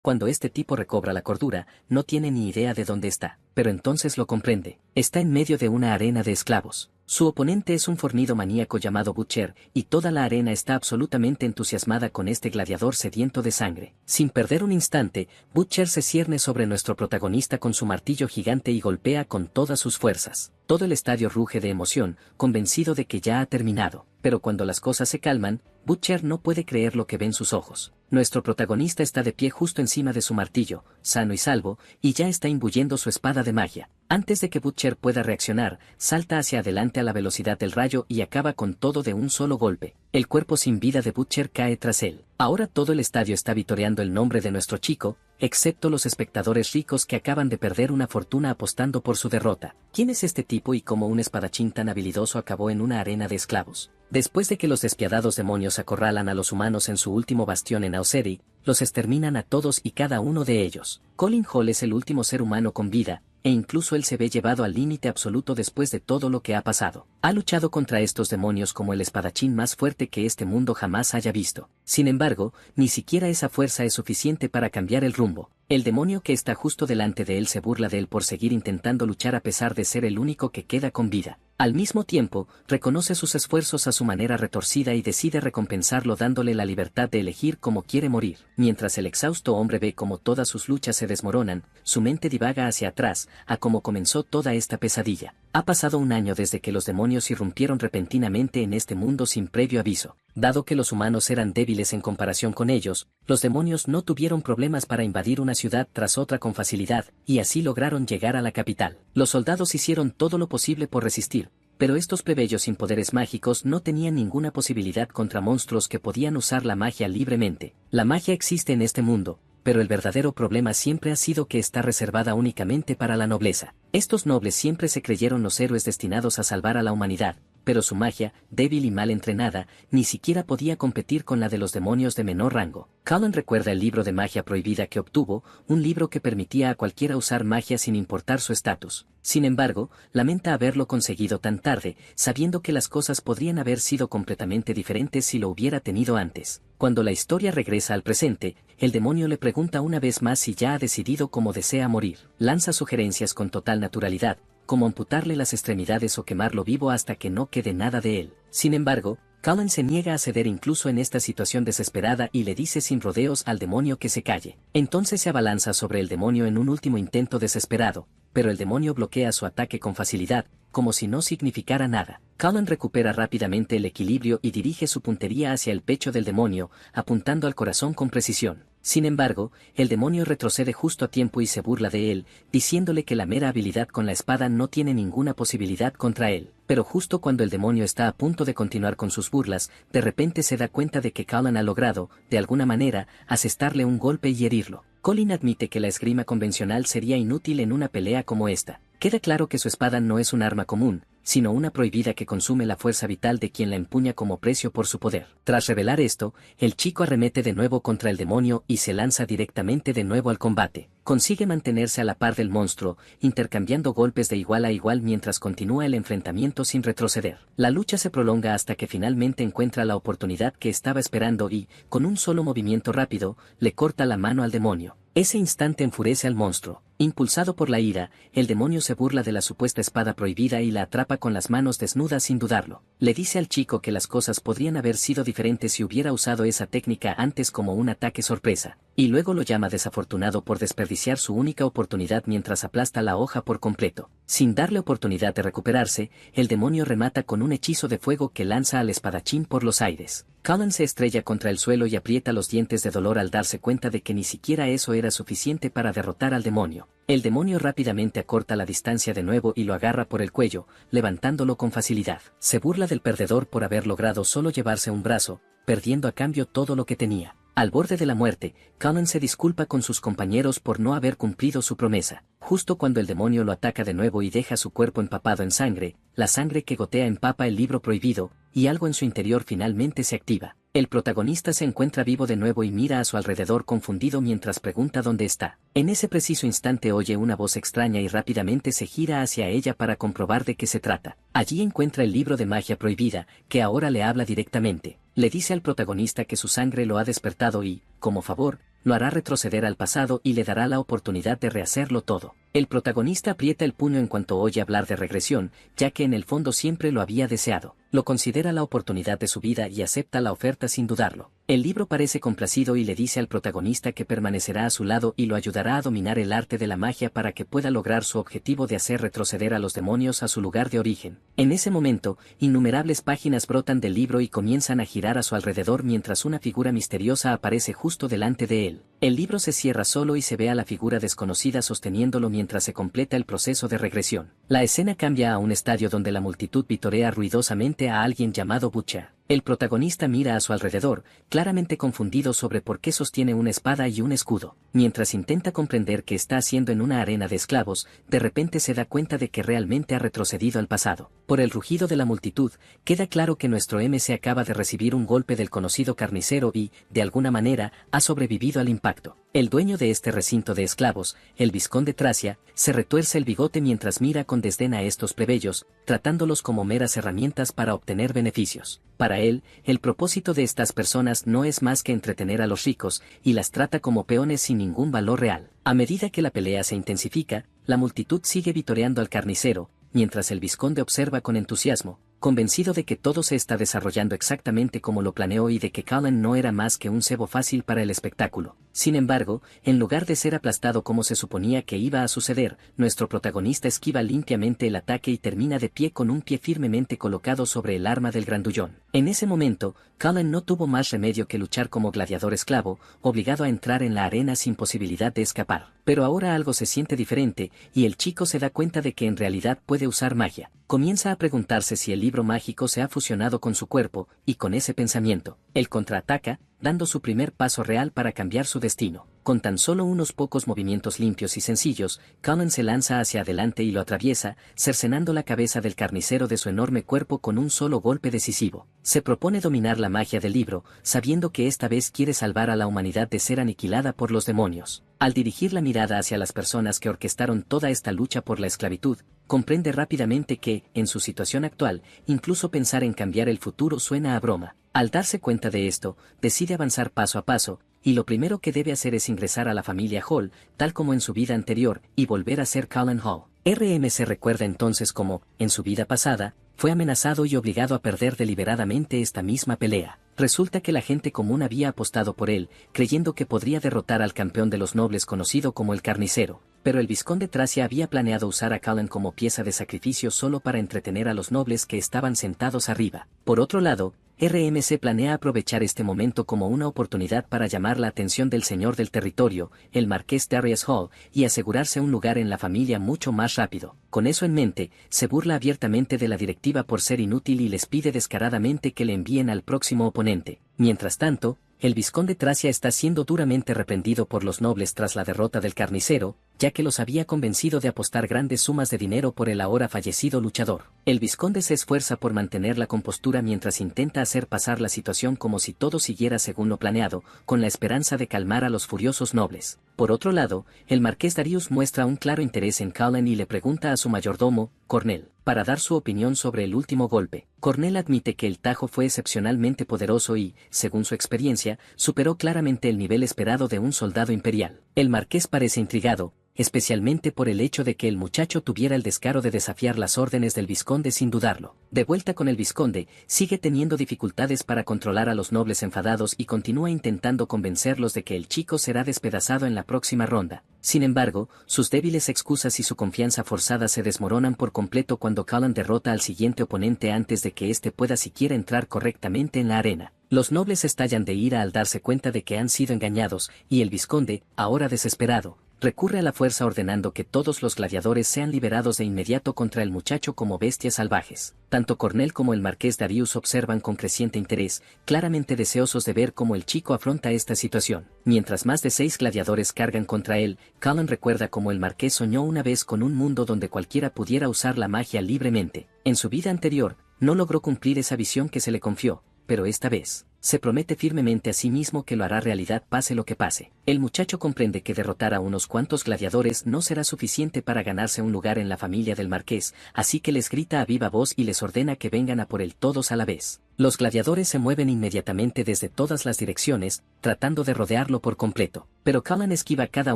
Cuando este tipo recobra la cordura, no tiene ni idea de dónde está, pero entonces lo comprende. Está en medio de una arena de esclavos. Su oponente es un fornido maníaco llamado Butcher, y toda la arena está absolutamente entusiasmada con este gladiador sediento de sangre. Sin perder un instante, Butcher se cierne sobre nuestro protagonista con su martillo gigante y golpea con todas sus fuerzas. Todo el estadio ruge de emoción, convencido de que ya ha terminado. Pero cuando las cosas se calman, Butcher no puede creer lo que ven sus ojos. Nuestro protagonista está de pie justo encima de su martillo, sano y salvo, y ya está imbuyendo su espada de magia. Antes de que Butcher pueda reaccionar, salta hacia adelante a la velocidad del rayo y acaba con todo de un solo golpe. El cuerpo sin vida de Butcher cae tras él. Ahora todo el estadio está vitoreando el nombre de nuestro chico, excepto los espectadores ricos que acaban de perder una fortuna apostando por su derrota. ¿Quién es este tipo y cómo un espadachín tan habilidoso acabó en una arena de esclavos? Después de que los despiadados demonios acorralan a los humanos en su último bastión en Aoceri, los exterminan a todos y cada uno de ellos. Colin Hall es el último ser humano con vida, e incluso él se ve llevado al límite absoluto después de todo lo que ha pasado. Ha luchado contra estos demonios como el espadachín más fuerte que este mundo jamás haya visto. Sin embargo, ni siquiera esa fuerza es suficiente para cambiar el rumbo. El demonio que está justo delante de él se burla de él por seguir intentando luchar a pesar de ser el único que queda con vida. Al mismo tiempo, reconoce sus esfuerzos a su manera retorcida y decide recompensarlo dándole la libertad de elegir cómo quiere morir. Mientras el exhausto hombre ve cómo todas sus luchas se desmoronan, su mente divaga hacia atrás, a cómo comenzó toda esta pesadilla. Ha pasado un año desde que los demonios irrumpieron repentinamente en este mundo sin previo aviso. Dado que los humanos eran débiles en comparación con ellos, los demonios no tuvieron problemas para invadir una ciudad tras otra con facilidad, y así lograron llegar a la capital. Los soldados hicieron todo lo posible por resistir, pero estos plebeyos sin poderes mágicos no tenían ninguna posibilidad contra monstruos que podían usar la magia libremente. La magia existe en este mundo, pero el verdadero problema siempre ha sido que está reservada únicamente para la nobleza. Estos nobles siempre se creyeron los héroes destinados a salvar a la humanidad, pero su magia, débil y mal entrenada, ni siquiera podía competir con la de los demonios de menor rango. Cullen recuerda el libro de magia prohibida que obtuvo, un libro que permitía a cualquiera usar magia sin importar su estatus. Sin embargo, lamenta haberlo conseguido tan tarde, sabiendo que las cosas podrían haber sido completamente diferentes si lo hubiera tenido antes. Cuando la historia regresa al presente, el demonio le pregunta una vez más si ya ha decidido cómo desea morir. Lanza sugerencias con total naturalidad, como amputarle las extremidades o quemarlo vivo hasta que no quede nada de él. Sin embargo, Cullen se niega a ceder incluso en esta situación desesperada y le dice sin rodeos al demonio que se calle. Entonces se abalanza sobre el demonio en un último intento desesperado, pero el demonio bloquea su ataque con facilidad, como si no significara nada. Cullen recupera rápidamente el equilibrio y dirige su puntería hacia el pecho del demonio, apuntando al corazón con precisión. Sin embargo, el demonio retrocede justo a tiempo y se burla de él, diciéndole que la mera habilidad con la espada no tiene ninguna posibilidad contra él. Pero justo cuando el demonio está a punto de continuar con sus burlas, de repente se da cuenta de que Cullen ha logrado, de alguna manera, asestarle un golpe y herirlo. Colin admite que la esgrima convencional sería inútil en una pelea como esta. Queda claro que su espada no es un arma común, sino una prohibida que consume la fuerza vital de quien la empuña como precio por su poder. Tras revelar esto, el chico arremete de nuevo contra el demonio y se lanza directamente de nuevo al combate. Consigue mantenerse a la par del monstruo, intercambiando golpes de igual a igual mientras continúa el enfrentamiento sin retroceder. La lucha se prolonga hasta que finalmente encuentra la oportunidad que estaba esperando y, con un solo movimiento rápido, le corta la mano al demonio. Ese instante enfurece al monstruo. Impulsado por la ira, el demonio se burla de la supuesta espada prohibida y la atrapa con las manos desnudas sin dudarlo. Le dice al chico que las cosas podrían haber sido diferentes si hubiera usado esa técnica antes como un ataque sorpresa, y luego lo llama desafortunado por desperdiciar su única oportunidad mientras aplasta la hoja por completo. Sin darle oportunidad de recuperarse, el demonio remata con un hechizo de fuego que lanza al espadachín por los aires. Cullen se estrella contra el suelo y aprieta los dientes de dolor al darse cuenta de que ni siquiera eso era suficiente para derrotar al demonio. El demonio rápidamente acorta la distancia de nuevo y lo agarra por el cuello, levantándolo con facilidad. Se burla del perdedor por haber logrado solo llevarse un brazo, perdiendo a cambio todo lo que tenía. Al borde de la muerte, Cullen se disculpa con sus compañeros por no haber cumplido su promesa. Justo cuando el demonio lo ataca de nuevo y deja su cuerpo empapado en sangre, la sangre que gotea empapa el libro prohibido, y algo en su interior finalmente se activa. El protagonista se encuentra vivo de nuevo y mira a su alrededor confundido mientras pregunta dónde está. En ese preciso instante oye una voz extraña y rápidamente se gira hacia ella para comprobar de qué se trata. Allí encuentra el libro de magia prohibida, que ahora le habla directamente. Le dice al protagonista que su sangre lo ha despertado y, como favor, lo hará retroceder al pasado y le dará la oportunidad de rehacerlo todo. El protagonista aprieta el puño en cuanto oye hablar de regresión, ya que en el fondo siempre lo había deseado. Lo considera la oportunidad de su vida y acepta la oferta sin dudarlo. El libro parece complacido y le dice al protagonista que permanecerá a su lado y lo ayudará a dominar el arte de la magia para que pueda lograr su objetivo de hacer retroceder a los demonios a su lugar de origen. En ese momento, innumerables páginas brotan del libro y comienzan a girar a su alrededor mientras una figura misteriosa aparece justo delante de él. El libro se cierra solo y se ve a la figura desconocida sosteniéndolo mientras se completa el proceso de regresión. La escena cambia a un estadio donde la multitud vitorea ruidosamente a alguien llamado Butcher. El protagonista mira a su alrededor, claramente confundido sobre por qué sostiene una espada y un escudo. Mientras intenta comprender qué está haciendo en una arena de esclavos, de repente se da cuenta de que realmente ha retrocedido al pasado. Por el rugido de la multitud, queda claro que nuestro MC acaba de recibir un golpe del conocido carnicero y, de alguna manera, ha sobrevivido al impacto. El dueño de este recinto de esclavos, el vizconde Tracia, se retuerce el bigote mientras mira con desdén a estos plebeyos, tratándolos como meras herramientas para obtener beneficios. Para él, el propósito de estas personas no es más que entretener a los ricos, y las trata como peones sin ningún valor real. A medida que la pelea se intensifica, la multitud sigue vitoreando al carnicero, mientras el vizconde observa con entusiasmo, convencido de que todo se está desarrollando exactamente como lo planeó y de que Cullen no era más que un cebo fácil para el espectáculo. Sin embargo, en lugar de ser aplastado como se suponía que iba a suceder, nuestro protagonista esquiva limpiamente el ataque y termina de pie con un pie firmemente colocado sobre el arma del grandullón. En ese momento, Cullen no tuvo más remedio que luchar como gladiador esclavo, obligado a entrar en la arena sin posibilidad de escapar. Pero ahora algo se siente diferente, y el chico se da cuenta de que en realidad puede usar magia. Comienza a preguntarse si el libro mágico se ha fusionado con su cuerpo, y con ese pensamiento, él contraataca, dando su primer paso real para cambiar su destino. Con tan solo unos pocos movimientos limpios y sencillos, Cullen se lanza hacia adelante y lo atraviesa, cercenando la cabeza del carnicero de su enorme cuerpo con un solo golpe decisivo. Se propone dominar la magia del libro, sabiendo que esta vez quiere salvar a la humanidad de ser aniquilada por los demonios. Al dirigir la mirada hacia las personas que orquestaron toda esta lucha por la esclavitud, comprende rápidamente que, en su situación actual, incluso pensar en cambiar el futuro suena a broma. Al darse cuenta de esto, decide avanzar paso a paso, y lo primero que debe hacer es ingresar a la familia Hall, tal como en su vida anterior, y volver a ser Cullen Hall. RMC recuerda entonces cómo, en su vida pasada, fue amenazado y obligado a perder deliberadamente esta misma pelea. Resulta que la gente común había apostado por él, creyendo que podría derrotar al campeón de los nobles conocido como el Carnicero, pero el vizconde Tracia había planeado usar a Cullen como pieza de sacrificio solo para entretener a los nobles que estaban sentados arriba. Por otro lado, RMC planea aprovechar este momento como una oportunidad para llamar la atención del señor del territorio, el marqués Darius Hall, y asegurarse un lugar en la familia mucho más rápido. Con eso en mente, se burla abiertamente de la directiva por ser inútil y les pide descaradamente que le envíen al próximo oponente. Mientras tanto, el vizconde Tracia está siendo duramente reprendido por los nobles tras la derrota del carnicero, ya que los había convencido de apostar grandes sumas de dinero por el ahora fallecido luchador. El vizconde se esfuerza por mantener la compostura mientras intenta hacer pasar la situación como si todo siguiera según lo planeado, con la esperanza de calmar a los furiosos nobles. Por otro lado, el marqués Darius muestra un claro interés en Cullen y le pregunta a su mayordomo, Cornell, para dar su opinión sobre el último golpe. Cornell admite que el tajo fue excepcionalmente poderoso y, según su experiencia, superó claramente el nivel esperado de un soldado imperial. El marqués parece intrigado, especialmente por el hecho de que el muchacho tuviera el descaro de desafiar las órdenes del vizconde sin dudarlo. De vuelta con el vizconde, sigue teniendo dificultades para controlar a los nobles enfadados y continúa intentando convencerlos de que el chico será despedazado en la próxima ronda. Sin embargo, sus débiles excusas y su confianza forzada se desmoronan por completo cuando Cullen derrota al siguiente oponente antes de que éste pueda siquiera entrar correctamente en la arena. Los nobles estallan de ira al darse cuenta de que han sido engañados, y el vizconde, ahora desesperado, recurre a la fuerza ordenando que todos los gladiadores sean liberados de inmediato contra el muchacho como bestias salvajes. Tanto Cornell como el marqués Darius observan con creciente interés, claramente deseosos de ver cómo el chico afronta esta situación. Mientras más de 6 gladiadores cargan contra él, Cullen recuerda cómo el marqués soñó una vez con un mundo donde cualquiera pudiera usar la magia libremente. En su vida anterior, no logró cumplir esa visión que se le confió, pero esta vez, se promete firmemente a sí mismo que lo hará realidad pase lo que pase. El muchacho comprende que derrotar a unos cuantos gladiadores no será suficiente para ganarse un lugar en la familia del marqués, así que les grita a viva voz y les ordena que vengan a por él todos a la vez. Los gladiadores se mueven inmediatamente desde todas las direcciones, tratando de rodearlo por completo. Pero Cullen esquiva cada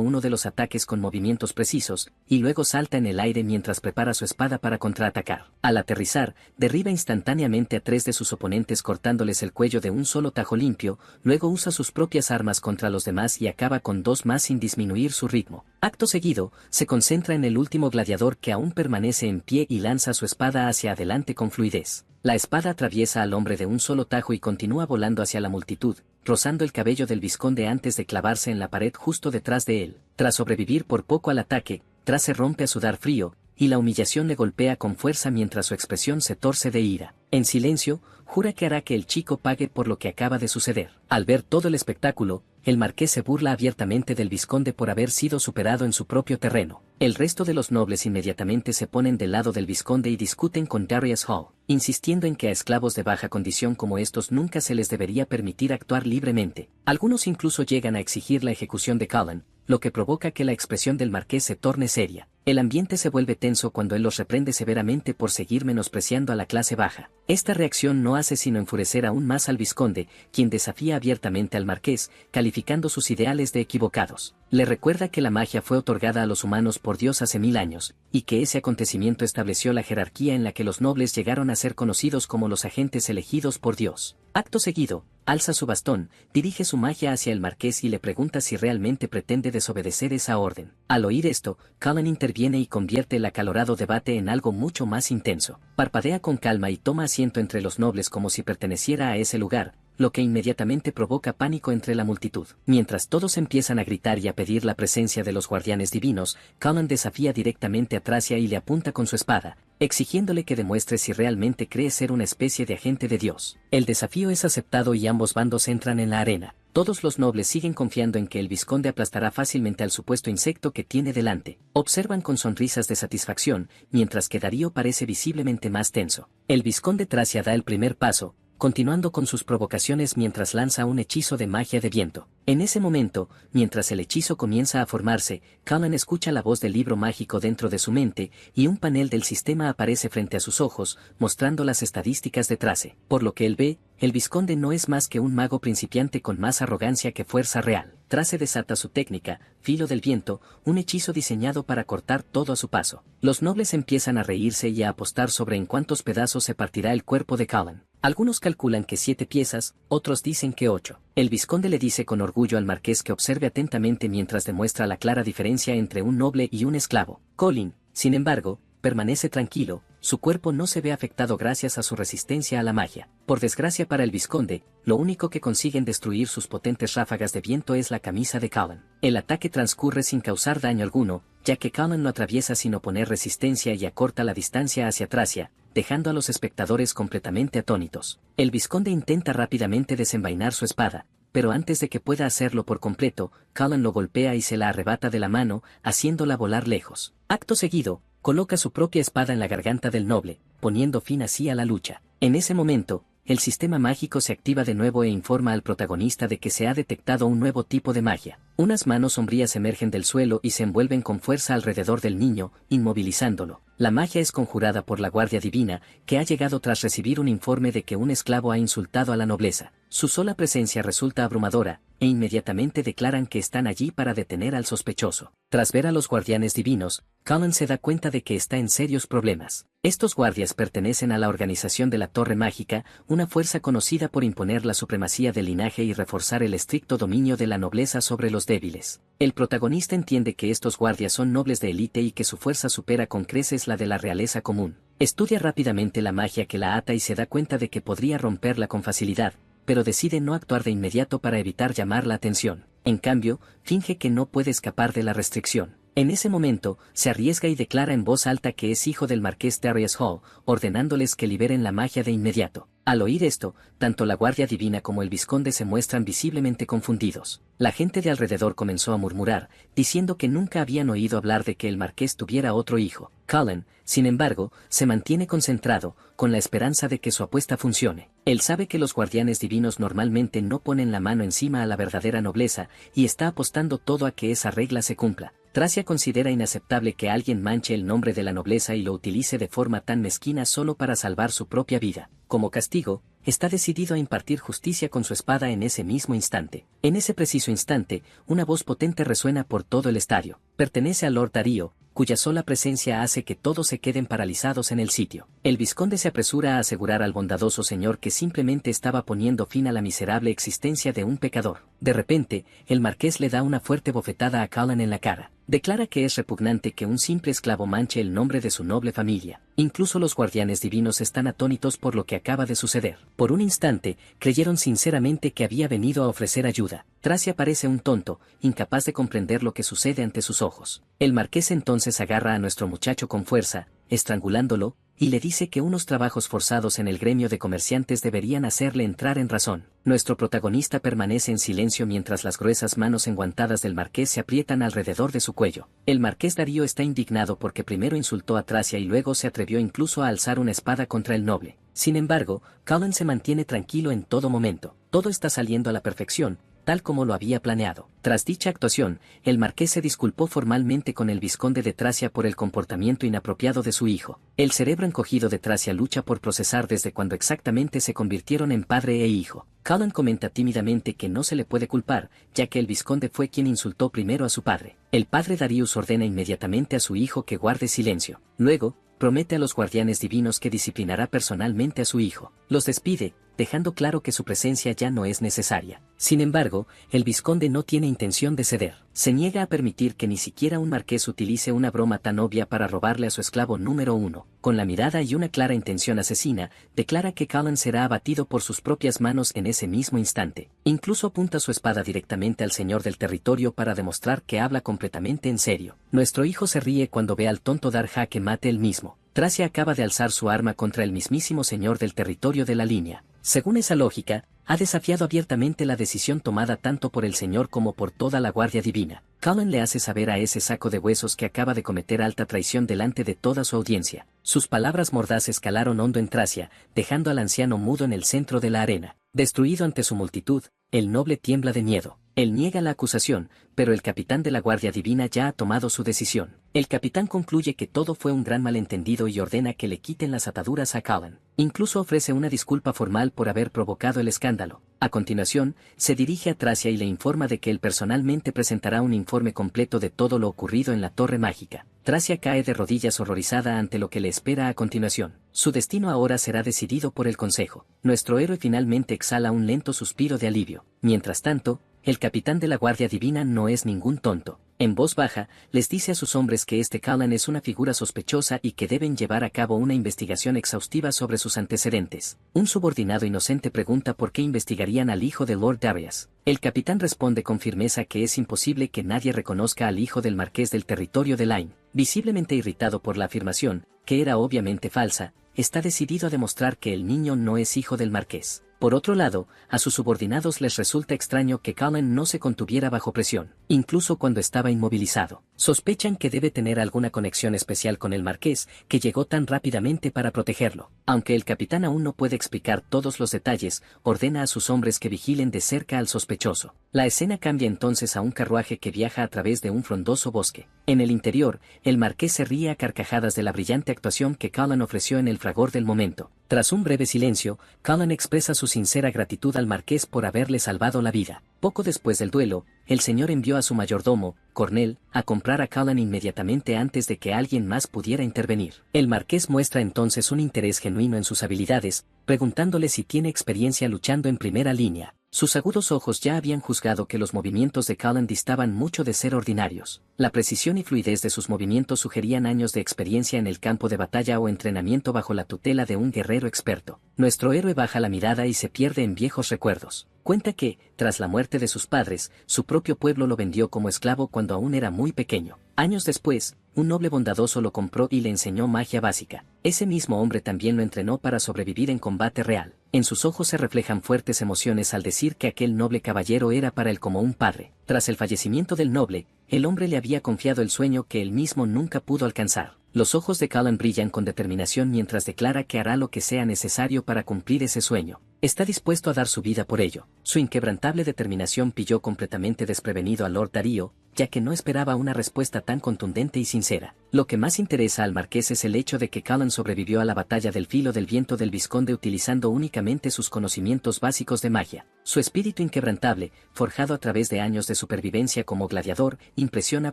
uno de los ataques con movimientos precisos, y luego salta en el aire mientras prepara su espada para contraatacar. Al aterrizar, derriba instantáneamente a 3 de sus oponentes cortándoles el cuello de un solo tajo limpio, luego usa sus propias armas contra los demás y acaba con 2 más sin disminuir su ritmo. Acto seguido, se concentra en el último gladiador que aún permanece en pie y lanza su espada hacia adelante con fluidez. La espada atraviesa al hombre de un solo tajo y continúa volando hacia la multitud, rozando el cabello del vizconde antes de clavarse en la pared justo detrás de él. Tras sobrevivir por poco al ataque, Tras se rompe a sudar frío, y la humillación le golpea con fuerza mientras su expresión se torce de ira. En silencio, jura que hará que el chico pague por lo que acaba de suceder. Al ver todo el espectáculo, el marqués se burla abiertamente del vizconde por haber sido superado en su propio terreno. El resto de los nobles inmediatamente se ponen del lado del vizconde y discuten con Darius Hall, insistiendo en que a esclavos de baja condición como estos nunca se les debería permitir actuar libremente. Algunos incluso llegan a exigir la ejecución de Cullen, lo que provoca que la expresión del marqués se torne seria. El ambiente se vuelve tenso cuando él los reprende severamente por seguir menospreciando a la clase baja. Esta reacción no hace sino enfurecer aún más al vizconde, quien desafía abiertamente al marqués, calificando sus ideales de equivocados. Le recuerda que la magia fue otorgada a los humanos por Dios hace 1000 años, y que ese acontecimiento estableció la jerarquía en la que los nobles llegaron a ser conocidos como los agentes elegidos por Dios. Acto seguido, alza su bastón, dirige su magia hacia el marqués y le pregunta si realmente pretende desobedecer esa orden. Al oír esto, Cullen interviene y convierte el acalorado debate en algo mucho más intenso. Parpadea con calma y toma asiento entre los nobles como si perteneciera a ese lugar, lo que inmediatamente provoca pánico entre la multitud. Mientras todos empiezan a gritar y a pedir la presencia de los guardianes divinos, Cullen desafía directamente a Tracia y le apunta con su espada, exigiéndole que demuestre si realmente cree ser una especie de agente de Dios. El desafío es aceptado y ambos bandos entran en la arena. Todos los nobles siguen confiando en que el vizconde aplastará fácilmente al supuesto insecto que tiene delante. Observan con sonrisas de satisfacción, mientras que Darío parece visiblemente más tenso. El vizconde Tracia da el primer paso, continuando con sus provocaciones mientras lanza un hechizo de magia de viento. En ese momento, mientras el hechizo comienza a formarse, Cullen escucha la voz del libro mágico dentro de su mente, y un panel del sistema aparece frente a sus ojos, mostrando las estadísticas de Trace. Por lo que él ve, el vizconde no es más que un mago principiante con más arrogancia que fuerza real. Trace desata su técnica, Filo del Viento, un hechizo diseñado para cortar todo a su paso. Los nobles empiezan a reírse y a apostar sobre en cuántos pedazos se partirá el cuerpo de Cullen. Algunos calculan que 7 piezas, otros dicen que 8. El vizconde le dice con orgullo al marqués que observe atentamente mientras demuestra la clara diferencia entre un noble y un esclavo. Colin, sin embargo, permanece tranquilo, su cuerpo no se ve afectado gracias a su resistencia a la magia. Por desgracia para el vizconde, lo único que consiguen destruir sus potentes ráfagas de viento es la camisa de Cullen. El ataque transcurre sin causar daño alguno, ya que Cullen lo atraviesa sin oponer resistencia y acorta la distancia hacia Tracia, dejando a los espectadores completamente atónitos. El vizconde intenta rápidamente desenvainar su espada, pero antes de que pueda hacerlo por completo, Cullen lo golpea y se la arrebata de la mano, haciéndola volar lejos. Acto seguido, coloca su propia espada en la garganta del noble, poniendo fin así a la lucha. En ese momento, el sistema mágico se activa de nuevo e informa al protagonista de que se ha detectado un nuevo tipo de magia. Unas manos sombrías emergen del suelo y se envuelven con fuerza alrededor del niño, inmovilizándolo. La magia es conjurada por la Guardia Divina, que ha llegado tras recibir un informe de que un esclavo ha insultado a la nobleza. Su sola presencia resulta abrumadora, e inmediatamente declaran que están allí para detener al sospechoso. Tras ver a los guardianes divinos, Cullen se da cuenta de que está en serios problemas. Estos guardias pertenecen a la organización de la Torre Mágica, una fuerza conocida por imponer la supremacía del linaje y reforzar el estricto dominio de la nobleza sobre los débiles. El protagonista entiende que estos guardias son nobles de élite y que su fuerza supera con creces la de la realeza común. Estudia rápidamente la magia que la ata y se da cuenta de que podría romperla con facilidad, pero decide no actuar de inmediato para evitar llamar la atención. En cambio, finge que no puede escapar de la restricción. En ese momento, se arriesga y declara en voz alta que es hijo del marqués Darius Hall, ordenándoles que liberen la magia de inmediato. Al oír esto, tanto la Guardia Divina como el vizconde se muestran visiblemente confundidos. La gente de alrededor comenzó a murmurar, diciendo que nunca habían oído hablar de que el marqués tuviera otro hijo. Cullen, sin embargo, se mantiene concentrado, con la esperanza de que su apuesta funcione. Él sabe que los guardianes divinos normalmente no ponen la mano encima a la verdadera nobleza, y está apostando todo a que esa regla se cumpla. Tracia considera inaceptable que alguien manche el nombre de la nobleza y lo utilice de forma tan mezquina solo para salvar su propia vida. Como castigo, está decidido a impartir justicia con su espada en ese mismo instante. En ese preciso instante, una voz potente resuena por todo el estadio. Pertenece a Lord Darío, cuya sola presencia hace que todos se queden paralizados en el sitio. El vizconde se apresura a asegurar al bondadoso señor que simplemente estaba poniendo fin a la miserable existencia de un pecador. De repente, el marqués le da una fuerte bofetada a Cullen en la cara. Declara que es repugnante que un simple esclavo manche el nombre de su noble familia. Incluso los guardianes divinos están atónitos por lo que acaba de suceder. Por un instante, creyeron sinceramente que había venido a ofrecer ayuda. Tracia parece un tonto, incapaz de comprender lo que sucede ante sus ojos. El marqués entonces agarra a nuestro muchacho con fuerza, estrangulándolo, y le dice que unos trabajos forzados en el gremio de comerciantes deberían hacerle entrar en razón. Nuestro protagonista permanece en silencio mientras las gruesas manos enguantadas del marqués se aprietan alrededor de su cuello. El marqués Darío está indignado porque primero insultó a Tracia y luego se atrevió incluso a alzar una espada contra el noble. Sin embargo, Cullen se mantiene tranquilo en todo momento. Todo está saliendo a la perfección, tal como lo había planeado. Tras dicha actuación, el marqués se disculpó formalmente con el vizconde de Tracia por el comportamiento inapropiado de su hijo. El cerebro encogido de Tracia lucha por procesar desde cuando exactamente se convirtieron en padre e hijo. Cullen comenta tímidamente que no se le puede culpar, ya que el vizconde fue quien insultó primero a su padre. El padre Darius ordena inmediatamente a su hijo que guarde silencio. Luego, promete a los guardianes divinos que disciplinará personalmente a su hijo. Los despide, dejando claro que su presencia ya no es necesaria. Sin embargo, el vizconde no tiene intención de ceder. Se niega a permitir que ni siquiera un marqués utilice una broma tan obvia para robarle a su esclavo número uno. Con la mirada y una clara intención asesina, declara que Cullen será abatido por sus propias manos en ese mismo instante. Incluso apunta su espada directamente al señor del territorio para demostrar que habla completamente en serio. Nuestro hijo se ríe cuando ve al tonto dar jaque mate él mismo. Tracia acaba de alzar su arma contra el mismísimo señor del territorio de la línea. Según esa lógica, ha desafiado abiertamente la decisión tomada tanto por el señor como por toda la Guardia Divina. Cullen le hace saber a ese saco de huesos que acaba de cometer alta traición delante de toda su audiencia. Sus palabras mordaces calaron hondo en Tracia, dejando al anciano mudo en el centro de la arena. Destruido ante su multitud, el noble tiembla de miedo. Él niega la acusación, pero el capitán de la Guardia Divina ya ha tomado su decisión. El capitán concluye que todo fue un gran malentendido y ordena que le quiten las ataduras a Cullen. Incluso ofrece una disculpa formal por haber provocado el escándalo. A continuación, se dirige a Tracia y le informa de que él personalmente presentará un informe completo de todo lo ocurrido en la Torre Mágica. Tracia cae de rodillas horrorizada ante lo que le espera a continuación. Su destino ahora será decidido por el Consejo. Nuestro héroe finalmente exhala un lento suspiro de alivio. Mientras tanto, el capitán de la Guardia Divina no es ningún tonto. En voz baja, les dice a sus hombres que Cullen es una figura sospechosa y que deben llevar a cabo una investigación exhaustiva sobre sus antecedentes. Un subordinado inocente pregunta por qué investigarían al hijo de Lord Darius. El capitán responde con firmeza que es imposible que nadie reconozca al hijo del marqués del territorio de Lyne. Visiblemente irritado por la afirmación, que era obviamente falsa, está decidido a demostrar que el niño no es hijo del marqués. Por otro lado, a sus subordinados les resulta extraño que Cullen no se contuviera bajo presión, incluso cuando estaba inmovilizado. Sospechan que debe tener alguna conexión especial con el marqués, que llegó tan rápidamente para protegerlo. Aunque el capitán aún no puede explicar todos los detalles, ordena a sus hombres que vigilen de cerca al sospechoso. La escena cambia entonces a un carruaje que viaja a través de un frondoso bosque. En el interior, el marqués se ríe a carcajadas de la brillante actuación que Cullen ofreció en el fragor del momento. Tras un breve silencio, Cullen expresa su sincera gratitud al marqués por haberle salvado la vida. Poco después del duelo, el señor envió a su mayordomo, Cornell, a comprar a Cullen inmediatamente antes de que alguien más pudiera intervenir. El marqués muestra entonces un interés genuino en sus habilidades, preguntándole si tiene experiencia luchando en primera línea. Sus agudos ojos ya habían juzgado que los movimientos de Cullen distaban mucho de ser ordinarios. La precisión y fluidez de sus movimientos sugerían años de experiencia en el campo de batalla o entrenamiento bajo la tutela de un guerrero experto. Nuestro héroe baja la mirada y se pierde en viejos recuerdos. Cuenta que, tras la muerte de sus padres, su propio pueblo lo vendió como esclavo cuando aún era muy pequeño. Años después, un noble bondadoso lo compró y le enseñó magia básica. Ese mismo hombre también lo entrenó para sobrevivir en combate real. En sus ojos se reflejan fuertes emociones al decir que aquel noble caballero era para él como un padre. Tras el fallecimiento del noble, el hombre le había confiado el sueño que él mismo nunca pudo alcanzar. Los ojos de Cullen brillan con determinación mientras declara que hará lo que sea necesario para cumplir ese sueño. Está dispuesto a dar su vida por ello. Su inquebrantable determinación pilló completamente desprevenido a Lord Darío, ya que no esperaba una respuesta tan contundente y sincera. Lo que más interesa al marqués es el hecho de que Cullen sobrevivió a la batalla del filo del viento del Vizconde utilizando únicamente sus conocimientos básicos de magia. Su espíritu inquebrantable, forjado a través de años de supervivencia como gladiador, impresiona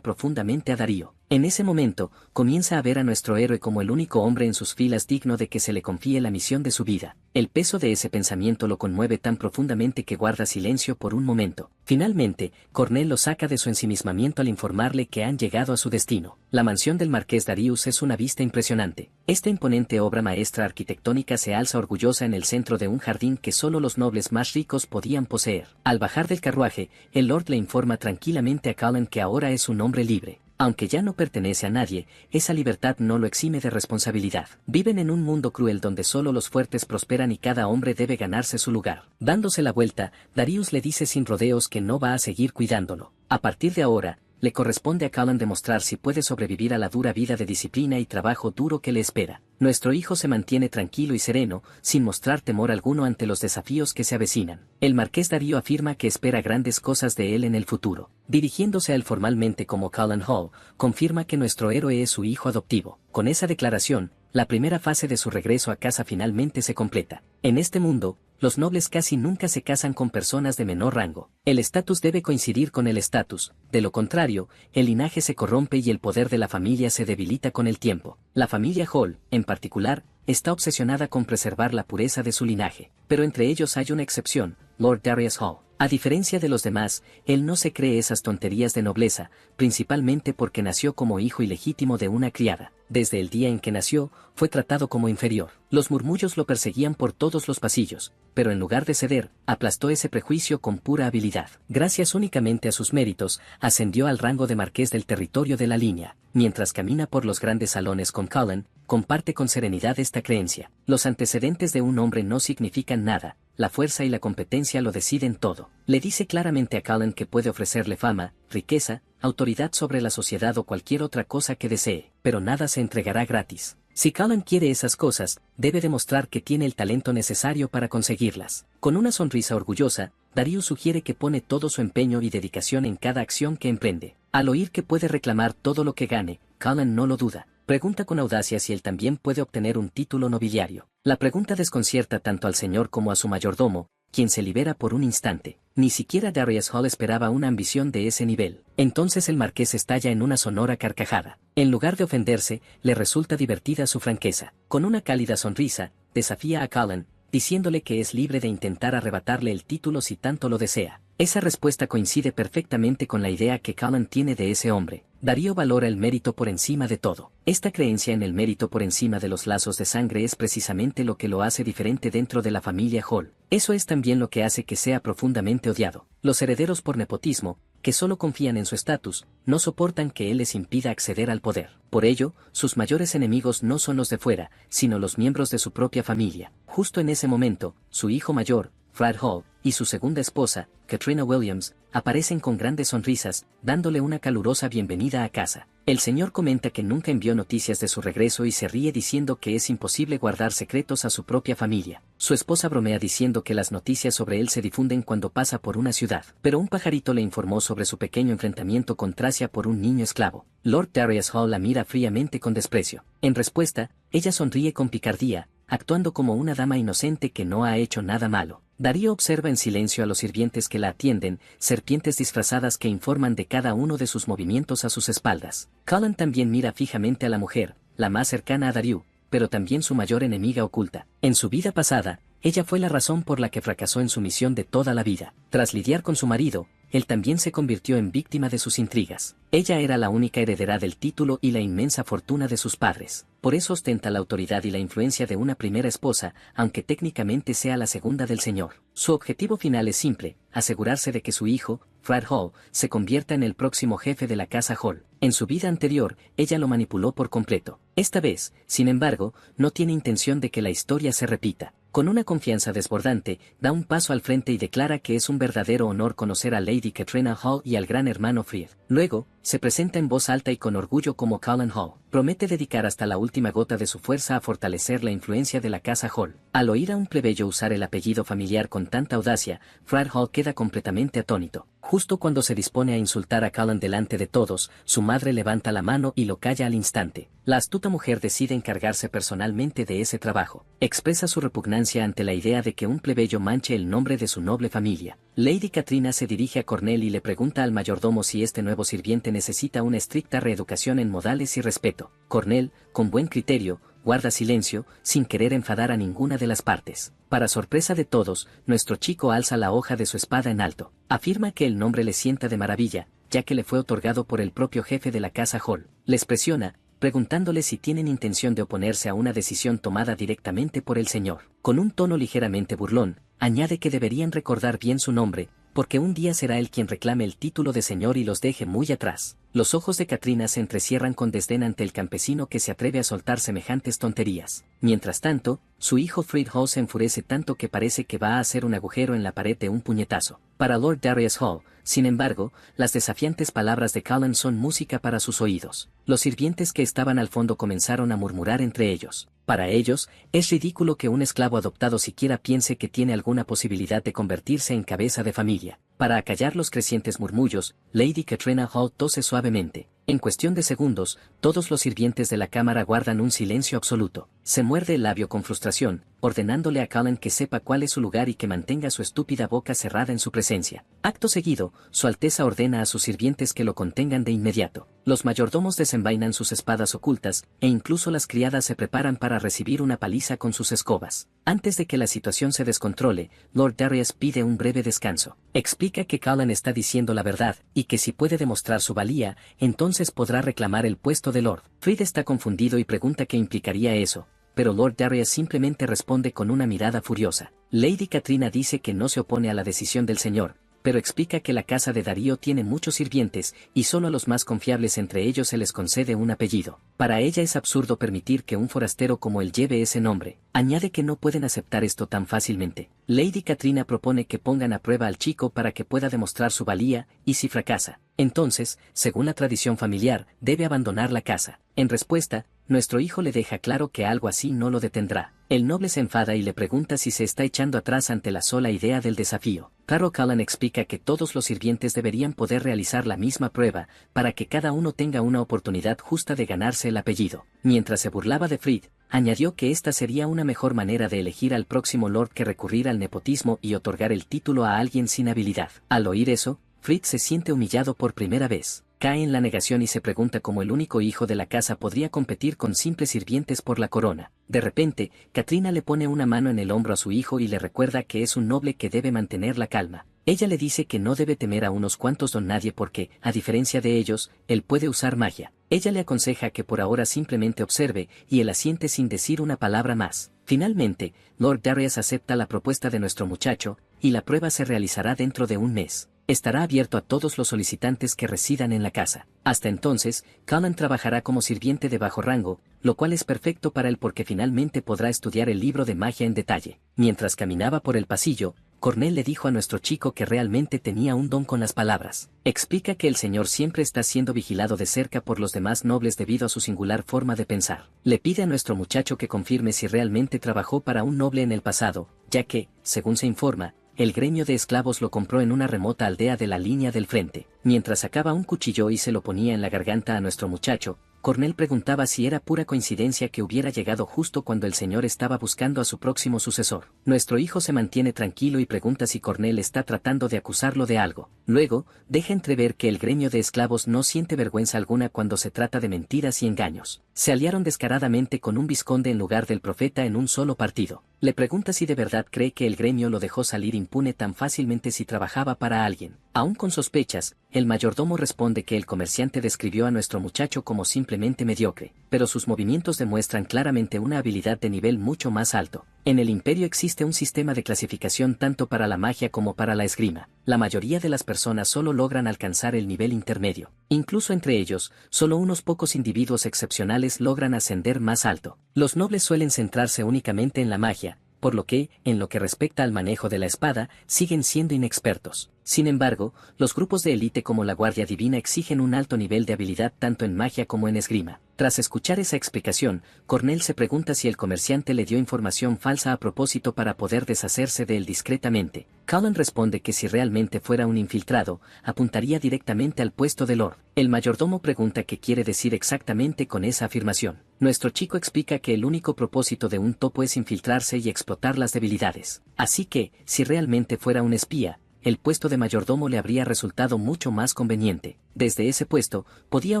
profundamente a Darío. En ese momento, comienza a ver a nuestro héroe como el único hombre en sus filas digno de que se le confíe la misión de su vida. El peso de ese pensamiento lo conmueve tan profundamente que guarda silencio por un momento. Finalmente, Cornell lo saca de su ensimismamiento al informarle que han llegado a su destino. La mansión del marqués Darius es una vista impresionante. Esta imponente obra maestra arquitectónica se alza orgullosa en el centro de un jardín que solo los nobles más ricos podían poseer. Al bajar del carruaje, el Lord le informa tranquilamente a Cullen que ahora es un hombre libre. Aunque ya no pertenece a nadie, esa libertad no lo exime de responsabilidad. Viven en un mundo cruel donde solo los fuertes prosperan y cada hombre debe ganarse su lugar. Dándose la vuelta, Darius le dice sin rodeos que no va a seguir cuidándolo. A partir de ahora, le corresponde a Cullen demostrar si puede sobrevivir a la dura vida de disciplina y trabajo duro que le espera. Nuestro hijo se mantiene tranquilo y sereno, sin mostrar temor alguno ante los desafíos que se avecinan. El marqués Darío afirma que espera grandes cosas de él en el futuro. Dirigiéndose a él formalmente como Cullen Hall, confirma que nuestro héroe es su hijo adoptivo. Con esa declaración, la primera fase de su regreso a casa finalmente se completa. En este mundo, los nobles casi nunca se casan con personas de menor rango. El estatus debe coincidir con el estatus, de lo contrario, el linaje se corrompe y el poder de la familia se debilita con el tiempo. La familia Hall, en particular, está obsesionada con preservar la pureza de su linaje, pero entre ellos hay una excepción, Lord Darius Hall. A diferencia de los demás, él no se cree esas tonterías de nobleza, principalmente porque nació como hijo ilegítimo de una criada. Desde el día en que nació, fue tratado como inferior. Los murmullos lo perseguían por todos los pasillos, pero en lugar de ceder, aplastó ese prejuicio con pura habilidad. Gracias únicamente a sus méritos, ascendió al rango de marqués del territorio de la línea. Mientras camina por los grandes salones con Cullen, comparte con serenidad esta creencia. Los antecedentes de un hombre no significan nada, la fuerza y la competencia lo deciden todo. Le dice claramente a Cullen que puede ofrecerle fama, riqueza, autoridad sobre la sociedad o cualquier otra cosa que desee, pero nada se entregará gratis. Si Cullen quiere esas cosas, debe demostrar que tiene el talento necesario para conseguirlas. Con una sonrisa orgullosa, Darius sugiere que pone todo su empeño y dedicación en cada acción que emprende. Al oír que puede reclamar todo lo que gane, Cullen no lo duda. Pregunta con audacia si él también puede obtener un título nobiliario. La pregunta desconcierta tanto al señor como a su mayordomo, quien se libera por un instante. Ni siquiera Darius Hall esperaba una ambición de ese nivel. Entonces el marqués estalla en una sonora carcajada. En lugar de ofenderse, le resulta divertida su franqueza. Con una cálida sonrisa, desafía a Cullen, diciéndole que es libre de intentar arrebatarle el título si tanto lo desea. Esa respuesta coincide perfectamente con la idea que Cullen tiene de ese hombre. Darío valora el mérito por encima de todo. Esta creencia en el mérito por encima de los lazos de sangre es precisamente lo que lo hace diferente dentro de la familia Hall. Eso es también lo que hace que sea profundamente odiado. Los herederos por nepotismo, que solo confían en su estatus, no soportan que él les impida acceder al poder. Por ello, sus mayores enemigos no son los de fuera, sino los miembros de su propia familia. Justo en ese momento, su hijo mayor, Fred Hall, y su segunda esposa, Katrina Williams, aparecen con grandes sonrisas, dándole una calurosa bienvenida a casa. El señor comenta que nunca envió noticias de su regreso y se ríe diciendo que es imposible guardar secretos a su propia familia. Su esposa bromea diciendo que las noticias sobre él se difunden cuando pasa por una ciudad, pero un pajarito le informó sobre su pequeño enfrentamiento con Tracia por un niño esclavo. Lord Darius Hall la mira fríamente con desprecio. En respuesta, ella sonríe con picardía, actuando como una dama inocente que no ha hecho nada malo. Darío observa en silencio a los sirvientes que la atienden, serpientes disfrazadas que informan de cada uno de sus movimientos a sus espaldas. Cullen también mira fijamente a la mujer, la más cercana a Darío, pero también su mayor enemiga oculta. En su vida pasada, ella fue la razón por la que fracasó en su misión de toda la vida. Tras lidiar con su marido, él también se convirtió en víctima de sus intrigas. Ella era la única heredera del título y la inmensa fortuna de sus padres. Por eso ostenta la autoridad y la influencia de una primera esposa, aunque técnicamente sea la segunda del señor. Su objetivo final es simple, asegurarse de que su hijo, Fred Hall, se convierta en el próximo jefe de la casa Hall. En su vida anterior, ella lo manipuló por completo. Esta vez, sin embargo, no tiene intención de que la historia se repita. Con una confianza desbordante, da un paso al frente y declara que es un verdadero honor conocer a Lady Katrina Hall y al gran hermano Fred. Luego, se presenta en voz alta y con orgullo como Callan Hall. Promete dedicar hasta la última gota de su fuerza a fortalecer la influencia de la casa Hall. Al oír a un plebeyo usar el apellido familiar con tanta audacia, Fred Hall queda completamente atónito. Justo cuando se dispone a insultar a Callan delante de todos, su madre levanta la mano y lo calla al instante. La astuta mujer decide encargarse personalmente de ese trabajo. Expresa su repugnancia ante la idea de que un plebeyo manche el nombre de su noble familia. Lady Katrina se dirige a Cornell y le pregunta al mayordomo si este nuevo sirviente necesita una estricta reeducación en modales y respeto. Cornell, con buen criterio, guarda silencio, sin querer enfadar a ninguna de las partes. Para sorpresa de todos, nuestro chico alza la hoja de su espada en alto. Afirma que el nombre le sienta de maravilla, ya que le fue otorgado por el propio jefe de la casa Hall. Les presiona, preguntándole si tienen intención de oponerse a una decisión tomada directamente por el señor. Con un tono ligeramente burlón, añade que deberían recordar bien su nombre, porque un día será él quien reclame el título de señor y los deje muy atrás. Los ojos de Katrina se entrecierran con desdén ante el campesino que se atreve a soltar semejantes tonterías. Mientras tanto, su hijo Fred Hall se enfurece tanto que parece que va a hacer un agujero en la pared de un puñetazo. Para Lord Darius Hall, sin embargo, las desafiantes palabras de Callan son música para sus oídos. Los sirvientes que estaban al fondo comenzaron a murmurar entre ellos. Para ellos, es ridículo que un esclavo adoptado siquiera piense que tiene alguna posibilidad de convertirse en cabeza de familia. Para acallar los crecientes murmullos, Lady Katrina Hall tose suavemente. En cuestión de segundos, todos los sirvientes de la cámara guardan un silencio absoluto. Se muerde el labio con frustración, ordenándole a Callan que sepa cuál es su lugar y que mantenga su estúpida boca cerrada en su presencia. Acto seguido, Su Alteza ordena a sus sirvientes que lo contengan de inmediato. Los mayordomos desenvainan sus espadas ocultas, e incluso las criadas se preparan para recibir una paliza con sus escobas. Antes de que la situación se descontrole, Lord Darius pide un breve descanso. Explica que Callan está diciendo la verdad, y que si puede demostrar su valía, entonces podrá reclamar el puesto de Lord. Fred está confundido y pregunta qué implicaría eso, pero Lord Darius simplemente responde con una mirada furiosa. Lady Katrina dice que no se opone a la decisión del señor, pero explica que la casa de Darío tiene muchos sirvientes y solo a los más confiables entre ellos se les concede un apellido. Para ella es absurdo permitir que un forastero como él lleve ese nombre. Añade que no pueden aceptar esto tan fácilmente. Lady Katrina propone que pongan a prueba al chico para que pueda demostrar su valía, y si fracasa, entonces, según la tradición familiar, debe abandonar la casa. En respuesta, nuestro hijo le deja claro que algo así no lo detendrá. El noble se enfada y le pregunta si se está echando atrás ante la sola idea del desafío. Claro, Callan explica que todos los sirvientes deberían poder realizar la misma prueba, para que cada uno tenga una oportunidad justa de ganarse el apellido. Mientras se burlaba de Fred, añadió que esta sería una mejor manera de elegir al próximo lord que recurrir al nepotismo y otorgar el título a alguien sin habilidad. Al oír eso, Fred se siente humillado por primera vez. Cae en la negación y se pregunta cómo el único hijo de la casa podría competir con simples sirvientes por la corona. De repente, Katrina le pone una mano en el hombro a su hijo y le recuerda que es un noble que debe mantener la calma. Ella le dice que no debe temer a unos cuantos don nadie porque, a diferencia de ellos, él puede usar magia. Ella le aconseja que por ahora simplemente observe, y él asiente sin decir una palabra más. Finalmente, Lord Darius acepta la propuesta de nuestro muchacho, y la prueba se realizará dentro de un mes. Estará abierto a todos los solicitantes que residan en la casa. Hasta entonces, Callan trabajará como sirviente de bajo rango, lo cual es perfecto para él porque finalmente podrá estudiar el libro de magia en detalle. Mientras caminaba por el pasillo, Cornell le dijo a nuestro chico que realmente tenía un don con las palabras. Explica que el señor siempre está siendo vigilado de cerca por los demás nobles debido a su singular forma de pensar. Le pide a nuestro muchacho que confirme si realmente trabajó para un noble en el pasado, ya que, según se informa, el gremio de esclavos lo compró en una remota aldea de la línea del frente. Mientras sacaba un cuchillo y se lo ponía en la garganta a nuestro muchacho, Cornell preguntaba si era pura coincidencia que hubiera llegado justo cuando el señor estaba buscando a su próximo sucesor. Nuestro hijo se mantiene tranquilo y pregunta si Cornell está tratando de acusarlo de algo. Luego, deja entrever que el gremio de esclavos no siente vergüenza alguna cuando se trata de mentiras y engaños. Se aliaron descaradamente con un vizconde en lugar del profeta en un solo partido. Le pregunta si de verdad cree que el gremio lo dejó salir impune tan fácilmente si trabajaba para alguien. Aún con sospechas, el mayordomo responde que el comerciante describió a nuestro muchacho como simplemente mediocre, pero sus movimientos demuestran claramente una habilidad de nivel mucho más alto. En el imperio existe un sistema de clasificación tanto para la magia como para la esgrima. La mayoría de las personas solo logran alcanzar el nivel intermedio. Incluso entre ellos, solo unos pocos individuos excepcionales logran ascender más alto. Los nobles suelen centrarse únicamente en la magia, por lo que, en lo que respecta al manejo de la espada, siguen siendo inexpertos. Sin embargo, los grupos de élite como la Guardia Divina exigen un alto nivel de habilidad tanto en magia como en esgrima. Tras escuchar esa explicación, Cornell se pregunta si el comerciante le dio información falsa a propósito para poder deshacerse de él discretamente. Cullen responde que si realmente fuera un infiltrado, apuntaría directamente al puesto de Lord. El mayordomo pregunta qué quiere decir exactamente con esa afirmación. Nuestro chico explica que el único propósito de un topo es infiltrarse y explotar las debilidades. Así que, si realmente fuera un espía, el puesto de mayordomo le habría resultado mucho más conveniente. Desde ese puesto, podía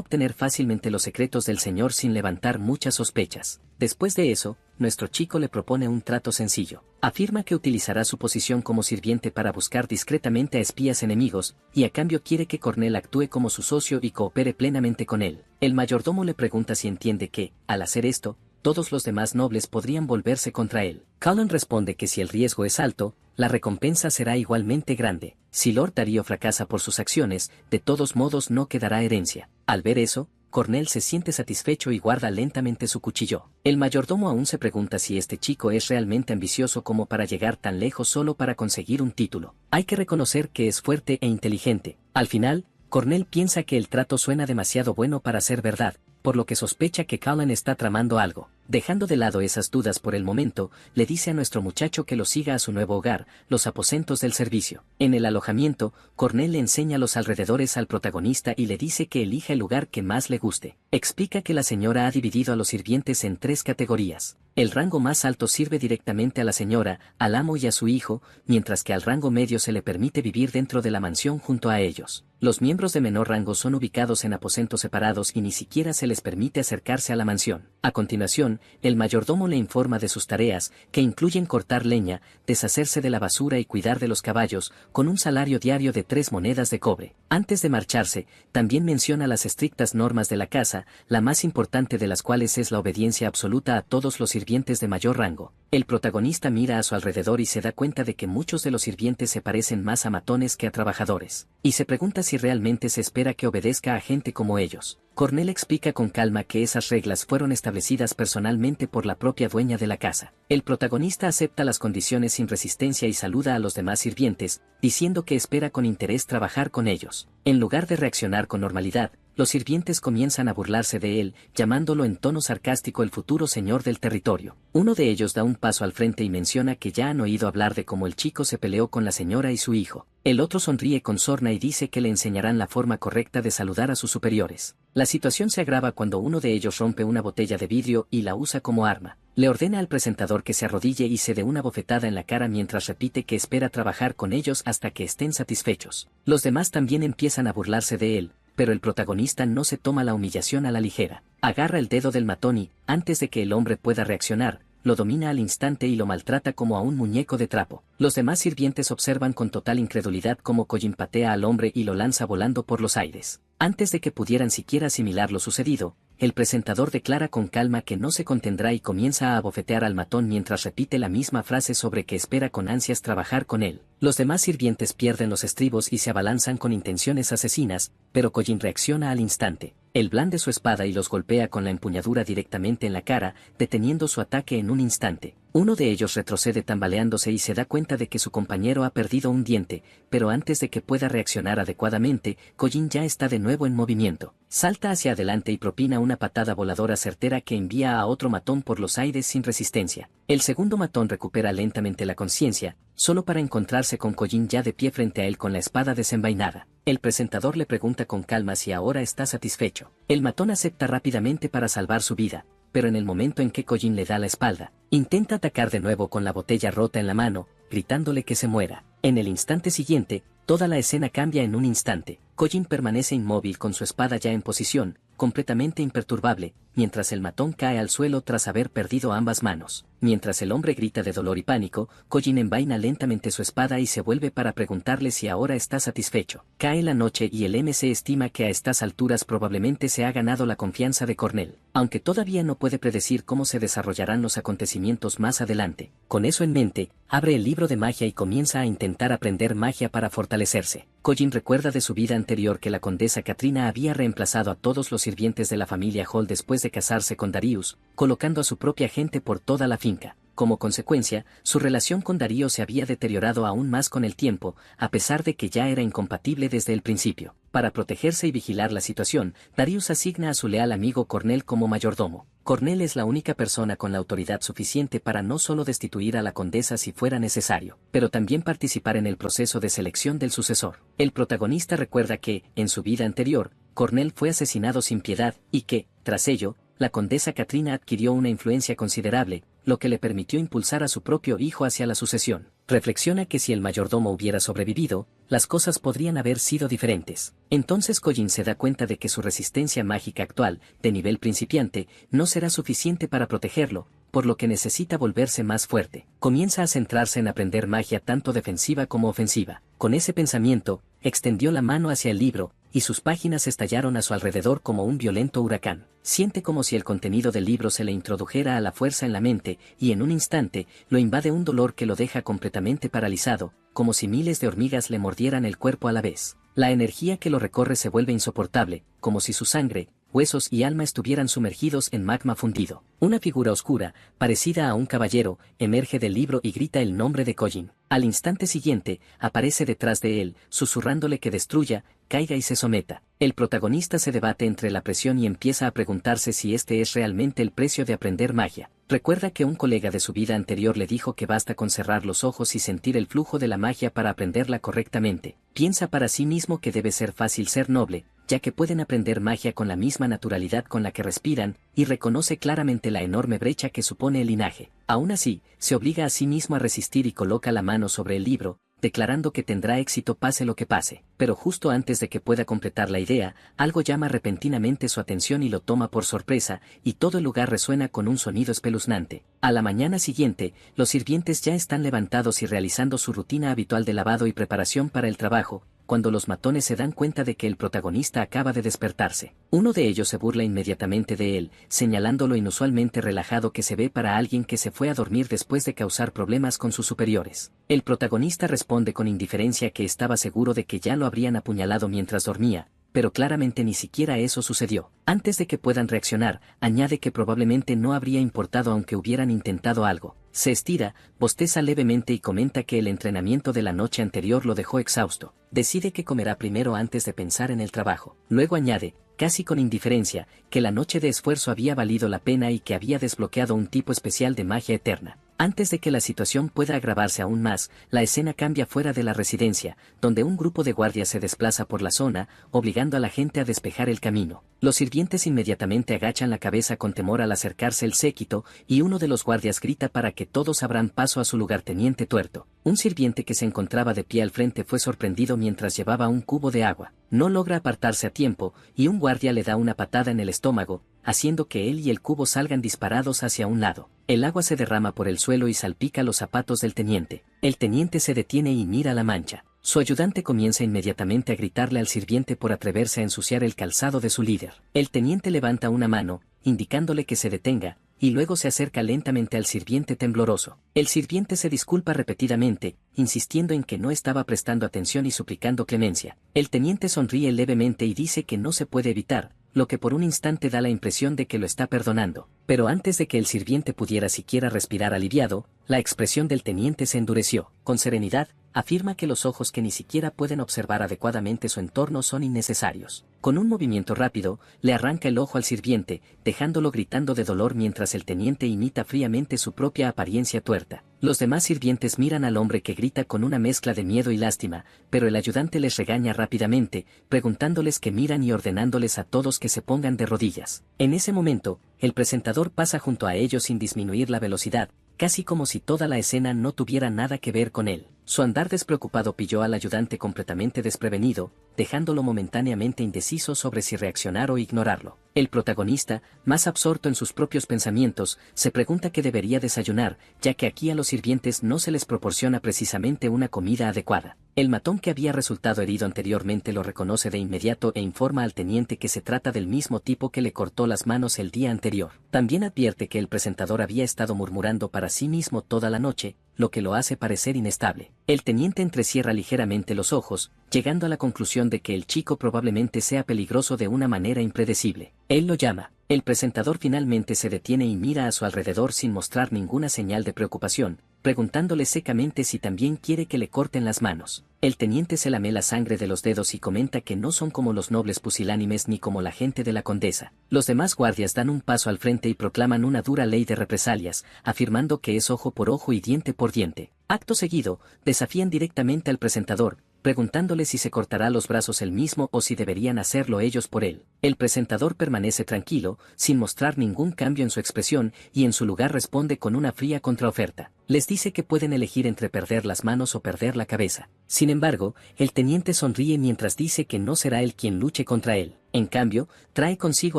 obtener fácilmente los secretos del señor sin levantar muchas sospechas. Después de eso, nuestro chico le propone un trato sencillo. Afirma que utilizará su posición como sirviente para buscar discretamente a espías enemigos, y a cambio quiere que Cornell actúe como su socio y coopere plenamente con él. El mayordomo le pregunta si entiende que, al hacer esto, todos los demás nobles podrían volverse contra él. Cullen responde que si el riesgo es alto, la recompensa será igualmente grande. Si Lord Darío fracasa por sus acciones, de todos modos no quedará herencia. Al ver eso, Cornell se siente satisfecho y guarda lentamente su cuchillo. El mayordomo aún se pregunta si este chico es realmente ambicioso como para llegar tan lejos solo para conseguir un título. Hay que reconocer que es fuerte e inteligente. Al final, Cornell piensa que el trato suena demasiado bueno para ser verdad, por lo que sospecha que Cullen está tramando algo. Dejando de lado esas dudas por el momento, le dice a nuestro muchacho que lo siga a su nuevo hogar, los aposentos del servicio. En el alojamiento, Cornell le enseña los alrededores al protagonista y le dice que elija el lugar que más le guste. Explica que la señora ha dividido a los sirvientes en 3 categorías. El rango más alto sirve directamente a la señora, al amo y a su hijo, mientras que al rango medio se le permite vivir dentro de la mansión junto a ellos. Los miembros de menor rango son ubicados en aposentos separados y ni siquiera se les permite acercarse a la mansión. A continuación, el mayordomo le informa de sus tareas, que incluyen cortar leña, deshacerse de la basura y cuidar de los caballos, con un salario diario de 3 monedas de cobre. Antes de marcharse, también menciona las estrictas normas de la casa, la más importante de las cuales es la obediencia absoluta a todos los sirvientes de mayor rango. El protagonista mira a su alrededor y se da cuenta de que muchos de los sirvientes se parecen más a matones que a trabajadores, y se pregunta si realmente se espera que obedezca a gente como ellos. Cornell explica con calma que esas reglas fueron establecidas personalmente por la propia dueña de la casa. El protagonista acepta las condiciones sin resistencia y saluda a los demás sirvientes, diciendo que espera con interés trabajar con ellos. En lugar de reaccionar con normalidad, los sirvientes comienzan a burlarse de él, llamándolo en tono sarcástico el futuro señor del territorio. Uno de ellos da un paso al frente y menciona que ya han oído hablar de cómo el chico se peleó con la señora y su hijo. El otro sonríe con sorna y dice que le enseñarán la forma correcta de saludar a sus superiores. La situación se agrava cuando uno de ellos rompe una botella de vidrio y la usa como arma. Le ordena al presentador que se arrodille y se dé una bofetada en la cara mientras repite que espera trabajar con ellos hasta que estén satisfechos. Los demás también empiezan a burlarse de él, pero el protagonista no se toma la humillación a la ligera. Agarra el dedo del matón y, antes de que el hombre pueda reaccionar, lo domina al instante y lo maltrata como a un muñeco de trapo. Los demás sirvientes observan con total incredulidad cómo Collin patea al hombre y lo lanza volando por los aires. Antes de que pudieran siquiera asimilar lo sucedido, el presentador declara con calma que no se contendrá y comienza a abofetear al matón mientras repite la misma frase sobre que espera con ansias trabajar con él. Los demás sirvientes pierden los estribos y se abalanzan con intenciones asesinas, pero Collin reacciona al instante. Él blande su espada y los golpea con la empuñadura directamente en la cara, deteniendo su ataque en un instante. Uno de ellos retrocede tambaleándose y se da cuenta de que su compañero ha perdido un diente, pero antes de que pueda reaccionar adecuadamente, Collin ya está de nuevo en movimiento. Salta hacia adelante y propina una patada voladora certera que envía a otro matón por los aires sin resistencia. El segundo matón recupera lentamente la conciencia, solo para encontrarse con Collin ya de pie frente a él con la espada desenvainada. El presentador le pregunta con calma si ahora está satisfecho. El matón acepta rápidamente para salvar su vida, pero en el momento en que Collin le da la espalda, intenta atacar de nuevo con la botella rota en la mano, gritándole que se muera. En el instante siguiente, toda la escena cambia en un instante. Collin permanece inmóvil con su espada ya en posición, completamente imperturbable, mientras el matón cae al suelo tras haber perdido ambas manos. Mientras el hombre grita de dolor y pánico, Collin envaina lentamente su espada y se vuelve para preguntarle si ahora está satisfecho. Cae la noche y el MC estima que a estas alturas probablemente se ha ganado la confianza de Cornell, aunque todavía no puede predecir cómo se desarrollarán los acontecimientos más adelante. Con eso en mente, abre el libro de magia y comienza a intentar aprender magia para fortalecerse. Collin recuerda de su vida anterior que la condesa Katrina había reemplazado a todos los sirvientes de la familia Hall después de casarse con Darius, colocando a su propia gente por toda la finca. Como consecuencia, su relación con Darío se había deteriorado aún más con el tiempo, a pesar de que ya era incompatible desde el principio. Para protegerse y vigilar la situación, Darius asigna a su leal amigo Cornel como mayordomo. Cornel es la única persona con la autoridad suficiente para no solo destituir a la condesa si fuera necesario, pero también participar en el proceso de selección del sucesor. El protagonista recuerda que, en su vida anterior, Cornel fue asesinado sin piedad y que, tras ello, la condesa Katrina adquirió una influencia considerable, lo que le permitió impulsar a su propio hijo hacia la sucesión. Reflexiona que si el mayordomo hubiera sobrevivido, las cosas podrían haber sido diferentes. Entonces Collin se da cuenta de que su resistencia mágica actual, de nivel principiante, no será suficiente para protegerlo, por lo que necesita volverse más fuerte. Comienza a centrarse en aprender magia tanto defensiva como ofensiva. Con ese pensamiento, extendió la mano hacia el libro, y sus páginas estallaron a su alrededor como un violento huracán. Siente como si el contenido del libro se le introdujera a la fuerza en la mente, y en un instante, lo invade un dolor que lo deja completamente paralizado, como si miles de hormigas le mordieran el cuerpo a la vez. La energía que lo recorre se vuelve insoportable, como si su sangre, huesos y alma estuvieran sumergidos en magma fundido. Una figura oscura, parecida a un caballero, emerge del libro y grita el nombre de Collin. Al instante siguiente, aparece detrás de él, susurrándole que destruya, caiga y se someta. El protagonista se debate entre la presión y empieza a preguntarse si este es realmente el precio de aprender magia. Recuerda que un colega de su vida anterior le dijo que basta con cerrar los ojos y sentir el flujo de la magia para aprenderla correctamente. Piensa para sí mismo que debe ser fácil ser noble, ya que pueden aprender magia con la misma naturalidad con la que respiran, y reconoce claramente la enorme brecha que supone el linaje. Aún así, se obliga a sí mismo a resistir y coloca la mano sobre el libro, declarando que tendrá éxito pase lo que pase. Pero justo antes de que pueda completar la idea, algo llama repentinamente su atención y lo toma por sorpresa, y todo el lugar resuena con un sonido espeluznante. A la mañana siguiente, los sirvientes ya están levantados y realizando su rutina habitual de lavado y preparación para el trabajo, cuando los matones se dan cuenta de que el protagonista acaba de despertarse. Uno de ellos se burla inmediatamente de él, señalando lo inusualmente relajado que se ve para alguien que se fue a dormir después de causar problemas con sus superiores. El protagonista responde con indiferencia que estaba seguro de que ya lo habrían apuñalado mientras dormía, pero claramente ni siquiera eso sucedió. Antes de que puedan reaccionar, añade que probablemente no habría importado aunque hubieran intentado algo. Se estira, bosteza levemente y comenta que el entrenamiento de la noche anterior lo dejó exhausto. Decide que comerá primero antes de pensar en el trabajo. Luego añade, casi con indiferencia, que la noche de esfuerzo había valido la pena y que había desbloqueado un tipo especial de magia eterna. Antes de que la situación pueda agravarse aún más, la escena cambia fuera de la residencia, donde un grupo de guardias se desplaza por la zona, obligando a la gente a despejar el camino. Los sirvientes inmediatamente agachan la cabeza con temor al acercarse el séquito, y uno de los guardias grita para que todos abran paso a su lugarteniente tuerto. Un sirviente que se encontraba de pie al frente fue sorprendido mientras llevaba un cubo de agua. No logra apartarse a tiempo, y un guardia le da una patada en el estómago, haciendo que él y el cubo salgan disparados hacia un lado. El agua se derrama por el suelo y salpica los zapatos del teniente. El teniente se detiene y mira la mancha. Su ayudante comienza inmediatamente a gritarle al sirviente por atreverse a ensuciar el calzado de su líder. El teniente levanta una mano, indicándole que se detenga, y luego se acerca lentamente al sirviente tembloroso. El sirviente se disculpa repetidamente, insistiendo en que no estaba prestando atención y suplicando clemencia. El teniente sonríe levemente y dice que no se puede evitar, lo que por un instante da la impresión de que lo está perdonando. Pero antes de que el sirviente pudiera siquiera respirar aliviado, la expresión del teniente se endureció. Con serenidad, afirma que los ojos que ni siquiera pueden observar adecuadamente su entorno son innecesarios. Con un movimiento rápido, le arranca el ojo al sirviente, dejándolo gritando de dolor mientras el teniente imita fríamente su propia apariencia tuerta. Los demás sirvientes miran al hombre que grita con una mezcla de miedo y lástima, pero el ayudante les regaña rápidamente, preguntándoles que miran y ordenándoles a todos que se pongan de rodillas. En ese momento, el presentador pasa junto a ellos sin disminuir la velocidad, casi como si toda la escena no tuviera nada que ver con él. Su andar despreocupado pilló al ayudante completamente desprevenido, dejándolo momentáneamente indeciso sobre si reaccionar o ignorarlo. El protagonista, más absorto en sus propios pensamientos, se pregunta qué debería desayunar, ya que aquí a los sirvientes no se les proporciona precisamente una comida adecuada. El matón que había resultado herido anteriormente lo reconoce de inmediato e informa al teniente que se trata del mismo tipo que le cortó las manos el día anterior. También advierte que el presentador había estado murmurando para sí mismo toda la noche, lo que lo hace parecer inestable. El teniente entrecierra ligeramente los ojos, llegando a la conclusión de que el chico probablemente sea peligroso de una manera impredecible. Él lo llama. El presentador finalmente se detiene y mira a su alrededor sin mostrar ninguna señal de preocupación, preguntándole secamente si también quiere que le corten las manos. El teniente se lame la sangre de los dedos y comenta que no son como los nobles pusilánimes ni como la gente de la condesa. Los demás guardias dan un paso al frente y proclaman una dura ley de represalias, afirmando que es ojo por ojo y diente por diente. Acto seguido, desafían directamente al presentador, preguntándole si se cortará los brazos él mismo o si deberían hacerlo ellos por él. El presentador permanece tranquilo, sin mostrar ningún cambio en su expresión, y en su lugar responde con una fría contraoferta. Les dice que pueden elegir entre perder las manos o perder la cabeza. Sin embargo, el teniente sonríe mientras dice que no será él quien luche contra él. En cambio, trae consigo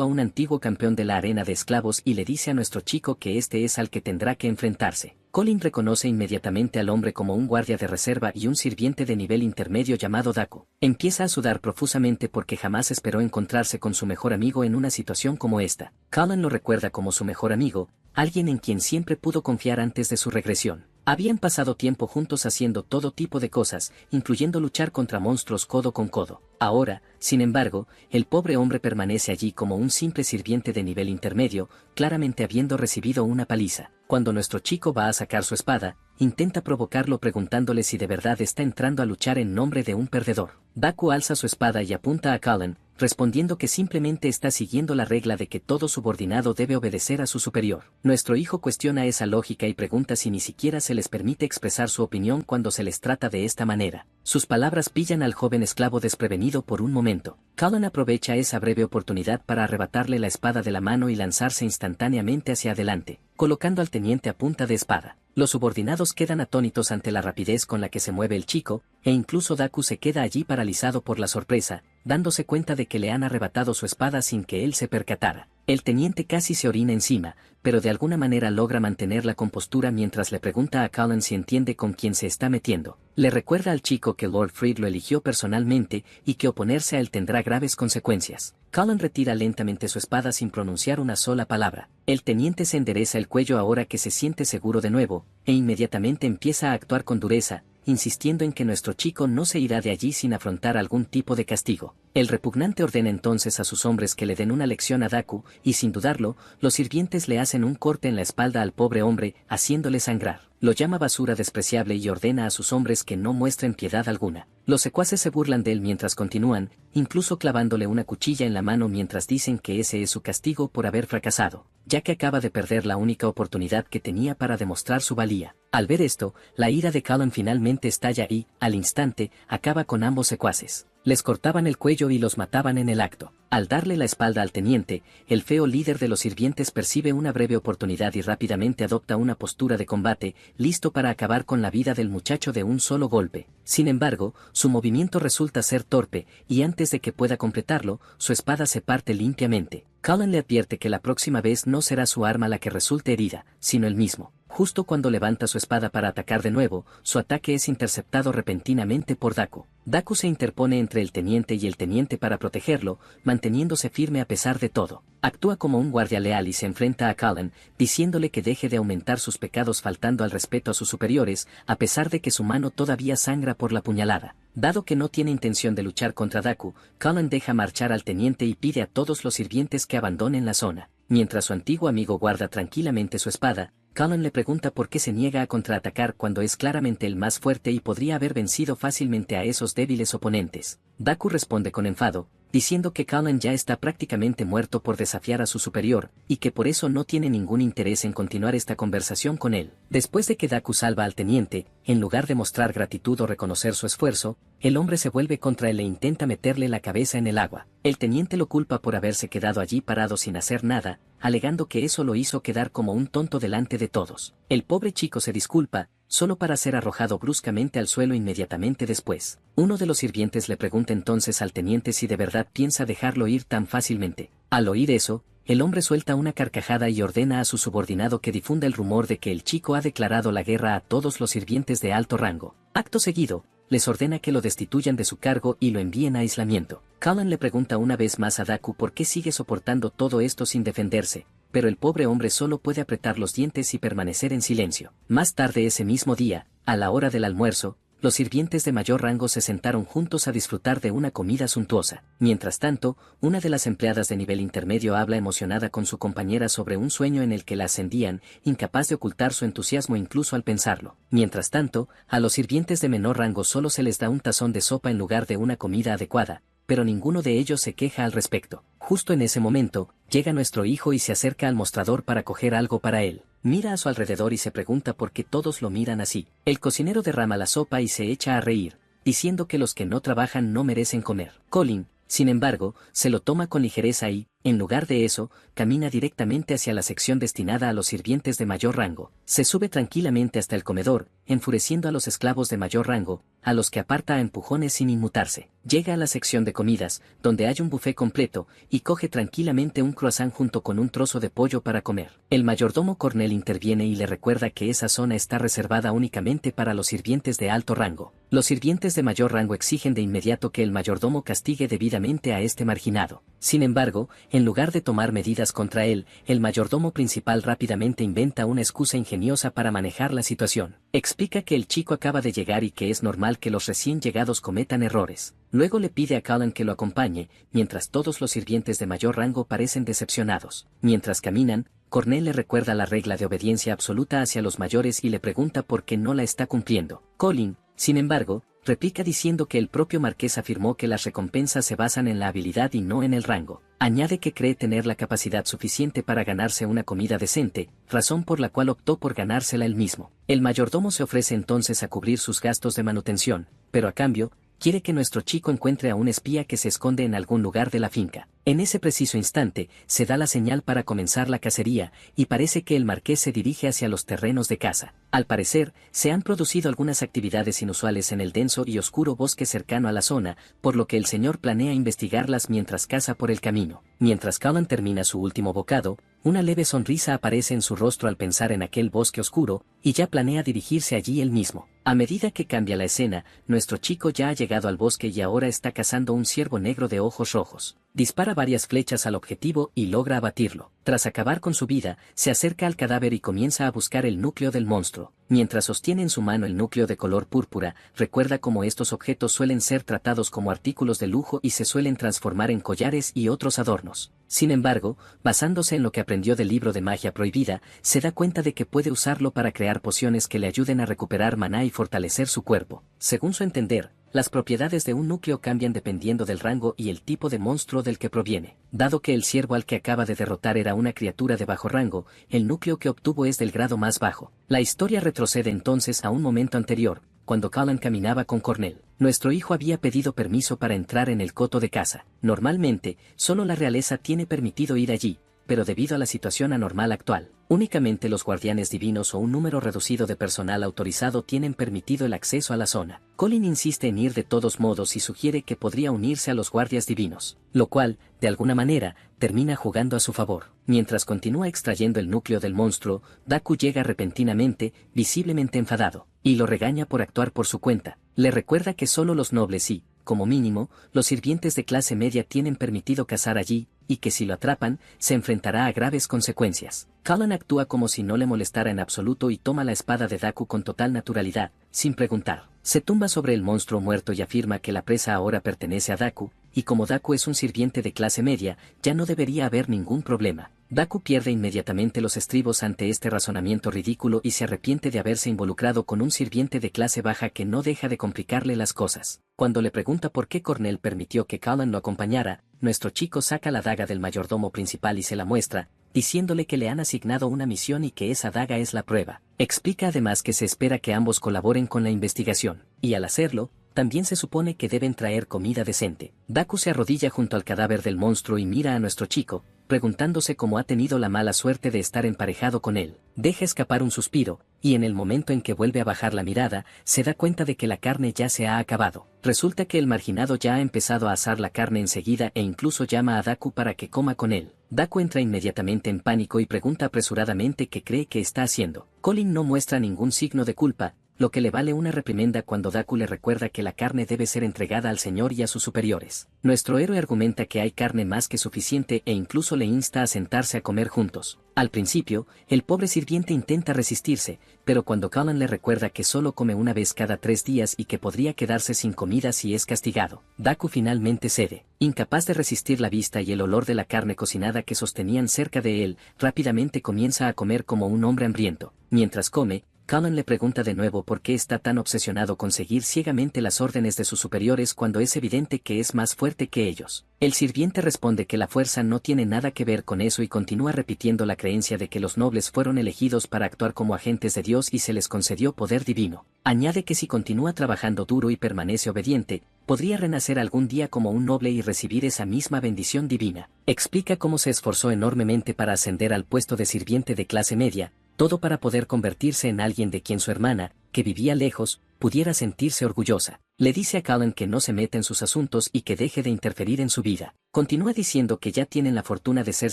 a un antiguo campeón de la arena de esclavos y le dice a nuestro chico que este es al que tendrá que enfrentarse. Colin reconoce inmediatamente al hombre como un guardia de reserva y un sirviente de nivel intermedio llamado Daku. Empieza a sudar profusamente porque jamás esperó encontrarse con su mejor amigo en una situación como esta. Colin lo recuerda como su mejor amigo, alguien en quien siempre pudo confiar antes de su regresión. Habían pasado tiempo juntos haciendo todo tipo de cosas, incluyendo luchar contra monstruos codo con codo. Ahora, sin embargo, el pobre hombre permanece allí como un simple sirviente de nivel intermedio, claramente habiendo recibido una paliza. Cuando nuestro chico va a sacar su espada, intenta provocarlo preguntándole si de verdad está entrando a luchar en nombre de un perdedor. Daku alza su espada y apunta a Colin, respondiendo que simplemente está siguiendo la regla de que todo subordinado debe obedecer a su superior. Nuestro hijo cuestiona esa lógica y pregunta si ni siquiera se les permite expresar su opinión cuando se les trata de esta manera. Sus palabras pillan al joven esclavo desprevenido por un momento. Colin aprovecha esa breve oportunidad para arrebatarle la espada de la mano y lanzarse instantáneamente hacia adelante, colocando al teniente a punta de espada. Los subordinados quedan atónitos ante la rapidez con la que se mueve el chico, e incluso Daku se queda allí paralizado por la sorpresa, dándose cuenta de que le han arrebatado su espada sin que él se percatara. El teniente casi se orina encima, pero de alguna manera logra mantener la compostura mientras le pregunta a Colin si entiende con quién se está metiendo. Le recuerda al chico que Lord Fried lo eligió personalmente y que oponerse a él tendrá graves consecuencias. Colin retira lentamente su espada sin pronunciar una sola palabra. El teniente se endereza el cuello ahora que se siente seguro de nuevo, e inmediatamente empieza a actuar con dureza, insistiendo en que nuestro chico no se irá de allí sin afrontar algún tipo de castigo. El repugnante ordena entonces a sus hombres que le den una lección a Daku, y sin dudarlo, los sirvientes le hacen un corte en la espalda al pobre hombre, haciéndole sangrar. Lo llama basura despreciable y ordena a sus hombres que no muestren piedad alguna. Los secuaces se burlan de él mientras continúan, incluso clavándole una cuchilla en la mano mientras dicen que ese es su castigo por haber fracasado, ya que acaba de perder la única oportunidad que tenía para demostrar su valía. Al ver esto, la ira de Colin finalmente estalla y, al instante, acaba con ambos secuaces. Les cortaban el cuello y los mataban en el acto. Al darle la espalda al teniente, el feo líder de los sirvientes percibe una breve oportunidad y rápidamente adopta una postura de combate, listo para acabar con la vida del muchacho de un solo golpe. Sin embargo, su movimiento resulta ser torpe, y antes de que pueda completarlo, su espada se parte limpiamente. Colin le advierte que la próxima vez no será su arma la que resulte herida, sino él mismo. Justo cuando levanta su espada para atacar de nuevo, su ataque es interceptado repentinamente por Daku. Daku se interpone entre el teniente y el teniente para protegerlo, manteniéndose firme a pesar de todo. Actúa como un guardia leal y se enfrenta a Colin, diciéndole que deje de aumentar sus pecados faltando al respeto a sus superiores, a pesar de que su mano todavía sangra por la puñalada. Dado que no tiene intención de luchar contra Daku, Colin deja marchar al teniente y pide a todos los sirvientes que abandonen la zona. Mientras su antiguo amigo guarda tranquilamente su espada, Colin le pregunta por qué se niega a contraatacar cuando es claramente el más fuerte y podría haber vencido fácilmente a esos débiles oponentes. Daku responde con enfado, diciendo que Colin ya está prácticamente muerto por desafiar a su superior, y que por eso no tiene ningún interés en continuar esta conversación con él. Después de que Daku salva al teniente, en lugar de mostrar gratitud o reconocer su esfuerzo, el hombre se vuelve contra él e intenta meterle la cabeza en el agua. El teniente lo culpa por haberse quedado allí parado sin hacer nada, alegando que eso lo hizo quedar como un tonto delante de todos. El pobre chico se disculpa, solo para ser arrojado bruscamente al suelo inmediatamente después. Uno de los sirvientes le pregunta entonces al teniente si de verdad piensa dejarlo ir tan fácilmente. Al oír eso, el hombre suelta una carcajada y ordena a su subordinado que difunda el rumor de que el chico ha declarado la guerra a todos los sirvientes de alto rango. Acto seguido, les ordena que lo destituyan de su cargo y lo envíen a aislamiento. Colin le pregunta una vez más a Daku por qué sigue soportando todo esto sin defenderse, pero el pobre hombre solo puede apretar los dientes y permanecer en silencio. Más tarde ese mismo día, a la hora del almuerzo, los sirvientes de mayor rango se sentaron juntos a disfrutar de una comida suntuosa. Mientras tanto, una de las empleadas de nivel intermedio habla emocionada con su compañera sobre un sueño en el que la ascendían, incapaz de ocultar su entusiasmo incluso al pensarlo. Mientras tanto, a los sirvientes de menor rango solo se les da un tazón de sopa en lugar de una comida adecuada, pero ninguno de ellos se queja al respecto. Justo en ese momento, llega nuestro hijo y se acerca al mostrador para coger algo para él. Mira a su alrededor y se pregunta por qué todos lo miran así. El cocinero derrama la sopa y se echa a reír, diciendo que los que no trabajan no merecen comer. Colin, sin embargo, se lo toma con ligereza y, en lugar de eso, camina directamente hacia la sección destinada a los sirvientes de mayor rango. Se sube tranquilamente hasta el comedor, enfureciendo a los esclavos de mayor rango, a los que aparta a empujones sin inmutarse. Llega a la sección de comidas, donde hay un buffet completo, y coge tranquilamente un croissant junto con un trozo de pollo para comer. El mayordomo Cornell interviene y le recuerda que esa zona está reservada únicamente para los sirvientes de alto rango. Los sirvientes de mayor rango exigen de inmediato que el mayordomo castigue debidamente a este marginado. Sin embargo, en lugar de tomar medidas contra él, el mayordomo principal rápidamente inventa una excusa ingeniosa para manejar la situación. Explica que el chico acaba de llegar y que es normal que los recién llegados cometan errores. Luego le pide a Cullen que lo acompañe, mientras todos los sirvientes de mayor rango parecen decepcionados. Mientras caminan, Cornell le recuerda la regla de obediencia absoluta hacia los mayores y le pregunta por qué no la está cumpliendo. Colin, sin embargo, replica diciendo que el propio marqués afirmó que las recompensas se basan en la habilidad y no en el rango. Añade que cree tener la capacidad suficiente para ganarse una comida decente, razón por la cual optó por ganársela él mismo. El mayordomo se ofrece entonces a cubrir sus gastos de manutención, pero a cambio, quiere que nuestro chico encuentre a un espía que se esconde en algún lugar de la finca. En ese preciso instante, se da la señal para comenzar la cacería, y parece que el marqués se dirige hacia los terrenos de caza. Al parecer, se han producido algunas actividades inusuales en el denso y oscuro bosque cercano a la zona, por lo que el señor planea investigarlas mientras caza por el camino. Mientras Cullen termina su último bocado, una leve sonrisa aparece en su rostro al pensar en aquel bosque oscuro, y ya planea dirigirse allí él mismo. A medida que cambia la escena, nuestro chico ya ha llegado al bosque y ahora está cazando un ciervo negro de ojos rojos. Dispara varias flechas al objetivo y logra abatirlo. Tras acabar con su vida, se acerca al cadáver y comienza a buscar el núcleo del monstruo. Mientras sostiene en su mano el núcleo de color púrpura, recuerda cómo estos objetos suelen ser tratados como artículos de lujo y se suelen transformar en collares y otros adornos. Sin embargo, basándose en lo que aprendió del libro de magia prohibida, se da cuenta de que puede usarlo para crear pociones que le ayuden a recuperar maná y fortalecer su cuerpo. Según su entender, las propiedades de un núcleo cambian dependiendo del rango y el tipo de monstruo del que proviene. Dado que el ciervo al que acaba de derrotar era una criatura de bajo rango, el núcleo que obtuvo es del grado más bajo. La historia retrocede entonces a un momento anterior, cuando Cullen caminaba con Cornell. Nuestro hijo había pedido permiso para entrar en el coto de caza. Normalmente, solo la realeza tiene permitido ir allí, pero debido a la situación anormal actual, únicamente los guardianes divinos o un número reducido de personal autorizado tienen permitido el acceso a la zona. Colin insiste en ir de todos modos y sugiere que podría unirse a los guardias divinos, lo cual, de alguna manera, termina jugando a su favor. Mientras continúa extrayendo el núcleo del monstruo, Daku llega repentinamente, visiblemente enfadado, y lo regaña por actuar por su cuenta. Le recuerda que solo los nobles y, como mínimo, los sirvientes de clase media tienen permitido cazar allí, y que si lo atrapan, se enfrentará a graves consecuencias. Cullen actúa como si no le molestara en absoluto y toma la espada de Daku con total naturalidad, sin preguntar. Se tumba sobre el monstruo muerto y afirma que la presa ahora pertenece a Daku, y como Daku es un sirviente de clase media, ya no debería haber ningún problema. Daku pierde inmediatamente los estribos ante este razonamiento ridículo y se arrepiente de haberse involucrado con un sirviente de clase baja que no deja de complicarle las cosas. Cuando le pregunta por qué Cornell permitió que Cullen lo acompañara, nuestro chico saca la daga del mayordomo principal y se la muestra, diciéndole que le han asignado una misión y que esa daga es la prueba. Explica además que se espera que ambos colaboren con la investigación, y al hacerlo, también se supone que deben traer comida decente. Daku se arrodilla junto al cadáver del monstruo y mira a nuestro chico, preguntándose cómo ha tenido la mala suerte de estar emparejado con él. Deja escapar un suspiro, y en el momento en que vuelve a bajar la mirada, se da cuenta de que la carne ya se ha acabado. Resulta que el marginado ya ha empezado a asar la carne enseguida e incluso llama a Daku para que coma con él. Daku entra inmediatamente en pánico y pregunta apresuradamente qué cree que está haciendo. Colin no muestra ningún signo de culpa, lo que le vale una reprimenda cuando Daku le recuerda que la carne debe ser entregada al señor y a sus superiores. Nuestro héroe argumenta que hay carne más que suficiente e incluso le insta a sentarse a comer juntos. Al principio, el pobre sirviente intenta resistirse, pero cuando Cullen le recuerda que solo come una vez cada 3 días y que podría quedarse sin comida si es castigado, Daku finalmente cede. Incapaz de resistir la vista y el olor de la carne cocinada que sostenían cerca de él, rápidamente comienza a comer como un hombre hambriento. Mientras come, Cullen le pregunta de nuevo por qué está tan obsesionado con seguir ciegamente las órdenes de sus superiores cuando es evidente que es más fuerte que ellos. El sirviente responde que la fuerza no tiene nada que ver con eso y continúa repitiendo la creencia de que los nobles fueron elegidos para actuar como agentes de Dios y se les concedió poder divino. Añade que si continúa trabajando duro y permanece obediente, podría renacer algún día como un noble y recibir esa misma bendición divina. Explica cómo se esforzó enormemente para ascender al puesto de sirviente de clase media, todo para poder convertirse en alguien de quien su hermana, que vivía lejos, pudiera sentirse orgullosa. Le dice a Cullen que no se meta en sus asuntos y que deje de interferir en su vida. Continúa diciendo que ya tienen la fortuna de ser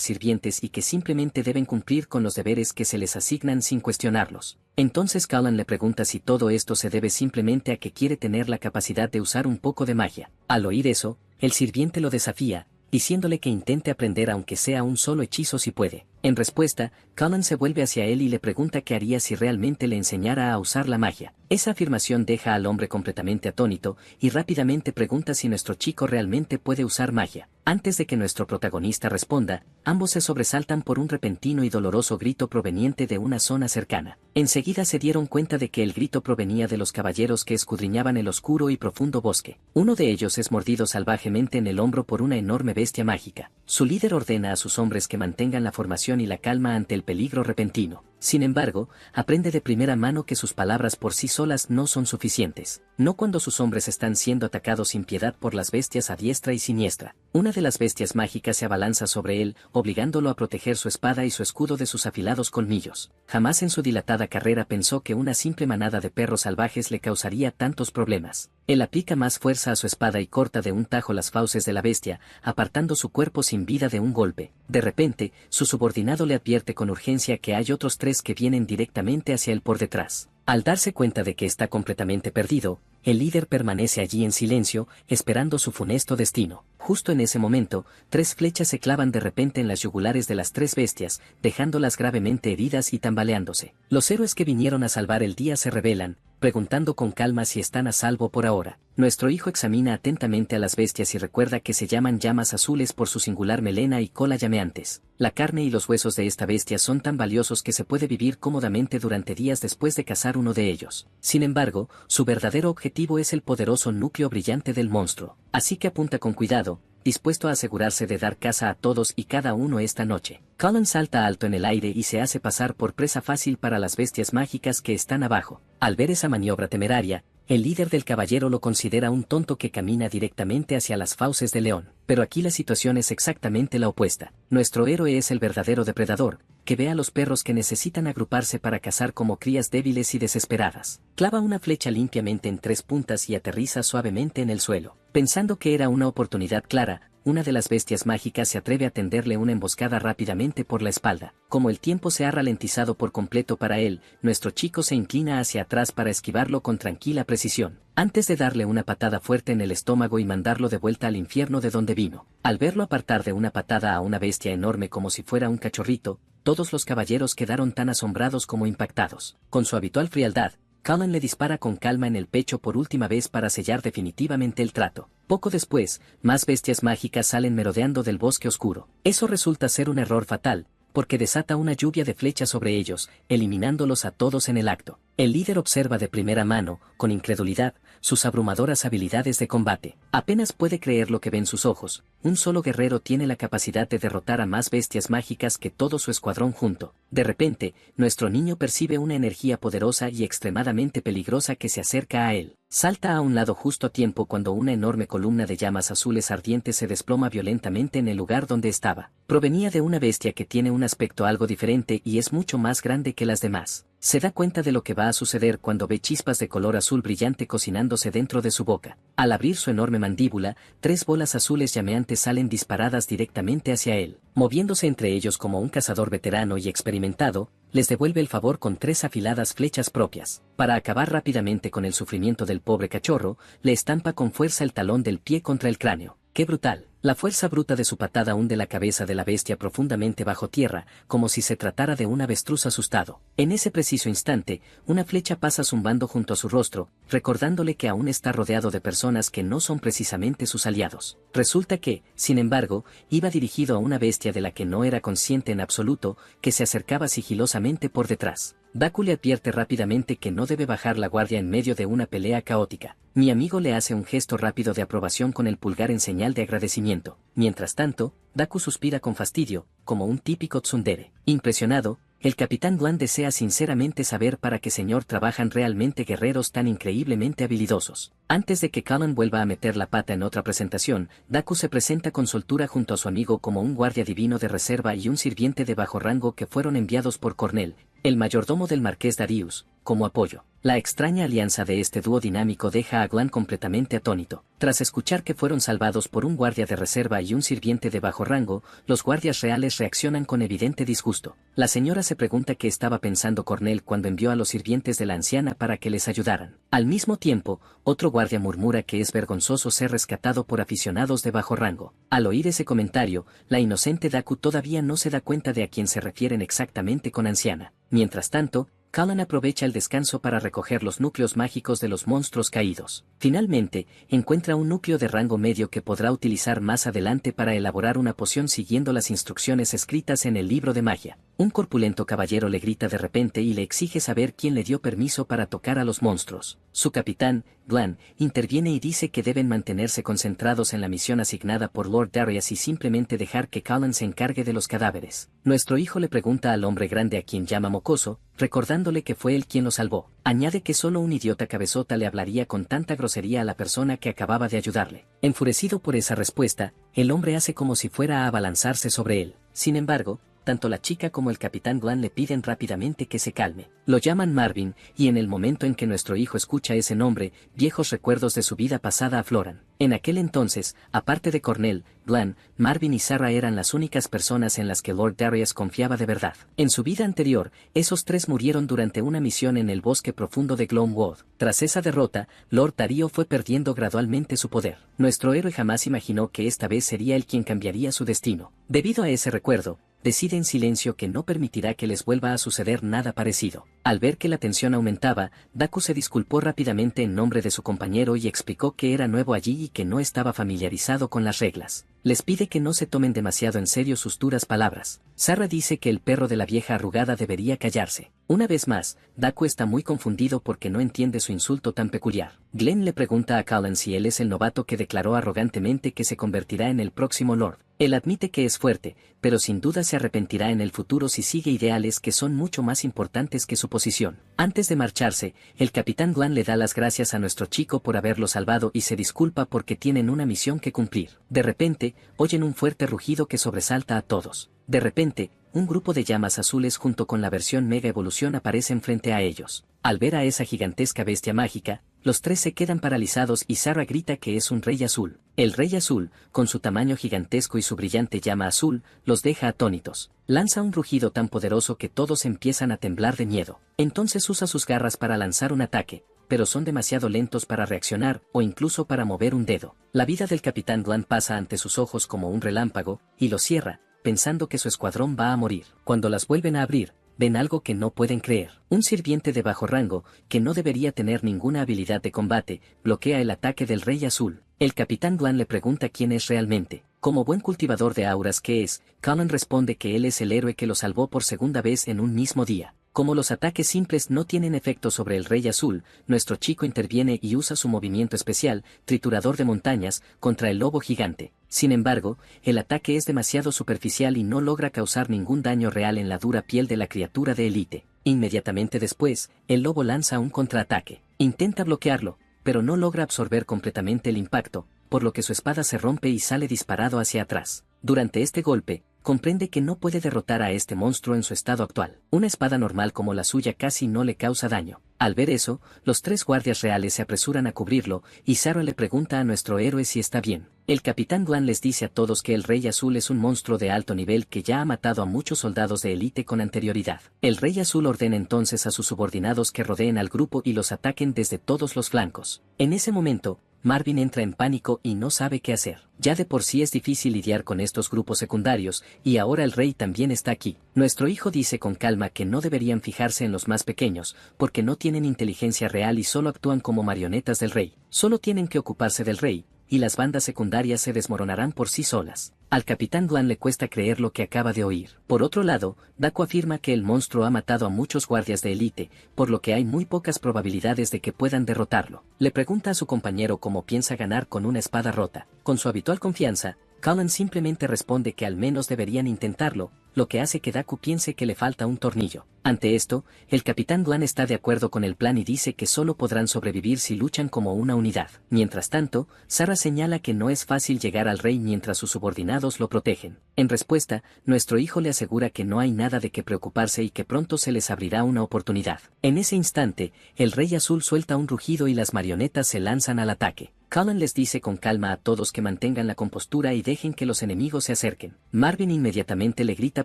sirvientes y que simplemente deben cumplir con los deberes que se les asignan sin cuestionarlos. Entonces Cullen le pregunta si todo esto se debe simplemente a que quiere tener la capacidad de usar un poco de magia. Al oír eso, el sirviente lo desafía, diciéndole que intente aprender aunque sea un solo hechizo si puede. En respuesta, Cullen se vuelve hacia él y le pregunta qué haría si realmente le enseñara a usar la magia. Esa afirmación deja al hombre completamente atónito, y rápidamente pregunta si nuestro chico realmente puede usar magia. Antes de que nuestro protagonista responda, ambos se sobresaltan por un repentino y doloroso grito proveniente de una zona cercana. Enseguida se dieron cuenta de que el grito provenía de los caballeros que escudriñaban el oscuro y profundo bosque. Uno de ellos es mordido salvajemente en el hombro por una enorme bestia mágica. Su líder ordena a sus hombres que mantengan la formación y la calma ante el peligro repentino. Sin embargo, aprende de primera mano que sus palabras por sí solas no son suficientes. No cuando sus hombres están siendo atacados sin piedad por las bestias a diestra y siniestra. Una de las bestias mágicas se abalanza sobre él, obligándolo a proteger su espada y su escudo de sus afilados colmillos. Jamás en su dilatada carrera pensó que una simple manada de perros salvajes le causaría tantos problemas. Él aplica más fuerza a su espada y corta de un tajo las fauces de la bestia, apartando su cuerpo sin vida de un golpe. De repente, su subordinado le advierte con urgencia que hay otros 3 que vienen directamente hacia él por detrás. Al darse cuenta de que está completamente perdido, el líder permanece allí en silencio, esperando su funesto destino. Justo en ese momento, 3 flechas se clavan de repente en las yugulares de las 3 bestias, dejándolas gravemente heridas y tambaleándose. Los héroes que vinieron a salvar el día se rebelan, preguntando con calma si están a salvo por ahora. Nuestro hijo examina atentamente a las bestias y recuerda que se llaman llamas azules por su singular melena y cola llameantes. La carne y los huesos de esta bestia son tan valiosos que se puede vivir cómodamente durante días después de cazar uno de ellos. Sin embargo, su verdadero objetivo es el poderoso núcleo brillante del monstruo. Así que apunta con cuidado, dispuesto a asegurarse de dar caza a todos y cada uno esta noche. Cullen salta alto en el aire y se hace pasar por presa fácil para las bestias mágicas que están abajo. Al ver esa maniobra temeraria, el líder del caballero lo considera un tonto que camina directamente hacia las fauces del león. Pero aquí la situación es exactamente la opuesta. Nuestro héroe es el verdadero depredador, que ve a los perros que necesitan agruparse para cazar como crías débiles y desesperadas. Clava una flecha limpiamente en 3 puntas y aterriza suavemente en el suelo. Pensando que era una oportunidad clara, una de las bestias mágicas se atreve a tenderle una emboscada rápidamente por la espalda. Como el tiempo se ha ralentizado por completo para él, nuestro chico se inclina hacia atrás para esquivarlo con tranquila precisión, antes de darle una patada fuerte en el estómago y mandarlo de vuelta al infierno de donde vino. Al verlo apartar de una patada a una bestia enorme como si fuera un cachorrito, todos los caballeros quedaron tan asombrados como impactados. Con su habitual frialdad, Cullen le dispara con calma en el pecho por última vez para sellar definitivamente el trato. Poco después, más bestias mágicas salen merodeando del bosque oscuro. Eso resulta ser un error fatal, porque desata una lluvia de flechas sobre ellos, eliminándolos a todos en el acto. El líder observa de primera mano, con incredulidad, sus abrumadoras habilidades de combate. Apenas puede creer lo que ven sus ojos. Un solo guerrero tiene la capacidad de derrotar a más bestias mágicas que todo su escuadrón junto. De repente, nuestro niño percibe una energía poderosa y extremadamente peligrosa que se acerca a él. Salta a un lado justo a tiempo cuando una enorme columna de llamas azules ardientes se desploma violentamente en el lugar donde estaba. Provenía de una bestia que tiene un aspecto algo diferente y es mucho más grande que las demás. Se da cuenta de lo que va a suceder cuando ve chispas de color azul brillante cocinándose dentro de su boca. Al abrir su enorme mandíbula, 3 bolas azules llameantes salen disparadas directamente hacia él. Moviéndose entre ellos como un cazador veterano y experimentado, les devuelve el favor con 3 afiladas flechas propias. Para acabar rápidamente con el sufrimiento del pobre cachorro, le estampa con fuerza el talón del pie contra el cráneo. ¡Qué brutal! La fuerza bruta de su patada hunde la cabeza de la bestia profundamente bajo tierra, como si se tratara de un avestruz asustado. En ese preciso instante, una flecha pasa zumbando junto a su rostro, recordándole que aún está rodeado de personas que no son precisamente sus aliados. Resulta que, sin embargo, iba dirigido a una bestia de la que no era consciente en absoluto, que se acercaba sigilosamente por detrás. Daku le advierte rápidamente que no debe bajar la guardia en medio de una pelea caótica. Mi amigo le hace un gesto rápido de aprobación con el pulgar en señal de agradecimiento. Mientras tanto, Daku suspira con fastidio, como un típico tsundere. Impresionado, el capitán Glan desea sinceramente saber para qué señor trabajan realmente guerreros tan increíblemente habilidosos. Antes de que Cullen vuelva a meter la pata en otra presentación, Daku se presenta con soltura junto a su amigo como un guardia divino de reserva y un sirviente de bajo rango que fueron enviados por Cornell, el mayordomo del marqués Darius, como apoyo. La extraña alianza de este dúo dinámico deja a Glan completamente atónito. Tras escuchar que fueron salvados por un guardia de reserva y un sirviente de bajo rango, los guardias reales reaccionan con evidente disgusto. La señora se pregunta qué estaba pensando Cornell cuando envió a los sirvientes de la anciana para que les ayudaran. Al mismo tiempo, otro guardia murmura que es vergonzoso ser rescatado por aficionados de bajo rango. Al oír ese comentario, la inocente Daku todavía no se da cuenta de a quién se refieren exactamente con anciana. Mientras tanto, Cullen aprovecha el descanso para recoger los núcleos mágicos de los monstruos caídos. Finalmente, encuentra un núcleo de rango medio que podrá utilizar más adelante para elaborar una poción siguiendo las instrucciones escritas en el libro de magia. Un corpulento caballero le grita de repente y le exige saber quién le dio permiso para tocar a los monstruos. Su capitán, Glan, interviene y dice que deben mantenerse concentrados en la misión asignada por Lord Darius y simplemente dejar que Cullen se encargue de los cadáveres. Nuestro hijo le pregunta al hombre grande a quien llama Mocoso, recordándole que fue él quien lo salvó. Añade que solo un idiota cabezota le hablaría con tanta grosería a la persona que acababa de ayudarle. Enfurecido por esa respuesta, el hombre hace como si fuera a abalanzarse sobre él. Sin embargo, tanto la chica como el capitán Glan le piden rápidamente que se calme. Lo llaman Marvin, y en el momento en que nuestro hijo escucha ese nombre, viejos recuerdos de su vida pasada afloran. En aquel entonces, aparte de Cornell, Glan, Marvin y Sarah eran las únicas personas en las que Lord Darius confiaba de verdad. En su vida anterior, esos tres murieron durante una misión en el bosque profundo de Gloamwood. Tras esa derrota, Lord Darius fue perdiendo gradualmente su poder. Nuestro héroe jamás imaginó que esta vez sería él quien cambiaría su destino. Debido a ese recuerdo, decide en silencio que no permitirá que les vuelva a suceder nada parecido. Al ver que la tensión aumentaba, Daku se disculpó rápidamente en nombre de su compañero y explicó que era nuevo allí y que no estaba familiarizado con las reglas. Les pide que no se tomen demasiado en serio sus duras palabras. Sarah dice que el perro de la vieja arrugada debería callarse. Una vez más, Daku está muy confundido porque no entiende su insulto tan peculiar. Glenn le pregunta a Cullen si él es el novato que declaró arrogantemente que se convertirá en el próximo Lord. Él admite que es fuerte, pero sin duda se arrepentirá en el futuro si sigue ideales que son mucho más importantes que su posición. Antes de marcharse, el capitán Glan le da las gracias a nuestro chico por haberlo salvado y se disculpa porque tienen una misión que cumplir. De repente, oyen un fuerte rugido que sobresalta a todos. De repente, un grupo de llamas azules junto con la versión Mega Evolución aparecen frente a ellos. Al ver a esa gigantesca bestia mágica, los tres se quedan paralizados y Sarah grita que es un rey azul. El rey azul, con su tamaño gigantesco y su brillante llama azul, los deja atónitos. Lanza un rugido tan poderoso que todos empiezan a temblar de miedo. Entonces usa sus garras para lanzar un ataque, pero son demasiado lentos para reaccionar o incluso para mover un dedo. La vida del capitán Glan pasa ante sus ojos como un relámpago, y lo cierra, pensando que su escuadrón va a morir. Cuando las vuelven a abrir, ven algo que no pueden creer. Un sirviente de bajo rango, que no debería tener ninguna habilidad de combate, bloquea el ataque del Rey Azul. El capitán Glan le pregunta quién es realmente. Como buen cultivador de auras que es, Cullen responde que él es el héroe que lo salvó por segunda vez en un mismo día. Como los ataques simples no tienen efecto sobre el Rey Azul, nuestro chico interviene y usa su movimiento especial, triturador de montañas, contra el lobo gigante. Sin embargo, el ataque es demasiado superficial y no logra causar ningún daño real en la dura piel de la criatura de élite. Inmediatamente después, el lobo lanza un contraataque. Intenta bloquearlo, pero no logra absorber completamente el impacto, por lo que su espada se rompe y sale disparado hacia atrás. Durante este golpe, comprende que no puede derrotar a este monstruo en su estado actual. Una espada normal como la suya casi no le causa daño. Al ver eso, los tres guardias reales se apresuran a cubrirlo, y Sarah le pregunta a nuestro héroe si está bien. El capitán Glan les dice a todos que el Rey Azul es un monstruo de alto nivel que ya ha matado a muchos soldados de élite con anterioridad. El Rey Azul ordena entonces a sus subordinados que rodeen al grupo y los ataquen desde todos los flancos. En ese momento, Marvin entra en pánico y no sabe qué hacer. Ya de por sí es difícil lidiar con estos grupos secundarios, y ahora el rey también está aquí. Nuestro hijo dice con calma que no deberían fijarse en los más pequeños, porque no tienen inteligencia real y solo actúan como marionetas del rey. Solo tienen que ocuparse del rey, y las bandas secundarias se desmoronarán por sí solas. Al capitán Glan le cuesta creer lo que acaba de oír. Por otro lado, Daku afirma que el monstruo ha matado a muchos guardias de élite, por lo que hay muy pocas probabilidades de que puedan derrotarlo. Le pregunta a su compañero cómo piensa ganar con una espada rota. Con su habitual confianza, Cullen simplemente responde que al menos deberían intentarlo, lo que hace que Daku piense que le falta un tornillo. Ante esto, el capitán Glan está de acuerdo con el plan y dice que solo podrán sobrevivir si luchan como una unidad. Mientras tanto, Sarah señala que no es fácil llegar al rey mientras sus subordinados lo protegen. En respuesta, nuestro hijo le asegura que no hay nada de qué preocuparse y que pronto se les abrirá una oportunidad. En ese instante, el rey azul suelta un rugido y las marionetas se lanzan al ataque. Cullen les dice con calma a todos que mantengan la compostura y dejen que los enemigos se acerquen. Marvin inmediatamente le grita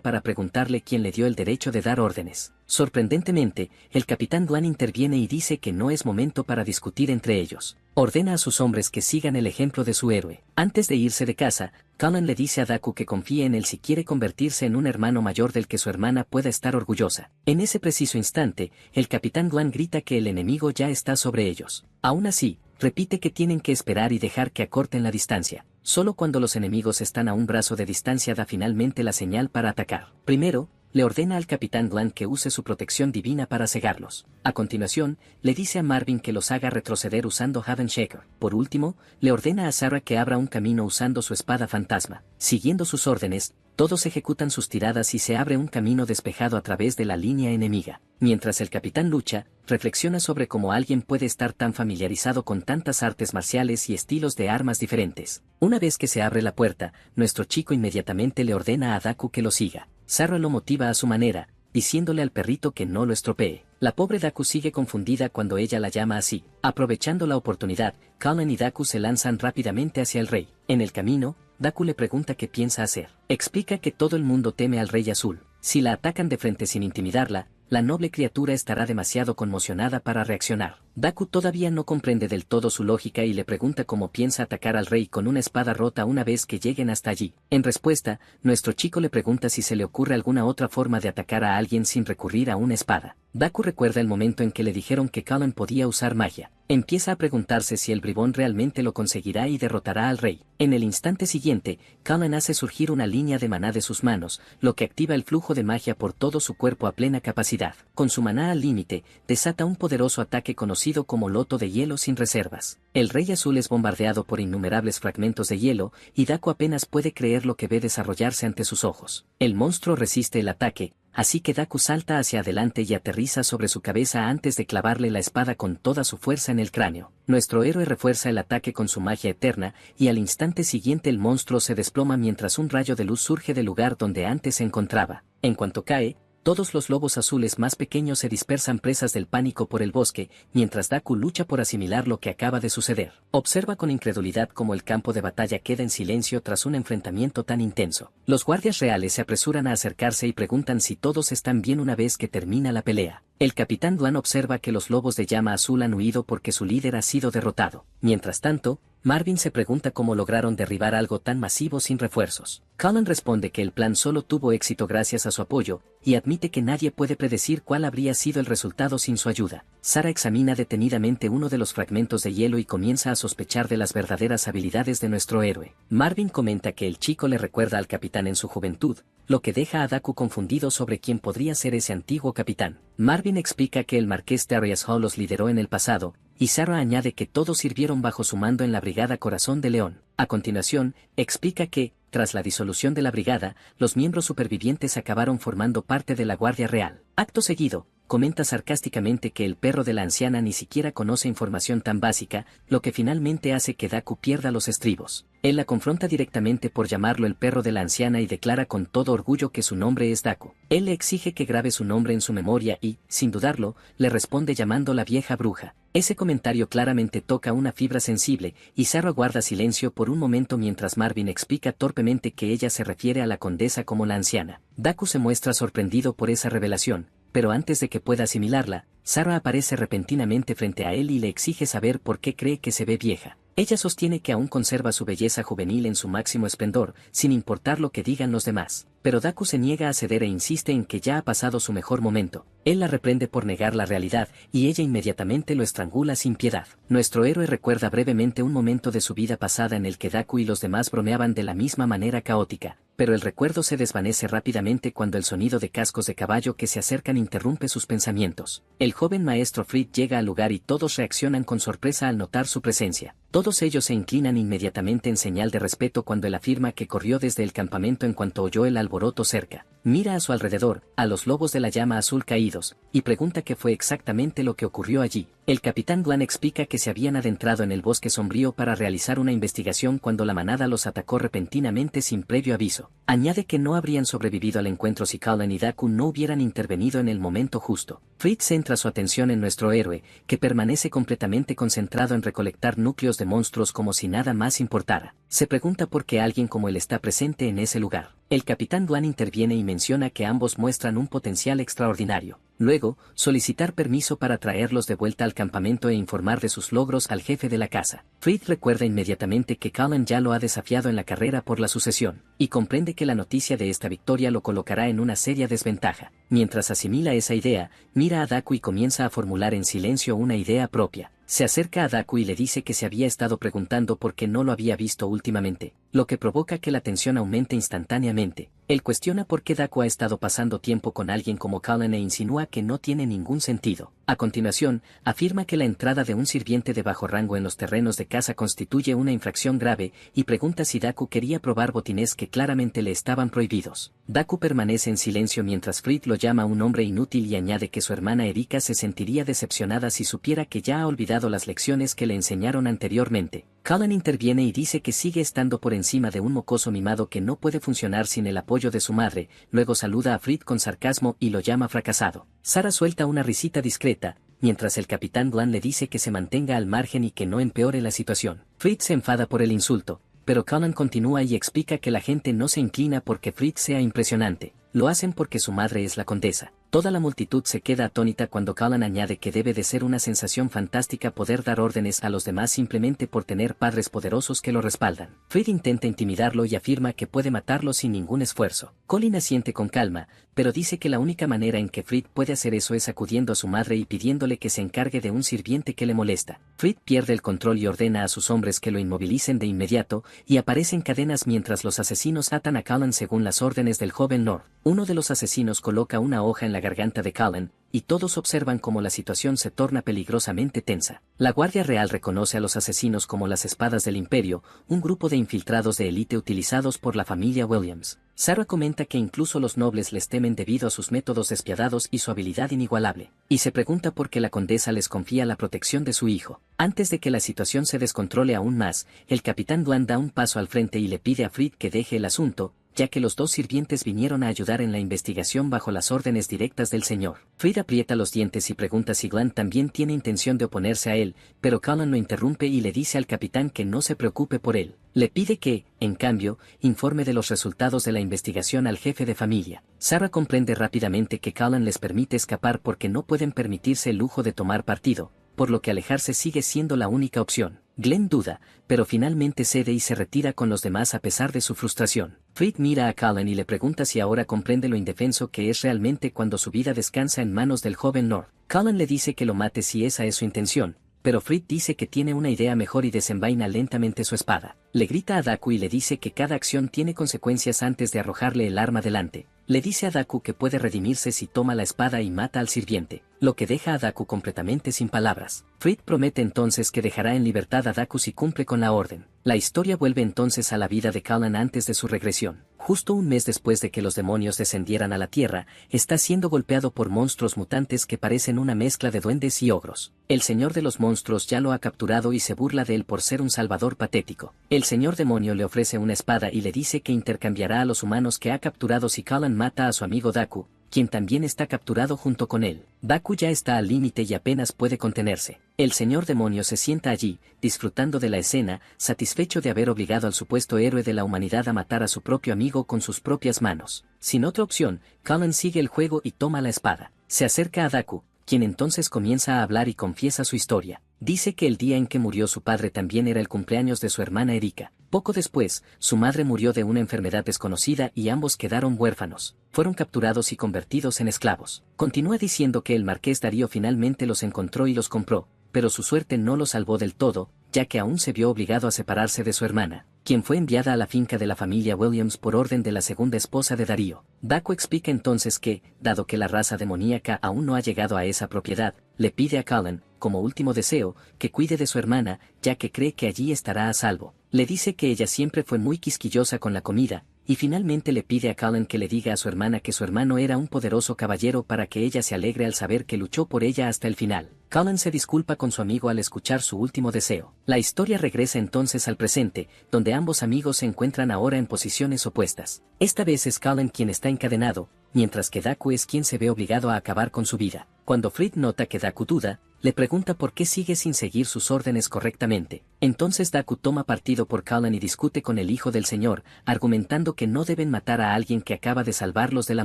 para preguntarle quién le dio el derecho de dar órdenes. Sorprendentemente, el capitán Glan interviene y dice que no es momento para discutir entre ellos. Ordena a sus hombres que sigan el ejemplo de su héroe. Antes de irse de casa, Cullen le dice a Daku que confíe en él si quiere convertirse en un hermano mayor del que su hermana pueda estar orgullosa. En ese preciso instante, el capitán Glan grita que el enemigo ya está sobre ellos. Aún así, repite que tienen que esperar y dejar que acorten la distancia. Solo cuando los enemigos están a un brazo de distancia da finalmente la señal para atacar. Primero, le ordena al capitán Glan que use su protección divina para cegarlos. A continuación, le dice a Marvin que los haga retroceder usando Haven Shaker. Por último, le ordena a Sarah que abra un camino usando su espada fantasma. Siguiendo sus órdenes, todos ejecutan sus tiradas y se abre un camino despejado a través de la línea enemiga. Mientras el capitán lucha, reflexiona sobre cómo alguien puede estar tan familiarizado con tantas artes marciales y estilos de armas diferentes. Una vez que se abre la puerta, nuestro chico inmediatamente le ordena a Daku que lo siga. Sarah lo motiva a su manera, diciéndole al perrito que no lo estropee. La pobre Daku sigue confundida cuando ella la llama así. Aprovechando la oportunidad, Cullen y Daku se lanzan rápidamente hacia el rey. En el camino, Daku le pregunta qué piensa hacer. Explica que todo el mundo teme al rey azul. Si la atacan de frente sin intimidarla, la noble criatura estará demasiado conmocionada para reaccionar. Daku todavía no comprende del todo su lógica y le pregunta cómo piensa atacar al rey con una espada rota una vez que lleguen hasta allí. En respuesta, nuestro chico le pregunta si se le ocurre alguna otra forma de atacar a alguien sin recurrir a una espada. Daku recuerda el momento en que le dijeron que Cullen podía usar magia. Empieza a preguntarse si el bribón realmente lo conseguirá y derrotará al rey. En el instante siguiente, Cullen hace surgir una línea de maná de sus manos, lo que activa el flujo de magia por todo su cuerpo a plena capacidad. Con su maná al límite, desata un poderoso ataque conocido como loto de hielo sin reservas. El rey azul es bombardeado por innumerables fragmentos de hielo, y Daku apenas puede creer lo que ve desarrollarse ante sus ojos. El monstruo resiste el ataque, así que Daku salta hacia adelante y aterriza sobre su cabeza antes de clavarle la espada con toda su fuerza en el cráneo. Nuestro héroe refuerza el ataque con su magia eterna, y al instante siguiente el monstruo se desploma mientras un rayo de luz surge del lugar donde antes se encontraba. En cuanto cae, todos los lobos azules más pequeños se dispersan presas del pánico por el bosque, mientras Daku lucha por asimilar lo que acaba de suceder. Observa con incredulidad cómo el campo de batalla queda en silencio tras un enfrentamiento tan intenso. Los guardias reales se apresuran a acercarse y preguntan si todos están bien una vez que termina la pelea. El capitán Glan observa que los lobos de llama azul han huido porque su líder ha sido derrotado. Mientras tanto, Marvin se pregunta cómo lograron derribar algo tan masivo sin refuerzos. Cullen responde que el plan solo tuvo éxito gracias a su apoyo, y admite que nadie puede predecir cuál habría sido el resultado sin su ayuda. Sarah examina detenidamente uno de los fragmentos de hielo y comienza a sospechar de las verdaderas habilidades de nuestro héroe. Marvin comenta que el chico le recuerda al capitán en su juventud, lo que deja a Daku confundido sobre quién podría ser ese antiguo capitán. Marvin explica que el marqués Darius Hall los lideró en el pasado, y Sarah añade que todos sirvieron bajo su mando en la Brigada Corazón de León. A continuación, explica que, tras la disolución de la brigada, los miembros supervivientes acabaron formando parte de la Guardia Real. Acto seguido, comenta sarcásticamente que el perro de la anciana ni siquiera conoce información tan básica, lo que finalmente hace que Daku pierda los estribos. Él la confronta directamente por llamarlo el perro de la anciana y declara con todo orgullo que su nombre es Daku. Él le exige que grabe su nombre en su memoria y, sin dudarlo, le responde llamando la vieja bruja. Ese comentario claramente toca una fibra sensible, y Sarah guarda silencio por un momento mientras Marvin explica torpemente que ella se refiere a la condesa como la anciana. Daku se muestra sorprendido por esa revelación, pero antes de que pueda asimilarla, Sarah aparece repentinamente frente a él y le exige saber por qué cree que se ve vieja. Ella sostiene que aún conserva su belleza juvenil en su máximo esplendor, sin importar lo que digan los demás. Pero Daku se niega a ceder e insiste en que ya ha pasado su mejor momento. Él la reprende por negar la realidad, y ella inmediatamente lo estrangula sin piedad. Nuestro héroe recuerda brevemente un momento de su vida pasada en el que Daku y los demás bromeaban de la misma manera caótica, pero el recuerdo se desvanece rápidamente cuando el sonido de cascos de caballo que se acercan interrumpe sus pensamientos. El joven maestro Fried llega al lugar y todos reaccionan con sorpresa al notar su presencia. Todos ellos se inclinan inmediatamente en señal de respeto cuando él afirma que corrió desde el campamento en cuanto oyó el alboroto cerca. Mira a su alrededor, a los lobos de la llama azul caídos, y pregunta qué fue exactamente lo que ocurrió allí. El capitán Glan explica que se habían adentrado en el bosque sombrío para realizar una investigación cuando la manada los atacó repentinamente sin previo aviso. Añade que no habrían sobrevivido al encuentro si Cullen y Daku no hubieran intervenido en el momento justo. Fried centra su atención en nuestro héroe, que permanece completamente concentrado en recolectar núcleos de monstruos como si nada más importara. Se pregunta por qué alguien como él está presente en ese lugar. El capitán Glan interviene y menciona que ambos muestran un potencial extraordinario. Luego, solicitar permiso para traerlos de vuelta al campamento e informar de sus logros al jefe de la casa. Fried recuerda inmediatamente que Cullen ya lo ha desafiado en la carrera por la sucesión, y comprende que la noticia de esta victoria lo colocará en una seria desventaja. Mientras asimila esa idea, mira a Daku y comienza a formular en silencio una idea propia. Se acerca a Daku y le dice que se había estado preguntando por qué no lo había visto últimamente, lo que provoca que la tensión aumente instantáneamente. Él cuestiona por qué Daku ha estado pasando tiempo con alguien como Cullen e insinúa que no tiene ningún sentido. A continuación, afirma que la entrada de un sirviente de bajo rango en los terrenos de caza constituye una infracción grave y pregunta si Daku quería probar botines que claramente le estaban prohibidos. Daku permanece en silencio mientras Fried lo llama un hombre inútil y añade que su hermana Erika se sentiría decepcionada si supiera que ya ha olvidado las lecciones que le enseñaron anteriormente. Cullen interviene y dice que sigue estando por encima de un mocoso mimado que no puede funcionar sin el apoyo de su madre, luego saluda a Fried con sarcasmo y lo llama fracasado. Sarah suelta una risita discreta, mientras el capitán Glan le dice que se mantenga al margen y que no empeore la situación. Fried se enfada por el insulto, pero Cullen continúa y explica que la gente no se inclina porque Fried sea impresionante, lo hacen porque su madre es la condesa. Toda la multitud se queda atónita cuando Cullen añade que debe de ser una sensación fantástica poder dar órdenes a los demás simplemente por tener padres poderosos que lo respaldan. Fried intenta intimidarlo y afirma que puede matarlo sin ningún esfuerzo. Colin asiente con calma, pero dice que la única manera en que Fried puede hacer eso es acudiendo a su madre y pidiéndole que se encargue de un sirviente que le molesta. Fried pierde el control y ordena a sus hombres que lo inmovilicen de inmediato, y aparecen cadenas mientras los asesinos atan a Cullen según las órdenes del joven Lord. Uno de los asesinos coloca una hoja en la garganta de Cullen, y todos observan cómo la situación se torna peligrosamente tensa. La Guardia Real reconoce a los asesinos como las Espadas del Imperio, un grupo de infiltrados de élite utilizados por la familia Williams. Sarah comenta que incluso los nobles les temen debido a sus métodos despiadados y su habilidad inigualable, y se pregunta por qué la condesa les confía la protección de su hijo. Antes de que la situación se descontrole aún más, el capitán Glan da un paso al frente y le pide a Fried que deje el asunto, ya que los dos sirvientes vinieron a ayudar en la investigación bajo las órdenes directas del señor. Fried aprieta los dientes y pregunta si Glan también tiene intención de oponerse a él, pero Cullen lo interrumpe y le dice al capitán que no se preocupe por él. Le pide que, en cambio, informe de los resultados de la investigación al jefe de familia. Sarah comprende rápidamente que Cullen les permite escapar porque no pueden permitirse el lujo de tomar partido, por lo que alejarse sigue siendo la única opción. Glenn duda, pero finalmente cede y se retira con los demás a pesar de su frustración. Fried mira a Cullen y le pregunta si ahora comprende lo indefenso que es realmente cuando su vida descansa en manos del joven Lord. Cullen le dice que lo mate si esa es su intención, pero Fried dice que tiene una idea mejor y desenvaina lentamente su espada. Le grita a Daku y le dice que cada acción tiene consecuencias antes de arrojarle el arma delante. Le dice a Daku que puede redimirse si toma la espada y mata al sirviente, lo que deja a Daku completamente sin palabras. Fried promete entonces que dejará en libertad a Daku si cumple con la orden. La historia vuelve entonces a la vida de Cullen antes de su regresión. Justo un mes después de que los demonios descendieran a la Tierra, está siendo golpeado por monstruos mutantes que parecen una mezcla de duendes y ogros. El señor de los monstruos ya lo ha capturado y se burla de él por ser un salvador patético. El señor demonio le ofrece una espada y le dice que intercambiará a los humanos que ha capturado si Cullen mata a su amigo Daku, quien también está capturado junto con él. Daku ya está al límite y apenas puede contenerse. El señor demonio se sienta allí, disfrutando de la escena, satisfecho de haber obligado al supuesto héroe de la humanidad a matar a su propio amigo con sus propias manos. Sin otra opción, Cullen sigue el juego y toma la espada. Se acerca a Daku, quien entonces comienza a hablar y confiesa su historia. Dice que el día en que murió su padre también era el cumpleaños de su hermana Erika. Poco después, su madre murió de una enfermedad desconocida y ambos quedaron huérfanos. Fueron capturados y convertidos en esclavos. Continúa diciendo que el marqués Darío finalmente los encontró y los compró, pero su suerte no lo salvó del todo, ya que aún se vio obligado a separarse de su hermana, quien fue enviada a la finca de la familia Williams por orden de la segunda esposa de Darío. Dacu explica entonces que, dado que la raza demoníaca aún no ha llegado a esa propiedad, le pide a Cullen, como último deseo, que cuide de su hermana, ya que cree que allí estará a salvo. Le dice que ella siempre fue muy quisquillosa con la comida, y finalmente le pide a Cullen que le diga a su hermana que su hermano era un poderoso caballero para que ella se alegre al saber que luchó por ella hasta el final. Cullen se disculpa con su amigo al escuchar su último deseo. La historia regresa entonces al presente, donde ambos amigos se encuentran ahora en posiciones opuestas. Esta vez es Cullen quien está encadenado, mientras que Dacu es quien se ve obligado a acabar con su vida. Cuando Fried nota que Dacu duda, le pregunta por qué sigue sin seguir sus órdenes correctamente. Entonces Dacu toma partido por Cullen y discute con el hijo del señor, argumentando que no deben matar a alguien que acaba de salvarlos de la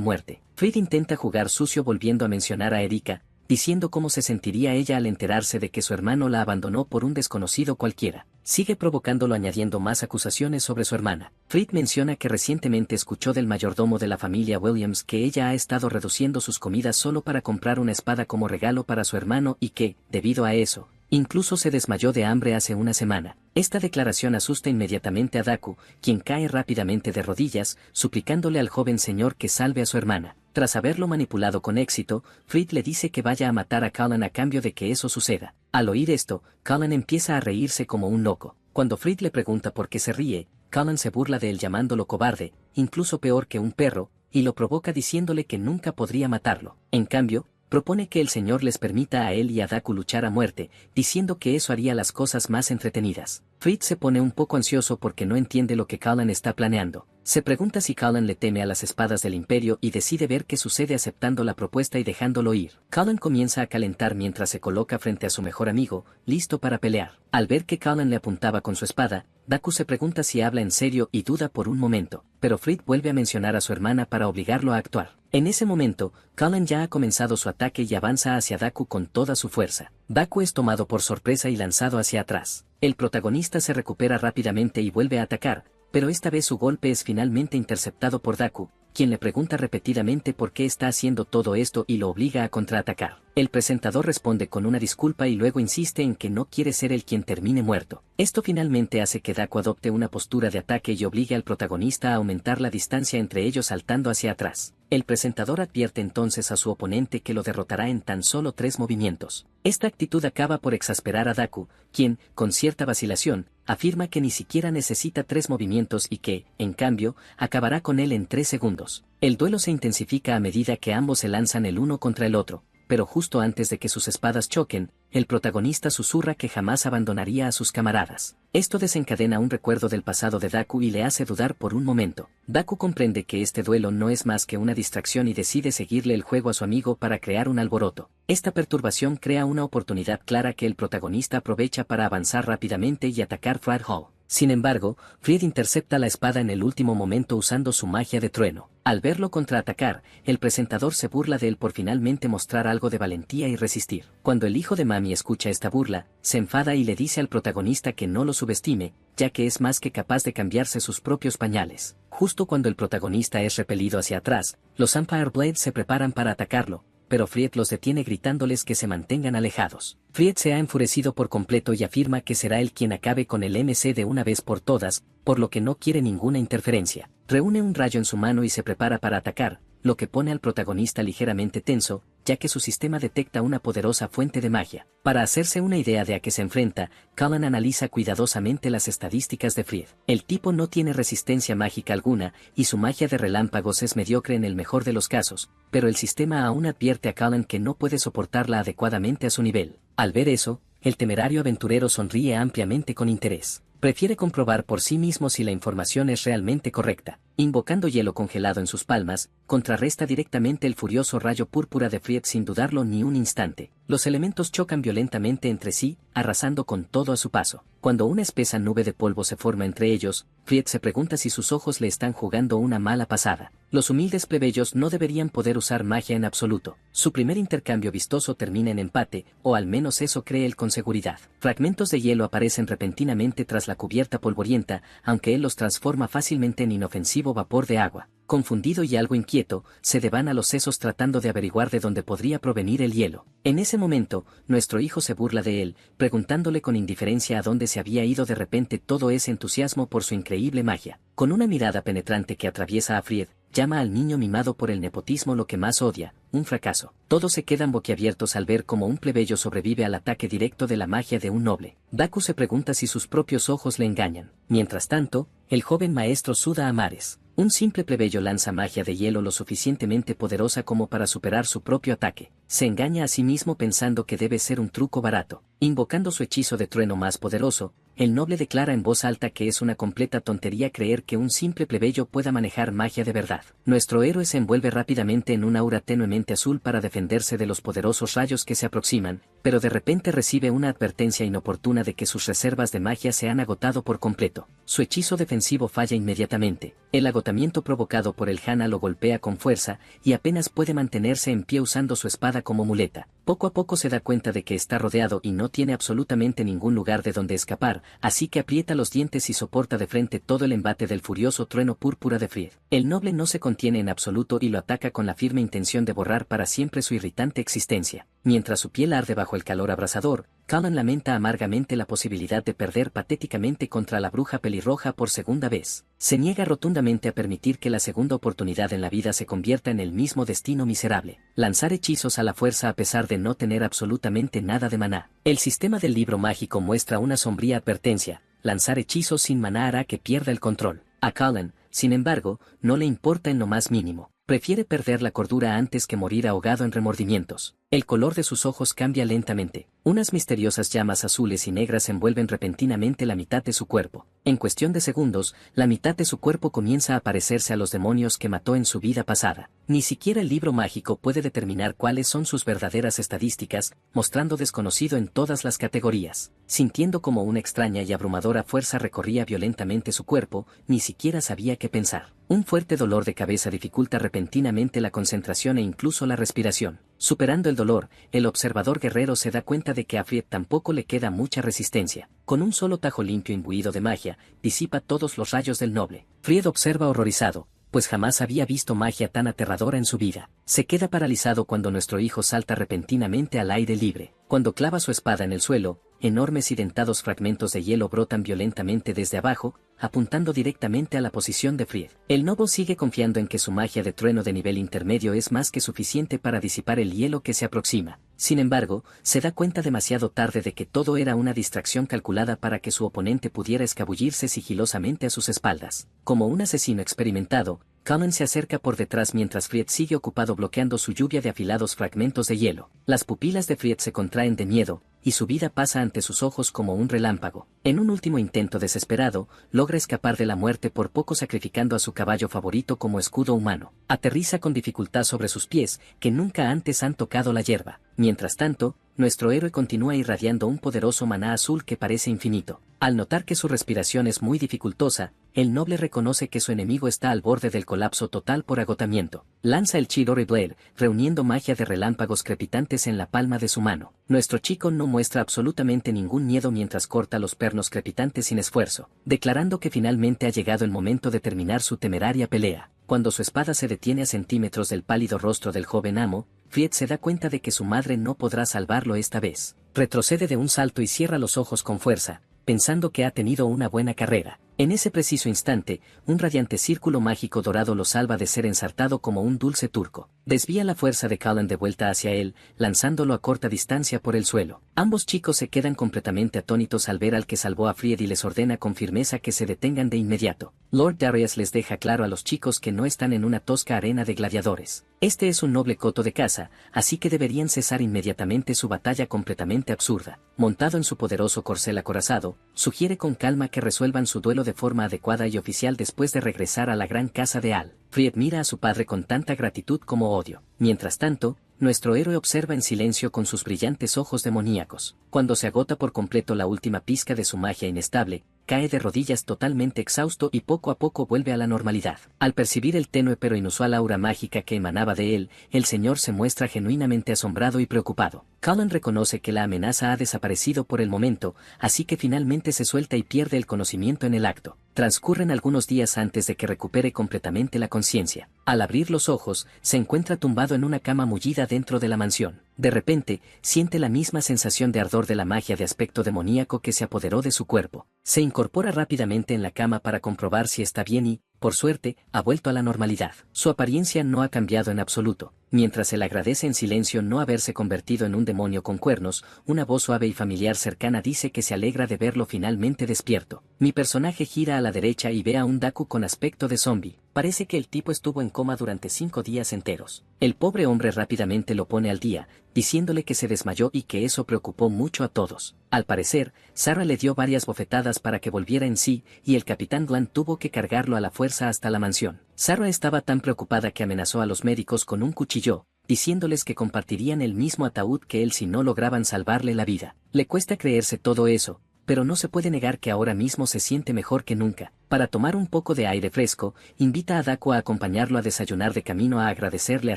muerte. Fried intenta jugar sucio volviendo a mencionar a Erika, diciendo cómo se sentiría ella al enterarse de que su hermano la abandonó por un desconocido cualquiera. Sigue provocándolo añadiendo más acusaciones sobre su hermana. Fried menciona que recientemente escuchó del mayordomo de la familia Williams que ella ha estado reduciendo sus comidas solo para comprar una espada como regalo para su hermano y que, debido a eso, incluso se desmayó de hambre hace una semana. Esta declaración asusta inmediatamente a Dacu, quien cae rápidamente de rodillas, suplicándole al joven señor que salve a su hermana. Tras haberlo manipulado con éxito, Fried le dice que vaya a matar a Cullen a cambio de que eso suceda. Al oír esto, Cullen empieza a reírse como un loco. Cuando Fried le pregunta por qué se ríe, Cullen se burla de él llamándolo cobarde, incluso peor que un perro, y lo provoca diciéndole que nunca podría matarlo. En cambio, propone que el señor les permita a él y a Dacu luchar a muerte, diciendo que eso haría las cosas más entretenidas. Fried se pone un poco ansioso porque no entiende lo que Cullen está planeando. Se pregunta si Cullen le teme a las espadas del imperio y decide ver qué sucede aceptando la propuesta y dejándolo ir. Cullen comienza a calentar mientras se coloca frente a su mejor amigo, listo para pelear. Al ver que Cullen le apuntaba con su espada, Dacu se pregunta si habla en serio y duda por un momento, pero Fried vuelve a mencionar a su hermana para obligarlo a actuar. En ese momento, Cullen ya ha comenzado su ataque y avanza hacia Dacu con toda su fuerza. Dacu es tomado por sorpresa y lanzado hacia atrás. El protagonista se recupera rápidamente y vuelve a atacar, pero esta vez su golpe es finalmente interceptado por Dacu, quien le pregunta repetidamente por qué está haciendo todo esto y lo obliga a contraatacar. El presentador responde con una disculpa y luego insiste en que no quiere ser el quien termine muerto. Esto finalmente hace que Dacu adopte una postura de ataque y obligue al protagonista a aumentar la distancia entre ellos saltando hacia atrás. El presentador advierte entonces a su oponente que lo derrotará en tan solo 3 movimientos. Esta actitud acaba por exasperar a Dacu, quien, con cierta vacilación, afirma que ni siquiera necesita 3 movimientos y que, en cambio, acabará con él en 3 segundos. El duelo se intensifica a medida que ambos se lanzan el uno contra el otro, pero justo antes de que sus espadas choquen, el protagonista susurra que jamás abandonaría a sus camaradas. Esto desencadena un recuerdo del pasado de Dacu y le hace dudar por un momento. Dacu comprende que este duelo no es más que una distracción y decide seguirle el juego a su amigo para crear un alboroto. Esta perturbación crea una oportunidad clara que el protagonista aprovecha para avanzar rápidamente y atacar Fried Hall. Sin embargo, Fried intercepta la espada en el último momento usando su magia de trueno. Al verlo contraatacar, el presentador se burla de él por finalmente mostrar algo de valentía y resistir. Cuando el hijo de Mami escucha esta burla, se enfada y le dice al protagonista que no lo subestime, ya que es más que capaz de cambiarse sus propios pañales. Justo cuando el protagonista es repelido hacia atrás, los Empire Blades se preparan para atacarlo, pero Fried los detiene gritándoles que se mantengan alejados. Fried se ha enfurecido por completo y afirma que será él quien acabe con el MC de una vez por todas, por lo que no quiere ninguna interferencia. Reúne un rayo en su mano y se prepara para atacar, lo que pone al protagonista ligeramente tenso, ya que su sistema detecta una poderosa fuente de magia. Para hacerse una idea de a qué se enfrenta, Cullen analiza cuidadosamente las estadísticas de Fried. El tipo no tiene resistencia mágica alguna, y su magia de relámpagos es mediocre en el mejor de los casos, pero el sistema aún advierte a Cullen que no puede soportarla adecuadamente a su nivel. Al ver eso, el temerario aventurero sonríe ampliamente con interés. Prefiere comprobar por sí mismo si la información es realmente correcta. invocando hielo congelado en sus palmas, contrarresta directamente el furioso rayo púrpura de Fried sin dudarlo ni un instante. Los elementos chocan violentamente entre sí, arrasando con todo a su paso. Cuando una espesa nube de polvo se forma entre ellos, Fried se pregunta si sus ojos le están jugando una mala pasada. Los humildes plebeyos no deberían poder usar magia en absoluto. Su primer intercambio vistoso termina en empate, o al menos eso cree él con seguridad. Fragmentos de hielo aparecen repentinamente tras la cubierta polvorienta, aunque él los transforma fácilmente en inofensivo vapor de agua. Confundido y algo inquieto, se devana los sesos tratando de averiguar de dónde podría provenir el hielo. En ese momento, nuestro hijo se burla de él, preguntándole con indiferencia a dónde se había ido de repente todo ese entusiasmo por su increíble magia. Con una mirada penetrante que atraviesa a Fried, llama al niño mimado por el nepotismo lo que más odia, un fracaso. Todos se quedan boquiabiertos al ver cómo un plebeyo sobrevive al ataque directo de la magia de un noble. Daku se pregunta si sus propios ojos le engañan. Mientras tanto, el joven maestro suda a mares. Un simple plebeyo lanza magia de hielo lo suficientemente poderosa como para superar su propio ataque. Se engaña a sí mismo pensando que debe ser un truco barato. Invocando su hechizo de trueno más poderoso, el noble declara en voz alta que es una completa tontería creer que un simple plebeyo pueda manejar magia de verdad. Nuestro héroe se envuelve rápidamente en un aura tenuemente azul para defenderse de los poderosos rayos que se aproximan, pero de repente recibe una advertencia inoportuna de que sus reservas de magia se han agotado por completo. Su hechizo defensivo falla inmediatamente. El agotamiento provocado por el Hana lo golpea con fuerza, y apenas puede mantenerse en pie usando su espada como muleta. Poco a poco se da cuenta de que está rodeado y no tiene absolutamente ningún lugar de donde escapar, así que aprieta los dientes y soporta de frente todo el embate del furioso trueno púrpura de Fried. El noble no se contiene en absoluto y lo ataca con la firme intención de borrar para siempre su irritante existencia. Mientras su piel arde bajo el calor abrasador, Cullen lamenta amargamente la posibilidad de perder patéticamente contra la bruja pelirroja por segunda vez. Se niega rotundamente a permitir que la segunda oportunidad en la vida se convierta en el mismo destino miserable. Lanzar hechizos a la fuerza a pesar de no tener absolutamente nada de maná. El sistema del libro mágico muestra una sombría advertencia: lanzar hechizos sin maná hará que pierda el control. A Cullen, sin embargo, no le importa en lo más mínimo. Prefiere perder la cordura antes que morir ahogado en remordimientos. El color de sus ojos cambia lentamente. Unas misteriosas llamas azules y negras envuelven repentinamente la mitad de su cuerpo. En cuestión de segundos, la mitad de su cuerpo comienza a parecerse a los demonios que mató en su vida pasada. Ni siquiera el libro mágico puede determinar cuáles son sus verdaderas estadísticas, mostrando desconocido en todas las categorías. Sintiendo como una extraña y abrumadora fuerza recorría violentamente su cuerpo, ni siquiera sabía qué pensar. Un fuerte dolor de cabeza dificulta repentinamente la concentración e incluso la respiración. Superando el dolor, el observador guerrero se da cuenta de que a Fried tampoco le queda mucha resistencia. Con un solo tajo limpio imbuido de magia, disipa todos los rayos del noble. Fried observa horrorizado, pues jamás había visto magia tan aterradora en su vida. Se queda paralizado cuando nuestro hijo salta repentinamente al aire libre. Cuando clava su espada en el suelo, enormes y dentados fragmentos de hielo brotan violentamente desde abajo, apuntando directamente a la posición de Fried. El noble sigue confiando en que su magia de trueno de nivel intermedio es más que suficiente para disipar el hielo que se aproxima. Sin embargo, se da cuenta demasiado tarde de que todo era una distracción calculada para que su oponente pudiera escabullirse sigilosamente a sus espaldas. Como un asesino experimentado, Cullen se acerca por detrás mientras Fried sigue ocupado bloqueando su lluvia de afilados fragmentos de hielo. Las pupilas de Fried se contraen de miedo, y su vida pasa ante sus ojos como un relámpago. En un último intento desesperado, logra escapar de la muerte por poco sacrificando a su caballo favorito como escudo humano. Aterriza con dificultad sobre sus pies, que nunca antes han tocado la hierba. Mientras tanto, nuestro héroe continúa irradiando un poderoso maná azul que parece infinito. Al notar que su respiración es muy dificultosa, el noble reconoce que su enemigo está al borde del colapso total por agotamiento. Lanza el Chidori Blade, reuniendo magia de relámpagos crepitantes en la palma de su mano. Nuestro chico no muestra absolutamente ningún miedo mientras corta los pernos crepitantes sin esfuerzo, declarando que finalmente ha llegado el momento de terminar su temeraria pelea. Cuando su espada se detiene a centímetros del pálido rostro del joven amo, Fried se da cuenta de que su madre no podrá salvarlo esta vez. Retrocede de un salto y cierra los ojos con fuerza, pensando que ha tenido una buena carrera. En ese preciso instante, un radiante círculo mágico dorado lo salva de ser ensartado como un dulce turco. Desvía la fuerza de Cullen de vuelta hacia él, lanzándolo a corta distancia por el suelo. Ambos chicos se quedan completamente atónitos al ver al que salvó a Fried y les ordena con firmeza que se detengan de inmediato. Lord Darius les deja claro a los chicos que no están en una tosca arena de gladiadores. Este es un noble coto de caza, así que deberían cesar inmediatamente su batalla completamente absurda. Montado en su poderoso corcel acorazado, sugiere con calma que resuelvan su duelo de forma adecuada y oficial después de regresar a la gran casa de Al. Fried mira a su padre con tanta gratitud como odio. Mientras tanto, nuestro héroe observa en silencio con sus brillantes ojos demoníacos. Cuando se agota por completo la última pizca de su magia inestable, cae de rodillas totalmente exhausto y poco a poco vuelve a la normalidad. Al percibir el tenue pero inusual aura mágica que emanaba de él, el señor se muestra genuinamente asombrado y preocupado. Cullen reconoce que la amenaza ha desaparecido por el momento, así que finalmente se suelta y pierde el conocimiento en el acto. Transcurren algunos días antes de que recupere completamente la conciencia. Al abrir los ojos, se encuentra tumbado en una cama mullida dentro de la mansión. De repente, siente la misma sensación de ardor de la magia de aspecto demoníaco que se apoderó de su cuerpo. Se incorpora rápidamente en la cama para comprobar si está bien y, por suerte, ha vuelto a la normalidad. Su apariencia no ha cambiado en absoluto. Mientras él agradece en silencio no haberse convertido en un demonio con cuernos, una voz suave y familiar cercana dice que se alegra de verlo finalmente despierto. Mi personaje gira a la derecha y ve a un Daku con aspecto de zombie. Parece que el tipo estuvo en coma durante 5 días enteros. El pobre hombre rápidamente lo pone al día, diciéndole que se desmayó y que eso preocupó mucho a todos. Al parecer, Sarah le dio varias bofetadas para que volviera en sí, y el capitán Glant tuvo que cargarlo a la fuerza hasta la mansión. Sarah estaba tan preocupada que amenazó a los médicos con un cuchillo, diciéndoles que compartirían el mismo ataúd que él si no lograban salvarle la vida. Le cuesta creerse todo eso, pero no se puede negar que ahora mismo se siente mejor que nunca. Para tomar un poco de aire fresco, invita a Daku a acompañarlo a desayunar de camino a agradecerle a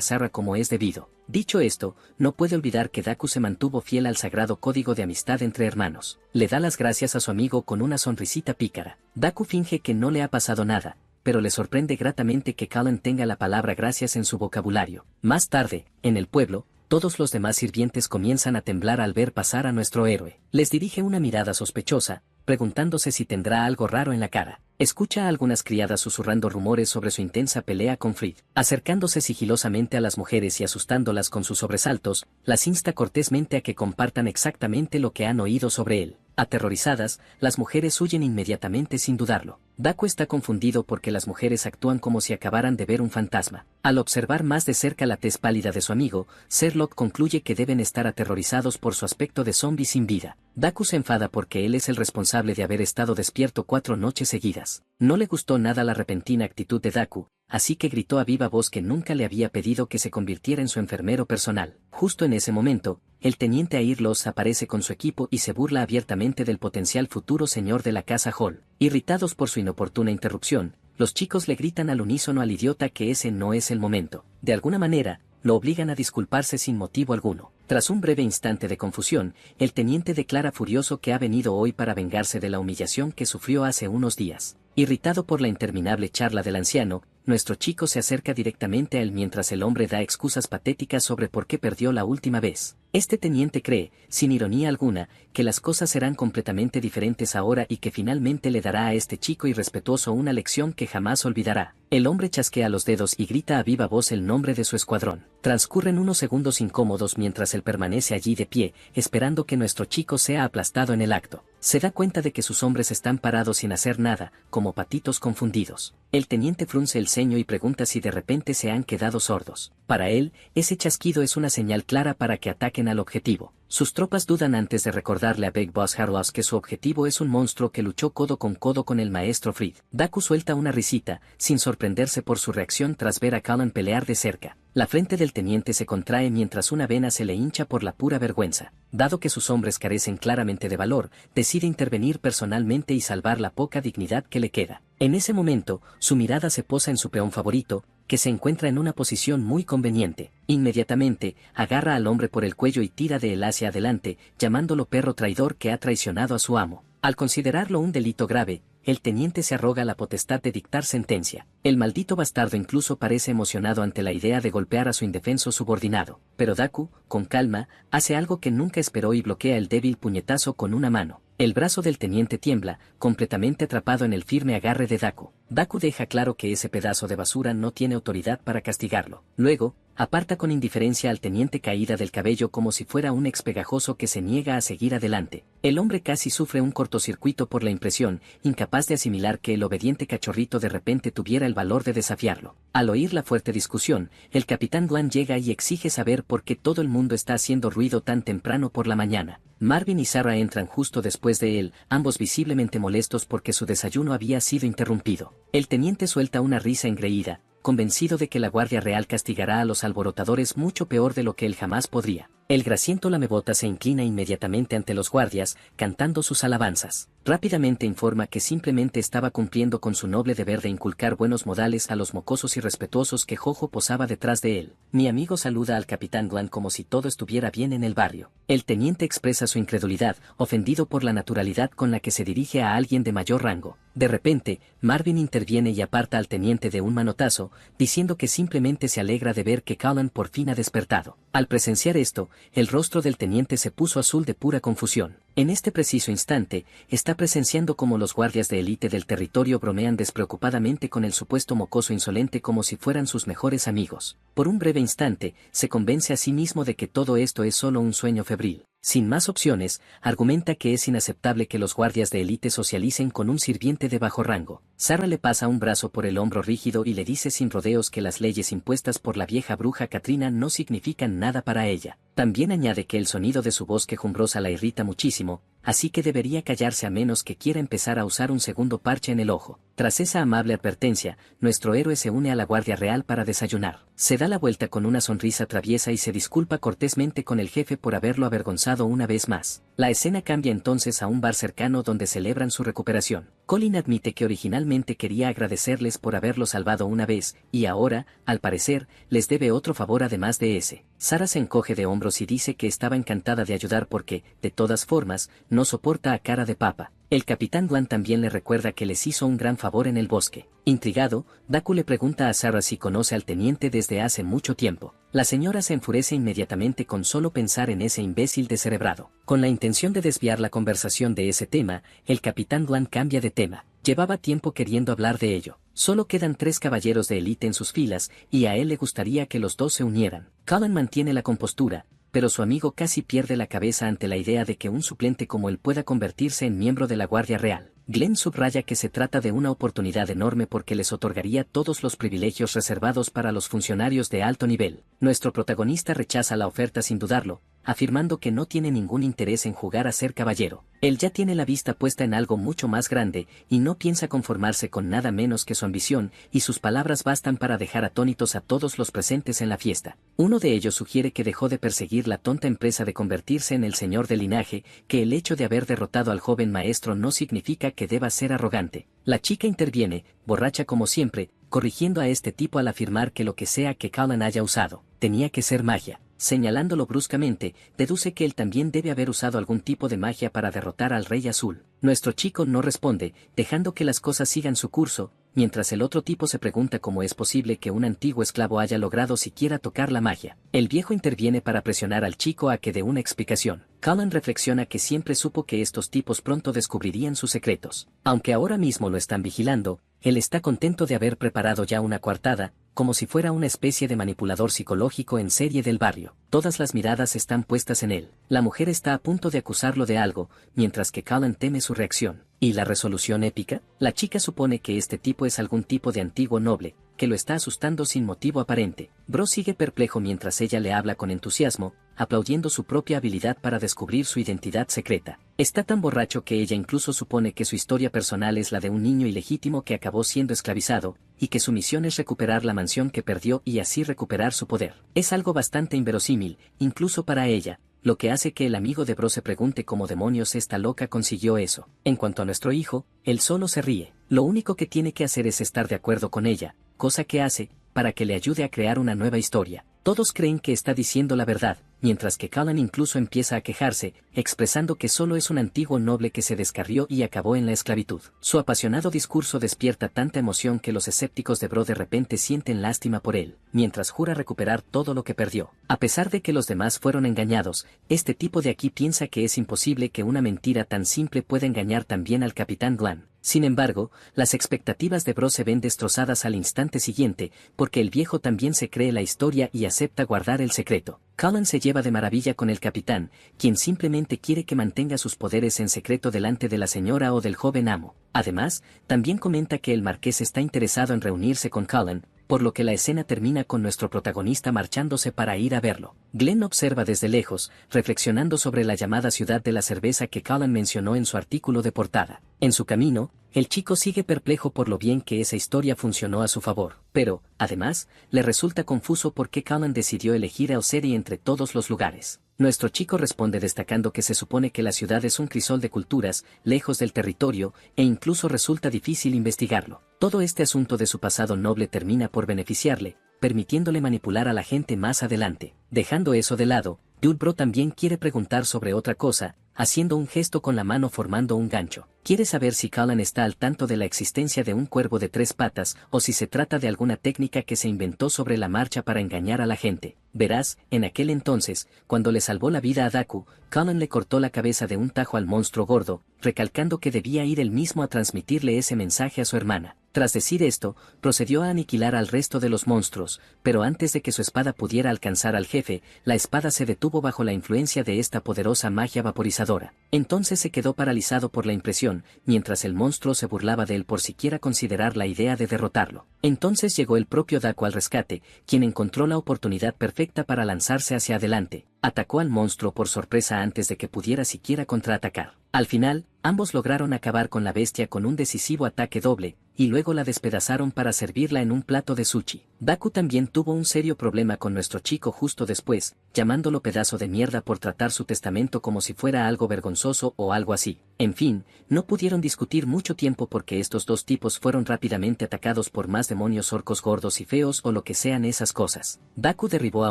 Sarah como es debido. Dicho esto, no puede olvidar que Daku se mantuvo fiel al sagrado código de amistad entre hermanos. Le da las gracias a su amigo con una sonrisita pícara. Daku finge que no le ha pasado nada, pero le sorprende gratamente que Cullen tenga la palabra gracias en su vocabulario. Más tarde, en el pueblo, todos los demás sirvientes comienzan a temblar al ver pasar a nuestro héroe. Les dirige una mirada sospechosa, preguntándose si tendrá algo raro en la cara. Escucha a algunas criadas susurrando rumores sobre su intensa pelea con Fried. Acercándose sigilosamente a las mujeres y asustándolas con sus sobresaltos, las insta cortésmente a que compartan exactamente lo que han oído sobre él. Aterrorizadas, las mujeres huyen inmediatamente sin dudarlo. Daku está confundido porque las mujeres actúan como si acabaran de ver un fantasma. Al observar más de cerca la tez pálida de su amigo, Sherlock concluye que deben estar aterrorizados por su aspecto de zombi sin vida. Daku se enfada porque él es el responsable de haber estado despierto 4 noches seguidas. No le gustó nada la repentina actitud de Daku, así que gritó a viva voz que nunca le había pedido que se convirtiera en su enfermero personal. Justo en ese momento, el teniente Airlos aparece con su equipo y se burla abiertamente del potencial futuro señor de la casa Hall. Irritados por su inoportuna interrupción, los chicos le gritan al unísono al idiota que ese no es el momento. De alguna manera, lo obligan a disculparse sin motivo alguno. Tras un breve instante de confusión, el teniente declara furioso que ha venido hoy para vengarse de la humillación que sufrió hace unos días. Irritado por la interminable charla del anciano, nuestro chico se acerca directamente a él mientras el hombre da excusas patéticas sobre por qué perdió la última vez. Este teniente cree, sin ironía alguna, que las cosas serán completamente diferentes ahora y que finalmente le dará a este chico irrespetuoso una lección que jamás olvidará. El hombre chasquea los dedos y grita a viva voz el nombre de su escuadrón. Transcurren unos segundos incómodos mientras él permanece allí de pie, esperando que nuestro chico sea aplastado en el acto. Se da cuenta de que sus hombres están parados sin hacer nada, como patitos confundidos. El teniente frunce el ceño y pregunta si de repente se han quedado sordos. Para él, ese chasquido es una señal clara para que ataquen al objetivo. Sus tropas dudan antes de recordarle a Big Boss Harlow que su objetivo es un monstruo que luchó codo con el maestro Fried. Daku suelta una risita, sin sorprenderse por su reacción tras ver a Cullen pelear de cerca. La frente del teniente se contrae mientras una vena se le hincha por la pura vergüenza. Dado que sus hombres carecen claramente de valor, decide intervenir personalmente y salvar la poca dignidad que le queda. En ese momento, su mirada se posa en su peón favorito, que se encuentra en una posición muy conveniente. Inmediatamente, agarra al hombre por el cuello y tira de él hacia adelante, llamándolo perro traidor que ha traicionado a su amo. Al considerarlo un delito grave, el teniente se arroga la potestad de dictar sentencia. El maldito bastardo incluso parece emocionado ante la idea de golpear a su indefenso subordinado. Pero Daku, con calma, hace algo que nunca esperó y bloquea el débil puñetazo con una mano. El brazo del teniente tiembla, completamente atrapado en el firme agarre de Daku. Deku deja claro que ese pedazo de basura no tiene autoridad para castigarlo. Luego, aparta con indiferencia al teniente caída del cabello como si fuera un ex pegajoso que se niega a seguir adelante. El hombre casi sufre un cortocircuito por la impresión, incapaz de asimilar que el obediente cachorrito de repente tuviera el valor de desafiarlo. Al oír la fuerte discusión, el capitán Glan llega y exige saber por qué todo el mundo está haciendo ruido tan temprano por la mañana. Marvin y Sarah entran justo después de él, ambos visiblemente molestos porque su desayuno había sido interrumpido. El teniente suelta una risa engreída, convencido de que la Guardia Real castigará a los alborotadores mucho peor de lo que él jamás podría. El grasiento lamebota se inclina inmediatamente ante los guardias, cantando sus alabanzas. Rápidamente informa que simplemente estaba cumpliendo con su noble deber de inculcar buenos modales a los mocosos irrespetuosos que Jojo posaba detrás de él. Mi amigo saluda al capitán Glan como si todo estuviera bien en el barrio. El teniente expresa su incredulidad, ofendido por la naturalidad con la que se dirige a alguien de mayor rango. De repente, Marvin interviene y aparta al teniente de un manotazo, diciendo que simplemente se alegra de ver que Callan por fin ha despertado. Al presenciar esto, el rostro del teniente se puso azul de pura confusión. En este preciso instante, está presenciando cómo los guardias de élite del territorio bromean despreocupadamente con el supuesto mocoso insolente como si fueran sus mejores amigos. Por un breve instante, se convence a sí mismo de que todo esto es solo un sueño febril. Sin más opciones, argumenta que es inaceptable que los guardias de élite socialicen con un sirviente de bajo rango. Sarah le pasa un brazo por el hombro rígido y le dice sin rodeos que las leyes impuestas por la vieja bruja Katrina no significan nada para ella. También añade que el sonido de su voz quejumbrosa la irrita muchísimo, así que debería callarse a menos que quiera empezar a usar un segundo parche en el ojo. Tras esa amable advertencia, nuestro héroe se une a la Guardia Real para desayunar. Se da la vuelta con una sonrisa traviesa y se disculpa cortésmente con el jefe por haberlo avergonzado una vez más. La escena cambia entonces a un bar cercano donde celebran su recuperación. Colin admite que originalmente quería agradecerles por haberlo salvado una vez, y ahora, al parecer, les debe otro favor además de ese. Sarah se encoge de hombros y dice que estaba encantada de ayudar porque, de todas formas, no soporta a cara de papa. El capitán Glan también le recuerda que les hizo un gran favor en el bosque. Intrigado, Deku le pregunta a Sarah si conoce al teniente desde hace mucho tiempo. La señora se enfurece inmediatamente con solo pensar en ese imbécil descerebrado. Con la intención de desviar la conversación de ese tema, el capitán Glan cambia de tema. Llevaba tiempo queriendo hablar de ello. Solo quedan 3 caballeros de élite en sus filas, y a él le gustaría que los 2 se unieran. Callan mantiene la compostura, pero su amigo casi pierde la cabeza ante la idea de que un suplente como él pueda convertirse en miembro de la Guardia Real. Glenn subraya que se trata de una oportunidad enorme porque les otorgaría todos los privilegios reservados para los funcionarios de alto nivel. Nuestro protagonista rechaza la oferta sin dudarlo, afirmando que no tiene ningún interés en jugar a ser caballero. Él ya tiene la vista puesta en algo mucho más grande, y no piensa conformarse con nada menos que su ambición, y sus palabras bastan para dejar atónitos a todos los presentes en la fiesta. Uno de ellos sugiere que dejó de perseguir la tonta empresa de convertirse en el señor del linaje, que el hecho de haber derrotado al joven maestro no significa que deba ser arrogante. La chica interviene, borracha como siempre, corrigiendo a este tipo al afirmar que lo que sea que Callan haya usado, tenía que ser magia. Señalándolo bruscamente, deduce que él también debe haber usado algún tipo de magia para derrotar al Rey Azul. Nuestro chico no responde, dejando que las cosas sigan su curso, mientras el otro tipo se pregunta cómo es posible que un antiguo esclavo haya logrado siquiera tocar la magia. El viejo interviene para presionar al chico a que dé una explicación. Callan reflexiona que siempre supo que estos tipos pronto descubrirían sus secretos. Aunque ahora mismo lo están vigilando, él está contento de haber preparado ya una coartada, como si fuera una especie de manipulador psicológico en serie del barrio. Todas las miradas están puestas en él. La mujer está a punto de acusarlo de algo, mientras que Callan teme su reacción. ¿Y la resolución épica? La chica supone que este tipo es algún tipo de antiguo noble, que lo está asustando sin motivo aparente. Bro sigue perplejo mientras ella le habla con entusiasmo, aplaudiendo su propia habilidad para descubrir su identidad secreta. Está tan borracho que ella incluso supone que su historia personal es la de un niño ilegítimo que acabó siendo esclavizado, y que su misión es recuperar la mansión que perdió y así recuperar su poder. Es algo bastante inverosímil, incluso para ella, lo que hace que el amigo de Bro se pregunte cómo demonios esta loca consiguió eso. En cuanto a nuestro hijo, él solo se ríe. Lo único que tiene que hacer es estar de acuerdo con ella, cosa que hace, para que le ayude a crear una nueva historia. Todos creen que está diciendo la verdad, mientras que Callan incluso empieza a quejarse, expresando que solo es un antiguo noble que se descarrió y acabó en la esclavitud. Su apasionado discurso despierta tanta emoción que los escépticos de Bro de repente sienten lástima por él, mientras jura recuperar todo lo que perdió. A pesar de que los demás fueron engañados, este tipo de aquí piensa que es imposible que una mentira tan simple pueda engañar también al capitán Glan. Sin embargo, las expectativas de Bro se ven destrozadas al instante siguiente, porque el viejo también se cree la historia y acepta guardar el secreto. Cullen se lleva de maravilla con el capitán, quien simplemente quiere que mantenga sus poderes en secreto delante de la señora o del joven amo. Además, también comenta que el marqués está interesado en reunirse con Cullen, por lo que la escena termina con nuestro protagonista marchándose para ir a verlo. Glenn observa desde lejos, reflexionando sobre la llamada ciudad de la cerveza que Cullen mencionó en su artículo de portada. En su camino, el chico sigue perplejo por lo bien que esa historia funcionó a su favor, pero, además, le resulta confuso por qué Cullen decidió elegir a Oseri entre todos los lugares. Nuestro chico responde destacando que se supone que la ciudad es un crisol de culturas, lejos del territorio, e incluso resulta difícil investigarlo. Todo este asunto de su pasado noble termina por beneficiarle, permitiéndole manipular a la gente más adelante. Dejando eso de lado, Bro también quiere preguntar sobre otra cosa, haciendo un gesto con la mano formando un gancho. Quiere saber si Cullen está al tanto de la existencia de un cuervo de 3 patas o si se trata de alguna técnica que se inventó sobre la marcha para engañar a la gente. Verás, en aquel entonces, cuando le salvó la vida a Daku, Cullen le cortó la cabeza de un tajo al monstruo gordo, recalcando que debía ir él mismo a transmitirle ese mensaje a su hermana. Tras decir esto, procedió a aniquilar al resto de los monstruos, pero antes de que su espada pudiera alcanzar al jefe, la espada se detuvo bajo la influencia de esta poderosa magia vaporizadora. Entonces se quedó paralizado por la impresión, mientras el monstruo se burlaba de él por siquiera considerar la idea de derrotarlo. Entonces llegó el propio Daku al rescate, quien encontró la oportunidad perfecta para lanzarse hacia adelante. Atacó al monstruo por sorpresa antes de que pudiera siquiera contraatacar. Al final, ambos lograron acabar con la bestia con un decisivo ataque doble, y luego la despedazaron para servirla en un plato de sushi. Daku también tuvo un serio problema con nuestro chico justo después, llamándolo pedazo de mierda por tratar su testamento como si fuera algo vergonzoso o algo así. En fin, no pudieron discutir mucho tiempo porque estos dos tipos fueron rápidamente atacados por más demonios orcos gordos y feos o lo que sean esas cosas. Daku derribó a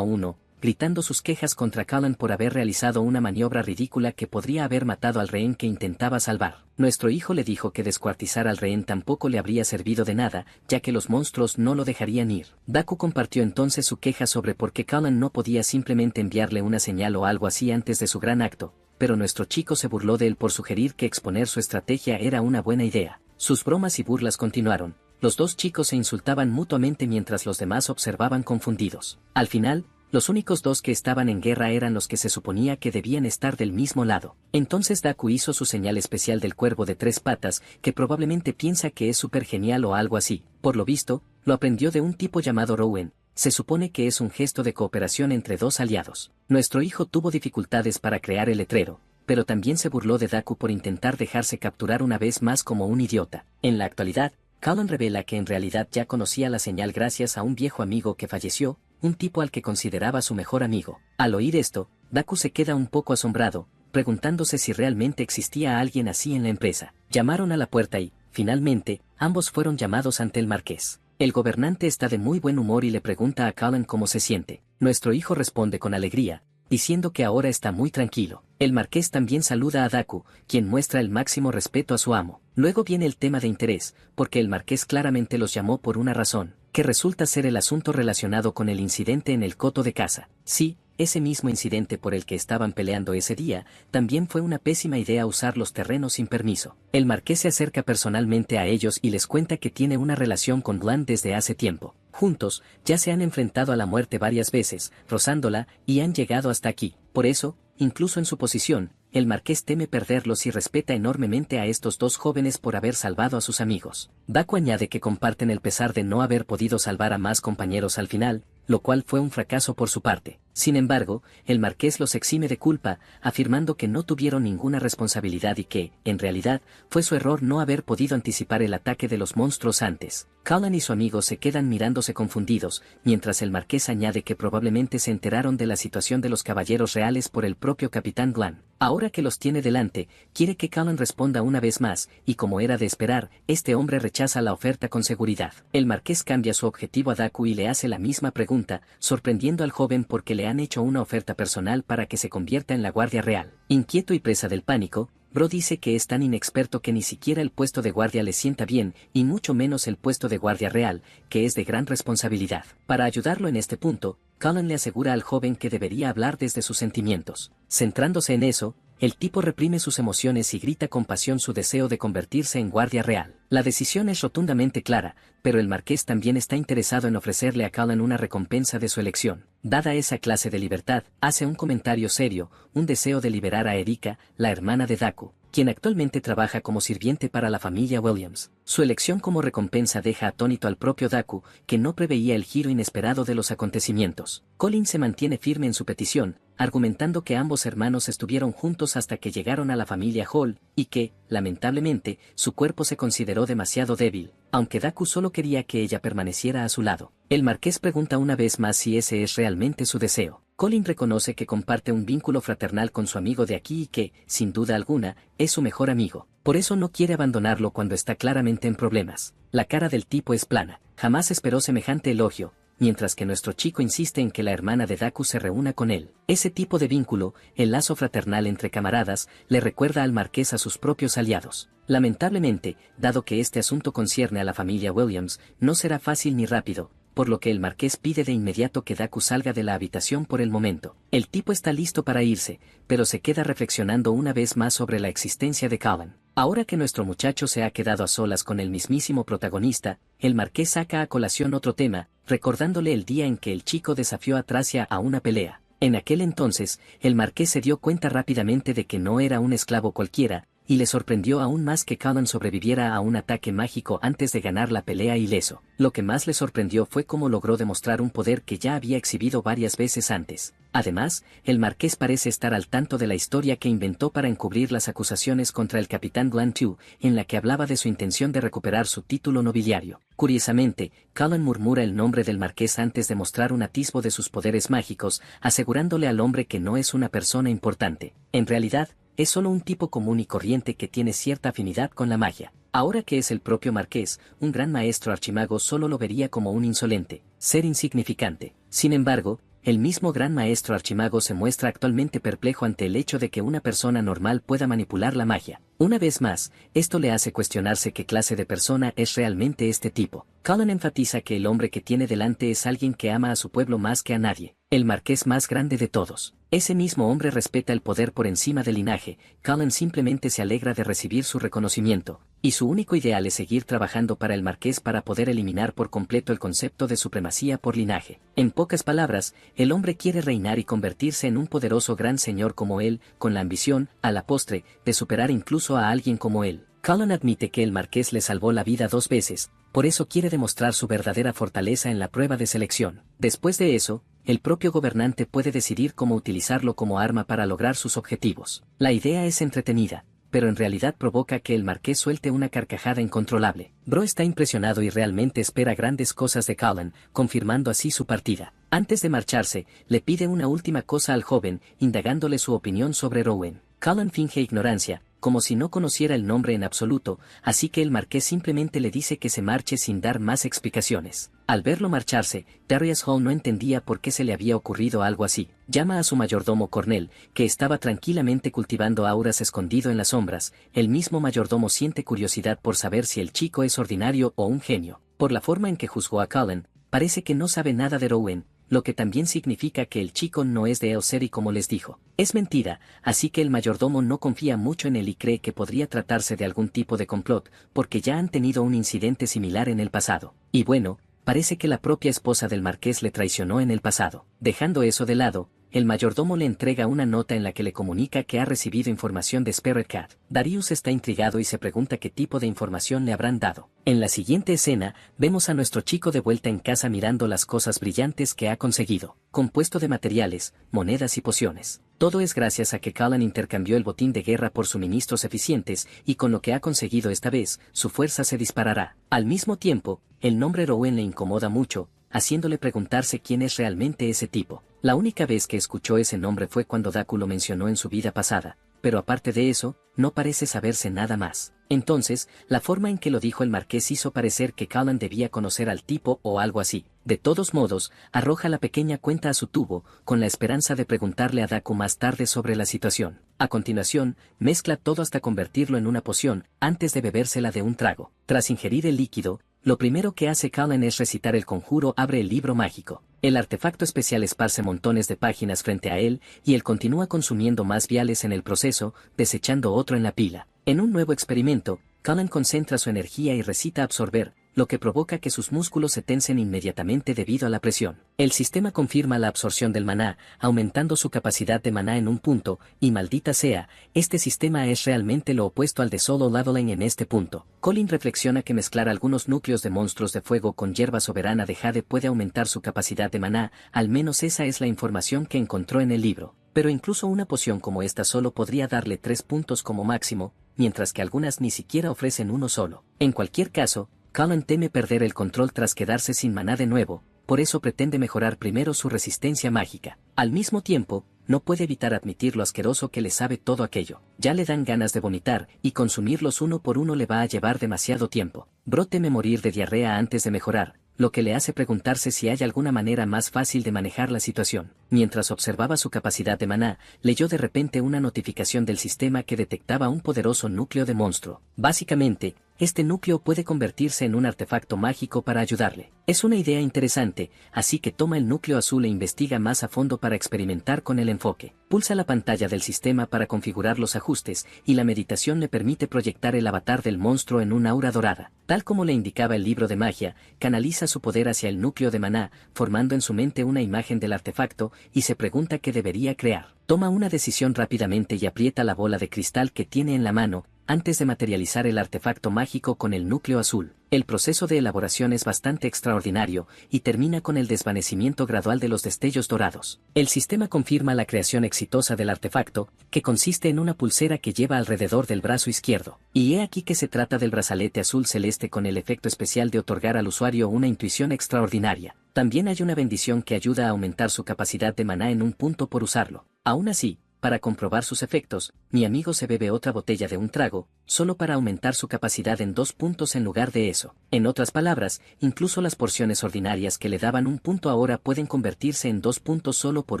uno, gritando sus quejas contra Cullen por haber realizado una maniobra ridícula que podría haber matado al rehén que intentaba salvar. Nuestro hijo le dijo que descuartizar al rehén tampoco le habría servido de nada, ya que los monstruos no lo dejarían ir. Daku compartió entonces su queja sobre por qué Cullen no podía simplemente enviarle una señal o algo así antes de su gran acto, pero nuestro chico se burló de él por sugerir que exponer su estrategia era una buena idea. Sus bromas y burlas continuaron. Los dos chicos se insultaban mutuamente mientras los demás observaban confundidos. Al final, los únicos dos que estaban en guerra eran los que se suponía que debían estar del mismo lado. Entonces Daku hizo su señal especial del cuervo de 3 patas, que probablemente piensa que es súper genial o algo así. Por lo visto, lo aprendió de un tipo llamado Rowan. Se supone que es un gesto de cooperación entre dos aliados. Nuestro hijo tuvo dificultades para crear el letrero, pero también se burló de Daku por intentar dejarse capturar una vez más como un idiota. En la actualidad, Cullen revela que en realidad ya conocía la señal gracias a un viejo amigo que falleció, un tipo al que consideraba su mejor amigo. Al oír esto, Daku se queda un poco asombrado, preguntándose si realmente existía alguien así en la empresa. Llamaron a la puerta y, finalmente, ambos fueron llamados ante el marqués. El gobernante está de muy buen humor y le pregunta a Cullen cómo se siente. Nuestro hijo responde con alegría, diciendo que ahora está muy tranquilo. El marqués también saluda a Daku, quien muestra el máximo respeto a su amo. Luego viene el tema de interés, porque el marqués claramente los llamó por una razón, que resulta ser el asunto relacionado con el incidente en el coto de caza. Sí, ese mismo incidente por el que estaban peleando ese día, también fue una pésima idea usar los terrenos sin permiso. El marqués se acerca personalmente a ellos y les cuenta que tiene una relación con Blanc desde hace tiempo. Juntos, ya se han enfrentado a la muerte varias veces, rozándola, y han llegado hasta aquí. Por eso, incluso en su posición, el marqués teme perderlos y respeta enormemente a estos dos jóvenes por haber salvado a sus amigos. Daku añade que comparten el pesar de no haber podido salvar a más compañeros al final, lo cual fue un fracaso por su parte. Sin embargo, el marqués los exime de culpa, afirmando que no tuvieron ninguna responsabilidad y que, en realidad, fue su error no haber podido anticipar el ataque de los monstruos antes. Cullen y su amigo se quedan mirándose confundidos, mientras el marqués añade que probablemente se enteraron de la situación de los caballeros reales por el propio capitán Glan. Ahora que los tiene delante, quiere que Cullen responda una vez más, y como era de esperar, este hombre rechaza la oferta con seguridad. El marqués cambia su objetivo a Daku y le hace la misma pregunta, sorprendiendo al joven porque le han hecho una oferta personal para que se convierta en la guardia real. Inquieto y presa del pánico, Bro dice que es tan inexperto que ni siquiera el puesto de guardia le sienta bien, y mucho menos el puesto de guardia real, que es de gran responsabilidad. Para ayudarlo en este punto, Cullen le asegura al joven que debería hablar desde sus sentimientos. Centrándose en eso, el tipo reprime sus emociones y grita con pasión su deseo de convertirse en guardia real. La decisión es rotundamente clara, pero el marqués también está interesado en ofrecerle a Cullen una recompensa de su elección. Dada esa clase de libertad, hace un comentario serio, un deseo de liberar a Erika, la hermana de Daku, quien actualmente trabaja como sirviente para la familia Williams. Su elección como recompensa deja atónito al propio Daku, que no preveía el giro inesperado de los acontecimientos. Colin se mantiene firme en su petición, argumentando que ambos hermanos estuvieron juntos hasta que llegaron a la familia Hall, y que, lamentablemente, su cuerpo se consideró demasiado débil, aunque Daku solo quería que ella permaneciera a su lado. El marqués pregunta una vez más si ese es realmente su deseo. Colin reconoce que comparte un vínculo fraternal con su amigo de aquí y que, sin duda alguna, es su mejor amigo. Por eso no quiere abandonarlo cuando está claramente en problemas. La cara del tipo es plana. Jamás esperó semejante elogio, mientras que nuestro chico insiste en que la hermana de Daku se reúna con él. Ese tipo de vínculo, el lazo fraternal entre camaradas, le recuerda al marqués a sus propios aliados. Lamentablemente, dado que este asunto concierne a la familia Williams, no será fácil ni rápido, por lo que el marqués pide de inmediato que Daku salga de la habitación por el momento. El tipo está listo para irse, pero se queda reflexionando una vez más sobre la existencia de Cullen. Ahora que nuestro muchacho se ha quedado a solas con el mismísimo protagonista, el marqués saca a colación otro tema, recordándole el día en que el chico desafió a Tracia a una pelea. En aquel entonces, el marqués se dio cuenta rápidamente de que no era un esclavo cualquiera, y le sorprendió aún más que Cullen sobreviviera a un ataque mágico antes de ganar la pelea ileso. Lo que más le sorprendió fue cómo logró demostrar un poder que ya había exhibido varias veces antes. Además, el marqués parece estar al tanto de la historia que inventó para encubrir las acusaciones contra el capitán Glantew, en la que hablaba de su intención de recuperar su título nobiliario. Curiosamente, Cullen murmura el nombre del marqués antes de mostrar un atisbo de sus poderes mágicos, asegurándole al hombre que no es una persona importante. En realidad, es solo un tipo común y corriente que tiene cierta afinidad con la magia. Ahora que es el propio marqués, un gran maestro archimago solo lo vería como un insolente, ser insignificante. Sin embargo, el mismo gran maestro archimago se muestra actualmente perplejo ante el hecho de que una persona normal pueda manipular la magia. Una vez más, esto le hace cuestionarse qué clase de persona es realmente este tipo. Cullen enfatiza que el hombre que tiene delante es alguien que ama a su pueblo más que a nadie, el marqués más grande de todos. Ese mismo hombre respeta el poder por encima del linaje. Cullen simplemente se alegra de recibir su reconocimiento, y su único ideal es seguir trabajando para el marqués para poder eliminar por completo el concepto de supremacía por linaje. En pocas palabras, el hombre quiere reinar y convertirse en un poderoso gran señor como él, con la ambición, a la postre, de superar incluso a alguien como él. Cullen admite que el marqués le salvó la vida 2 veces, por eso quiere demostrar su verdadera fortaleza en la prueba de selección. Después de eso, el propio gobernante puede decidir cómo utilizarlo como arma para lograr sus objetivos. La idea es entretenida, pero en realidad provoca que el marqués suelte una carcajada incontrolable. Bro está impresionado y realmente espera grandes cosas de Cullen, confirmando así su partida. Antes de marcharse, le pide una última cosa al joven, indagándole su opinión sobre Rowan. Cullen finge ignorancia, como si no conociera el nombre en absoluto, así que el marqués simplemente le dice que se marche sin dar más explicaciones. Al verlo marcharse, Darius Hall no entendía por qué se le había ocurrido algo así. Llama a su mayordomo Cornell, que estaba tranquilamente cultivando auras escondido en las sombras. El mismo mayordomo siente curiosidad por saber si el chico es ordinario o un genio. Por la forma en que juzgó a Cullen, parece que no sabe nada de Rowan, lo que también significa que el chico no es de Elseri como les dijo. Es mentira, así que el mayordomo no confía mucho en él y cree que podría tratarse de algún tipo de complot, porque ya han tenido un incidente similar en el pasado. Y bueno, parece que la propia esposa del marqués le traicionó en el pasado. Dejando eso de lado, el mayordomo le entrega una nota en la que le comunica que ha recibido información de Spirit Cat. Darius está intrigado y se pregunta qué tipo de información le habrán dado. En la siguiente escena, vemos a nuestro chico de vuelta en casa mirando las cosas brillantes que ha conseguido, compuesto de materiales, monedas y pociones. Todo es gracias a que Cullen intercambió el botín de guerra por suministros eficientes, y con lo que ha conseguido esta vez, su fuerza se disparará. Al mismo tiempo, el nombre Rowan le incomoda mucho, haciéndole preguntarse quién es realmente ese tipo. La única vez que escuchó ese nombre fue cuando Daku lo mencionó en su vida pasada, pero aparte de eso, no parece saberse nada más. Entonces, la forma en que lo dijo el marqués hizo parecer que Cullen debía conocer al tipo o algo así. De todos modos, arroja la pequeña cuenta a su tubo, con la esperanza de preguntarle a Daku más tarde sobre la situación. A continuación, mezcla todo hasta convertirlo en una poción, antes de bebérsela de un trago. Tras ingerir el líquido, Lo primero que hace Cullen es recitar el conjuro. Abre el libro mágico. El artefacto especial esparce montones de páginas frente a él, y él continúa consumiendo más viales en el proceso, desechando otro en la pila. En un nuevo experimento, Cullen concentra su energía y recita absorber, lo que provoca que sus músculos se tensen inmediatamente debido a la presión. El sistema confirma la absorción del maná, aumentando su capacidad de maná en un punto, y maldita sea, este sistema es realmente lo opuesto al de Solo Leveling en este punto. Colin reflexiona que mezclar algunos núcleos de monstruos de fuego con hierba soberana de jade puede aumentar su capacidad de maná, al menos esa es la información que encontró en el libro. Pero incluso una poción como esta solo podría darle 3 puntos como máximo, mientras que algunas ni siquiera ofrecen uno solo. En cualquier caso, Cullen teme perder el control tras quedarse sin maná de nuevo, por eso pretende mejorar primero su resistencia mágica. Al mismo tiempo, no puede evitar admitir lo asqueroso que le sabe todo aquello. Ya le dan ganas de vomitar, y consumirlos uno por uno le va a llevar demasiado tiempo. Bro teme morir de diarrea antes de mejorar, lo que le hace preguntarse si hay alguna manera más fácil de manejar la situación. Mientras observaba su capacidad de maná, leyó de repente una notificación del sistema que detectaba un poderoso núcleo de monstruo. Básicamente, este núcleo puede convertirse en un artefacto mágico para ayudarle. Es una idea interesante, así que toma el núcleo azul e investiga más a fondo para experimentar con el enfoque. Pulsa la pantalla del sistema para configurar los ajustes, y la meditación le permite proyectar el avatar del monstruo en un aura dorada. Tal como le indicaba el libro de magia, canaliza su poder hacia el núcleo de maná, formando en su mente una imagen del artefacto, y se pregunta qué debería crear. Toma una decisión rápidamente y aprieta la bola de cristal que tiene en la mano, antes de materializar el artefacto mágico con el núcleo azul. El proceso de elaboración es bastante extraordinario, y termina con el desvanecimiento gradual de los destellos dorados. El sistema confirma la creación exitosa del artefacto, que consiste en una pulsera que lleva alrededor del brazo izquierdo. Y he aquí que se trata del brazalete azul celeste con el efecto especial de otorgar al usuario una intuición extraordinaria. También hay una bendición que ayuda a aumentar su capacidad de maná en un punto por usarlo. Aún así, para comprobar sus efectos, mi amigo se bebe otra botella de un trago, solo para aumentar su capacidad en 2 puntos en lugar de eso. En otras palabras, incluso las porciones ordinarias que le daban un punto ahora pueden convertirse en 2 puntos solo por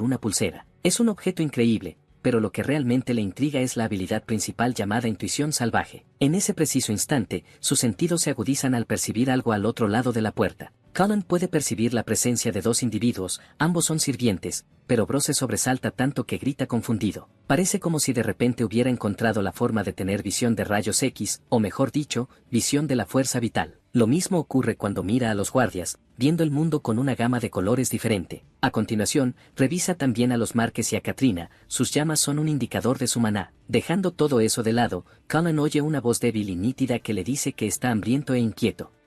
una pulsera. Es un objeto increíble, pero lo que realmente le intriga es la habilidad principal llamada intuición salvaje. En ese preciso instante, sus sentidos se agudizan al percibir algo al otro lado de la puerta. Cullen puede percibir la presencia de 2 individuos, ambos son sirvientes, pero Bro se sobresalta tanto que grita confundido. Parece como si de repente hubiera encontrado la forma de tener visión de rayos X, o mejor dicho, visión de la fuerza vital. Lo mismo ocurre cuando mira a los guardias, viendo el mundo con una gama de colores diferente. A continuación, revisa también a los Marques y a Katrina, sus llamas son un indicador de su maná. Dejando todo eso de lado, Cullen oye una voz débil y nítida que le dice que está hambriento e inquieto.